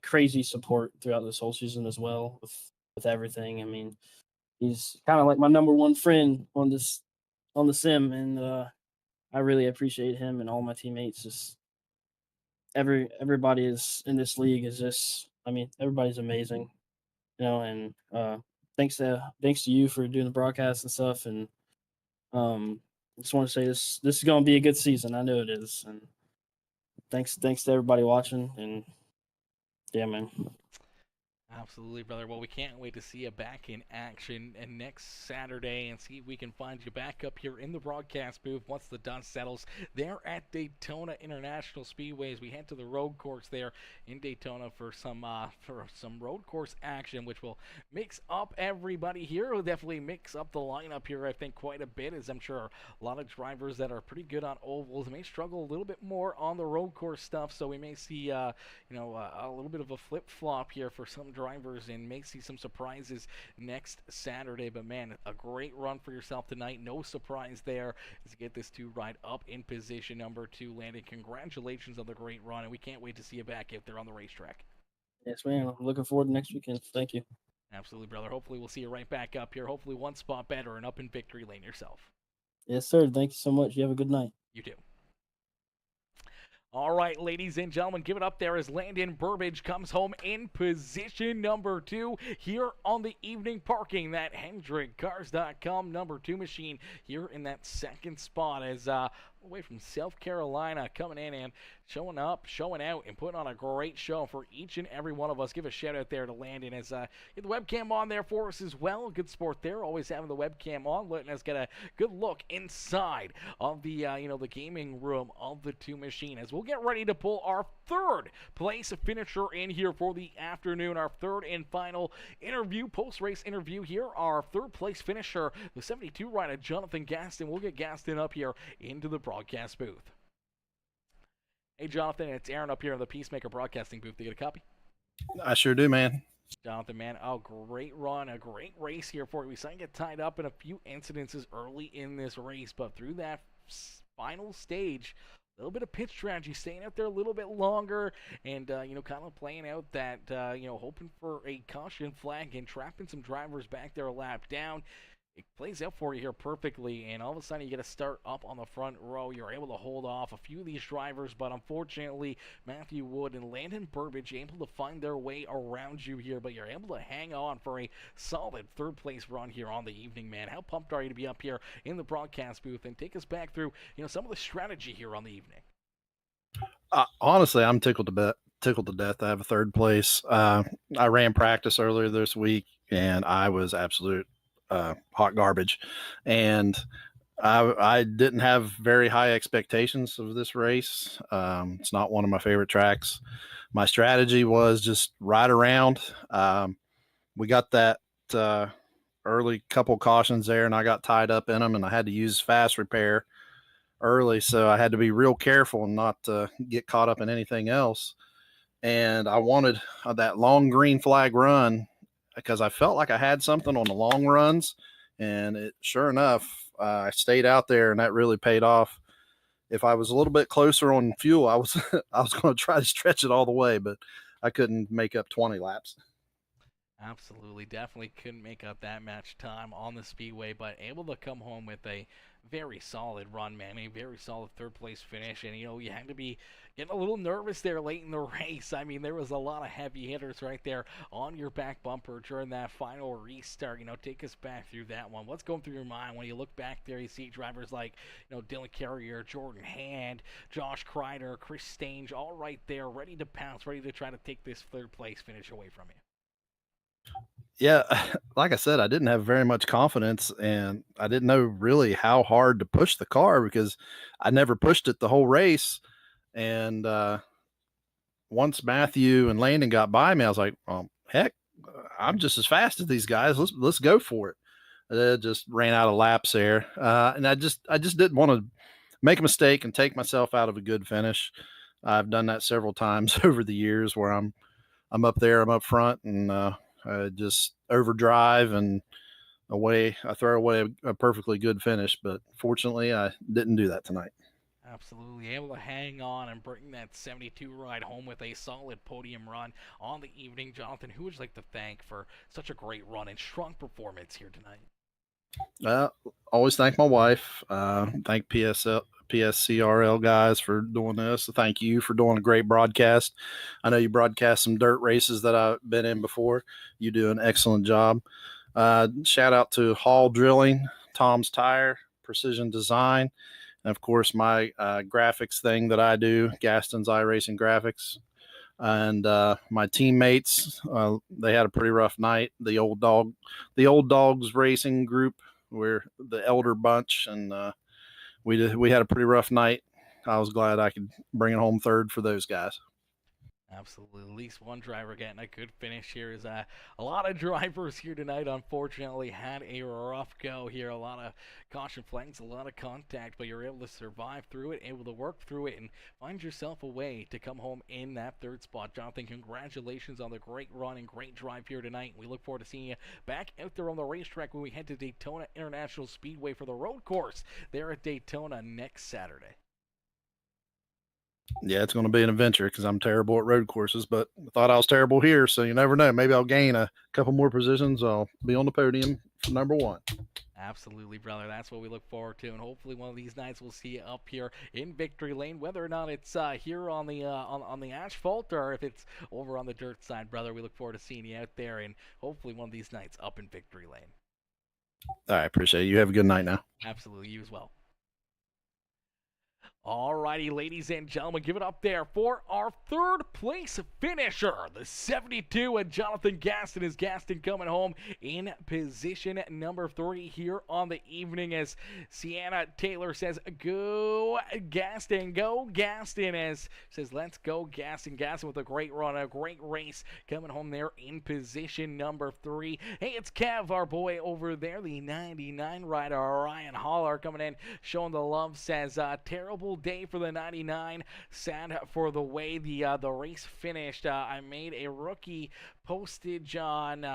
crazy support throughout this whole season as well with everything. I mean, he's kind of like my number one friend on the sim, and I really appreciate him and all my teammates. Just everybody is in this league is just, I mean, everybody's amazing, and thanks to you for doing the broadcast and stuff. And I just want to say this is going to be a good season. I know it is, and thanks to everybody watching. And yeah, man. Absolutely, brother. Well, we can't wait to see you back in action and next Saturday and see if we can find you back up here in the broadcast booth once the dust settles there at Daytona International Speedway as we head to the road course there in Daytona for some road course action, which will mix up everybody here. Will definitely mix up the lineup here, I think, quite a bit, as I'm sure a lot of drivers that are pretty good on ovals may struggle a little bit more on the road course stuff, so we may see a little bit of a flip-flop here for some drivers and may see some surprises next Saturday. But man, a great run for yourself tonight. No surprise there as you get this 2 ride up in position number 2. Landon, congratulations on the great run, and we can't wait to see you back out there on the racetrack. Yes, man. I'm looking forward to next weekend. Thank you. Absolutely, brother. Hopefully we'll see you right back up here. Hopefully one spot better and up in victory lane yourself. Yes, sir. Thank you so much. You have a good night. You too. All right, ladies and gentlemen, give it up there as Landon Burbage comes home in position number 2 here on the evening parking. That HendrickCars.com number 2 machine here in that second spot as away from South Carolina coming in and showing up, showing out, and putting on a great show for each and every one of us. Give a shout out there to Landon as get the webcam on there for us as well. Good sport there, always having the webcam on, letting us get a good look inside of the the gaming room of the 2 machine as we'll get ready to pull our 3rd place finisher in here for the afternoon. Our 3rd and final interview, post-race interview here. Our 3rd place finisher, the 72 rider Jonathan Gaston. We'll get Gaston up here into the broadcast booth. Hey, Jonathan, it's Aaron up here in the Peacemaker Broadcasting booth. Do you get a copy? I sure do, man. Jonathan, man, a great run, a great race here for you. We saw you get tied up in a few incidences early in this race, but through that final stage, a little bit of pitch strategy, staying out there a little bit longer, and kind of playing out that hoping for a caution flag and trapping some drivers back there a lap down. It plays out for you here perfectly, and all of a sudden you get to start up on the front row. You're able to hold off a few of these drivers, but unfortunately, Matthew Wood and Landon Burbage able to find their way around you here, but you're able to hang on for a solid 3rd place run here on the evening, man. How pumped are you to be up here in the broadcast booth and take us back through, some of the strategy here on the evening? Honestly, I'm tickled to death to have a 3rd place. I ran practice earlier this week, and I was absolute hot garbage, and I didn't have very high expectations of this race. It's not one of my favorite tracks. My strategy was just ride around. We got that early couple cautions there, and I got tied up in them, and I had to use fast repair early, so I had to be real careful and not get caught up in anything else. And I wanted that long green flag run because I felt like I had something on the long runs, and sure enough, I stayed out there, and that really paid off. If I was a little bit closer on fuel, I was I was going to try to stretch it all the way, but I couldn't make up 20 laps. Absolutely, definitely couldn't make up that match time on the speedway, but able to come home with a very solid run, man. A very solid third place finish, and you had to be getting a little nervous there late in the race. I mean, there was a lot of heavy hitters right there on your back bumper during that final restart. Take us back through that one. What's going through your mind when you look back there? You see drivers like Dylan Carrier, Jordan Hand, Josh Crider, Chris Stange, all right there, ready to pounce, ready to try to take this third place finish away from you. Yeah, like I said, I didn't have very much confidence, and I didn't know really how hard to push the car because I never pushed it the whole race. And once Matthew and Landon got by me, I was like, "Well, heck, I'm just as fast as these guys. Let's go for it." Just ran out of laps there, and I just didn't want to make a mistake and take myself out of a good finish. I've done that several times over the years where I'm up there, I'm up front, and just overdrive and I throw away a perfectly good finish. But fortunately, I didn't do that tonight. Absolutely able to hang on and bring that 72 ride home with a solid podium run on the evening. Jonathan, who would you like to thank for such a great run and strong performance here tonight? Always thank my wife. Thank PSCRL guys for doing this. Thank you for doing a great broadcast. I know you broadcast some dirt races that I've been in before. You do an excellent job. Shout out to Hall Drilling, Tom's Tire, Precision Design, and of course my graphics thing that I do, Gaston's iRacing Graphics. And my teammates, they had a pretty rough night. The old dogs racing group, we're the elder bunch, and we had a pretty rough night. I was glad I could bring it home third for those guys. Absolutely. At least one driver getting a good finish here. Is a lot of drivers here tonight, unfortunately, had a rough go here. A lot of caution flags, a lot of contact, but you're able to survive through it, able to work through it, and find yourself a way to come home in that third spot. Jonathan, congratulations on the great run and great drive here tonight. We look forward to seeing you back out there on the racetrack when we head to Daytona International Speedway for the road course there at Daytona next Saturday. Yeah, it's going to be an adventure because I'm terrible at road courses, but I thought I was terrible here, so you never know. Maybe I'll gain a couple more positions. I'll be on the podium for number one. Absolutely, brother. That's what we look forward to, and hopefully one of these nights we'll see you up here in Victory Lane, whether or not it's here on the on the asphalt or if it's over on the dirt side, brother. We look forward to seeing you out there, and hopefully one of these nights up in Victory Lane. I appreciate it. You have a good night now. Absolutely, you as well. Alrighty, ladies and gentlemen, give it up there for our third place finisher, the 72, and Jonathan Gaston. Is Gaston coming home in position number 3 here on the evening as Sienna Taylor says, go Gaston, as says, let's go Gaston. Gaston with a great run, a great race, coming home there in position number 3. Hey, it's Kev, our boy over there, the 99 rider, Ryan Holler, coming in, showing the love, says, terrible day for the 99, sad for the way the race finished. I made a rookie postage on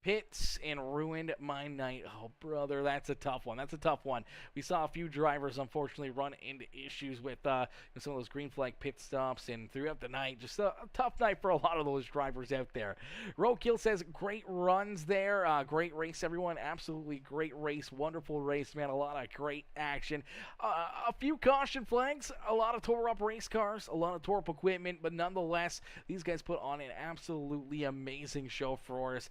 pits and ruined my night. Oh, brother, that's a tough one. We saw a few drivers, unfortunately, run into issues with some of those green flag pit stops, and throughout the night, just a tough night for a lot of those drivers out there. Rokill says, great runs there. Great race, everyone. Absolutely great race. Wonderful race, man. A lot of great action. A few caution flags, a lot of tore-up race cars, a lot of tore-up equipment, but nonetheless, these guys put on an absolutely amazing show for us.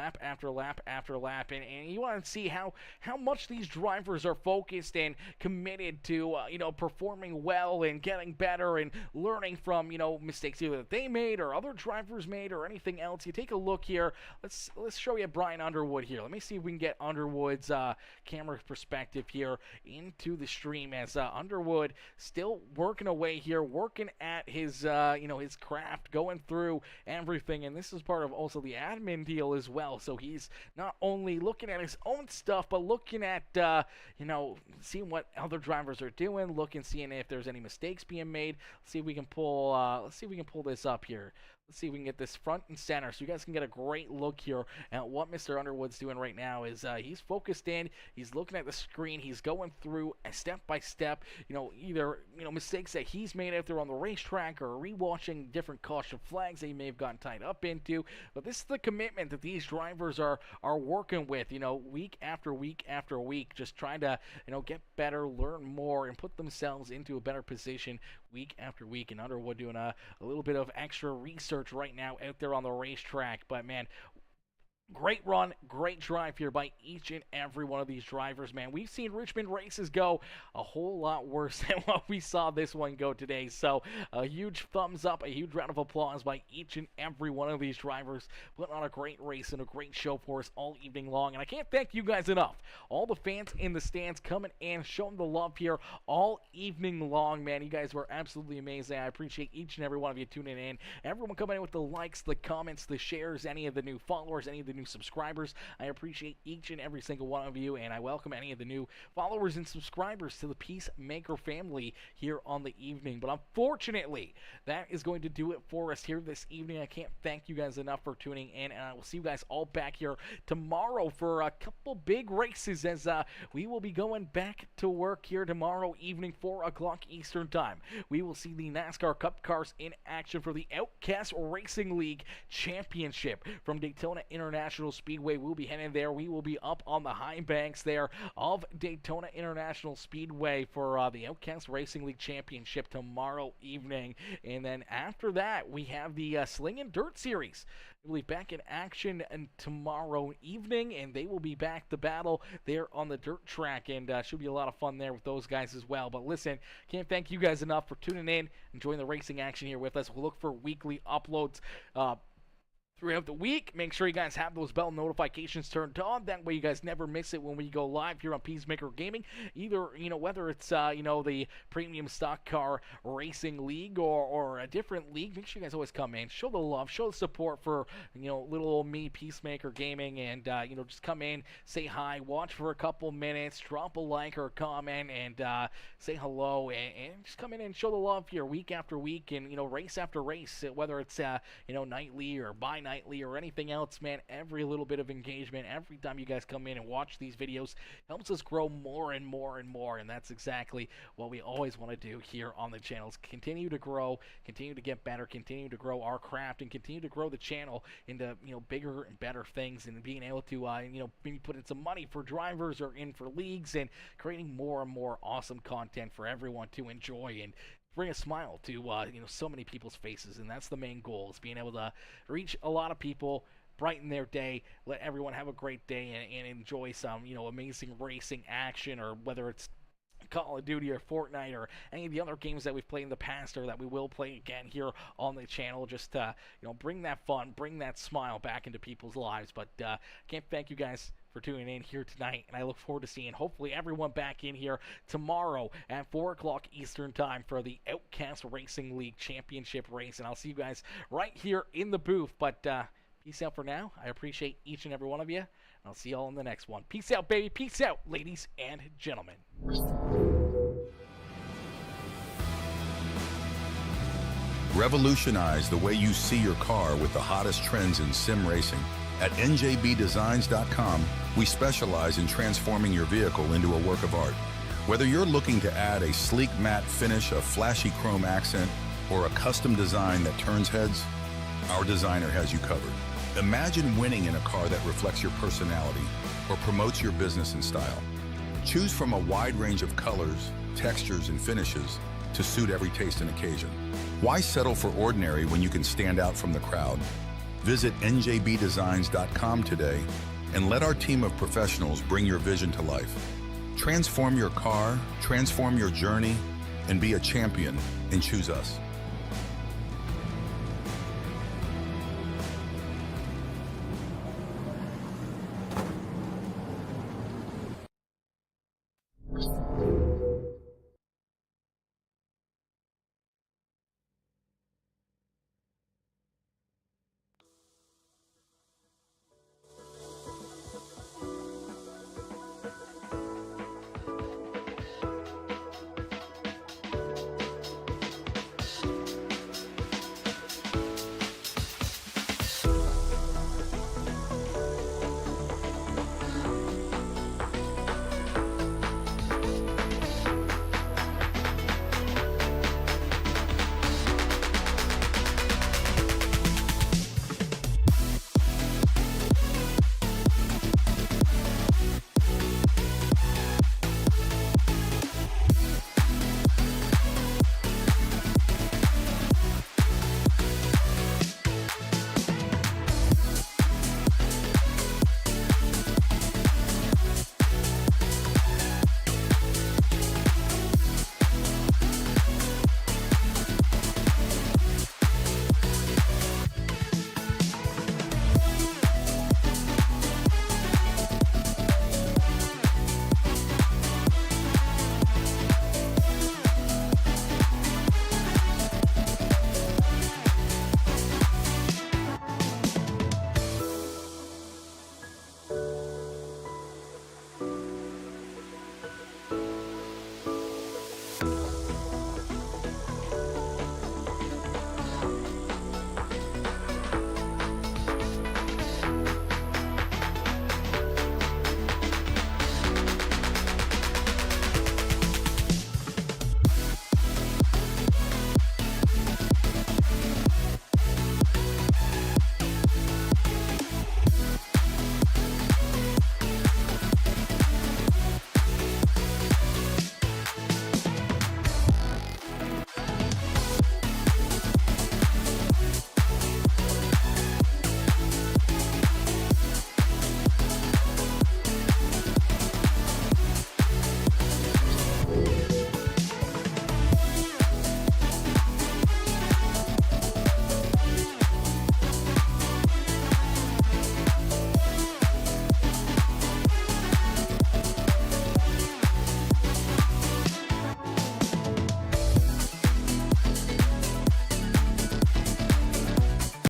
Lap after lap after lap, and you want to see how much these drivers are focused and committed to performing well and getting better and learning from mistakes either that they made or other drivers made or anything else. You take a look here. Let's show you Brian Underwood here. Let me see if we can get Underwood's camera perspective here into the stream as Underwood still working away here, working at his his craft, going through everything, and this is part of also the admin deal as well. So he's not only looking at his own stuff, but looking at, seeing what other drivers are doing, seeing if there's any mistakes being made. Let's see if we can pull this up here. Let's see if we can get this front and center so you guys can get a great look here at what Mr. Underwood's doing right now. Is he's focused in, he's looking at the screen, he's going through step by step, either mistakes that he's made out there on the racetrack or rewatching different caution flags that he may have gotten tied up into. But this is the commitment that these drivers are working with, week after week after week, just trying to get better, learn more, and put themselves into a better position week after week. And Underwood doing a little bit of extra research right now out there on the racetrack. But man, great run, great drive here by each and every one of these drivers, man. We've seen Richmond races go a whole lot worse than what we saw this one go today. So a huge thumbs up, a huge round of applause by each and every one of these drivers, putting on a great race and a great show for us all evening long. And I can't thank you guys enough. All the fans in the stands coming in, showing the love here all evening long, man. You guys were absolutely amazing. I appreciate each and every one of you tuning in. Everyone coming in with the likes, the comments, the shares, any of the new followers, any of the new subscribers. I appreciate each and every single one of you, and I welcome any of the new followers and subscribers to the Peacemaker family here on the evening. But unfortunately, that is going to do it for us here this evening. I can't thank you guys enough for tuning in, and I will see you guys all back here tomorrow for a couple big races as we will be going back to work here tomorrow evening, 4 o'clock Eastern time. We will see the NASCAR Cup cars in action for the Outcast Racing League Championship from Daytona International Speedway. We'll be heading there. We will be up on the high banks there of Daytona International Speedway for the Outcast Racing League Championship tomorrow evening. And then after that, we have the Sling and Dirt Series. We'll be back in action tomorrow evening, and they will be back to battle there on the dirt track, and should be a lot of fun there with those guys as well. But listen, can't thank you guys enough for tuning in, enjoying the racing action here with us. We'll look for weekly uploads throughout the week. Make sure you guys have those bell notifications turned on. That way you guys never miss it when we go live here on Peacemaker Gaming. Either, whether it's, the Premium Stock Car Racing League or a different league. Make sure you guys always come in. Show the love. Show the support for, little old me, Peacemaker Gaming. And, just come in, say hi, watch for a couple minutes, drop a like or a comment, and say hello. And just come in and show the love here week after week and, race after race. Whether it's, nightly or bi-nightly or anything else, man, every little bit of engagement, every time you guys come in and watch these videos helps us grow more and more and more, and that's exactly what we always want to do here on the channels. Continue to grow, continue to get better, continue to grow our craft, and continue to grow the channel into, bigger and better things, and being able to, maybe put in some money for drivers or in for leagues, and creating more and more awesome content for everyone to enjoy and bring a smile to so many people's faces. And that's the main goal, is being able to reach a lot of people, brighten their day, let everyone have a great day, and enjoy some amazing racing action, or whether it's Call of Duty or Fortnite or any of the other games that we've played in the past or that we will play again here on the channel. Just bring that fun, bring that smile back into people's lives. But can't thank you guys for tuning in here tonight, and I look forward to seeing hopefully everyone back in here tomorrow at 4 o'clock Eastern time for the Outcast Racing League Championship race. And I'll see you guys right here in the booth. But peace out for now. I appreciate each and every one of you. I'll see y'all in the next one. Peace out, baby. Peace out, ladies and gentlemen. Revolutionize the way you see your car with the hottest trends in sim racing. At NJBDesigns.com, we specialize in transforming your vehicle into a work of art. Whether you're looking to add a sleek matte finish, a flashy chrome accent, or a custom design that turns heads, our designer has you covered. Imagine winning in a car that reflects your personality or promotes your business and style. Choose from a wide range of colors, textures, and finishes to suit every taste and occasion. Why settle for ordinary when you can stand out from the crowd? Visit NJBDesigns.com today and let our team of professionals bring your vision to life. Transform your car, transform your journey, and be a champion, and choose us.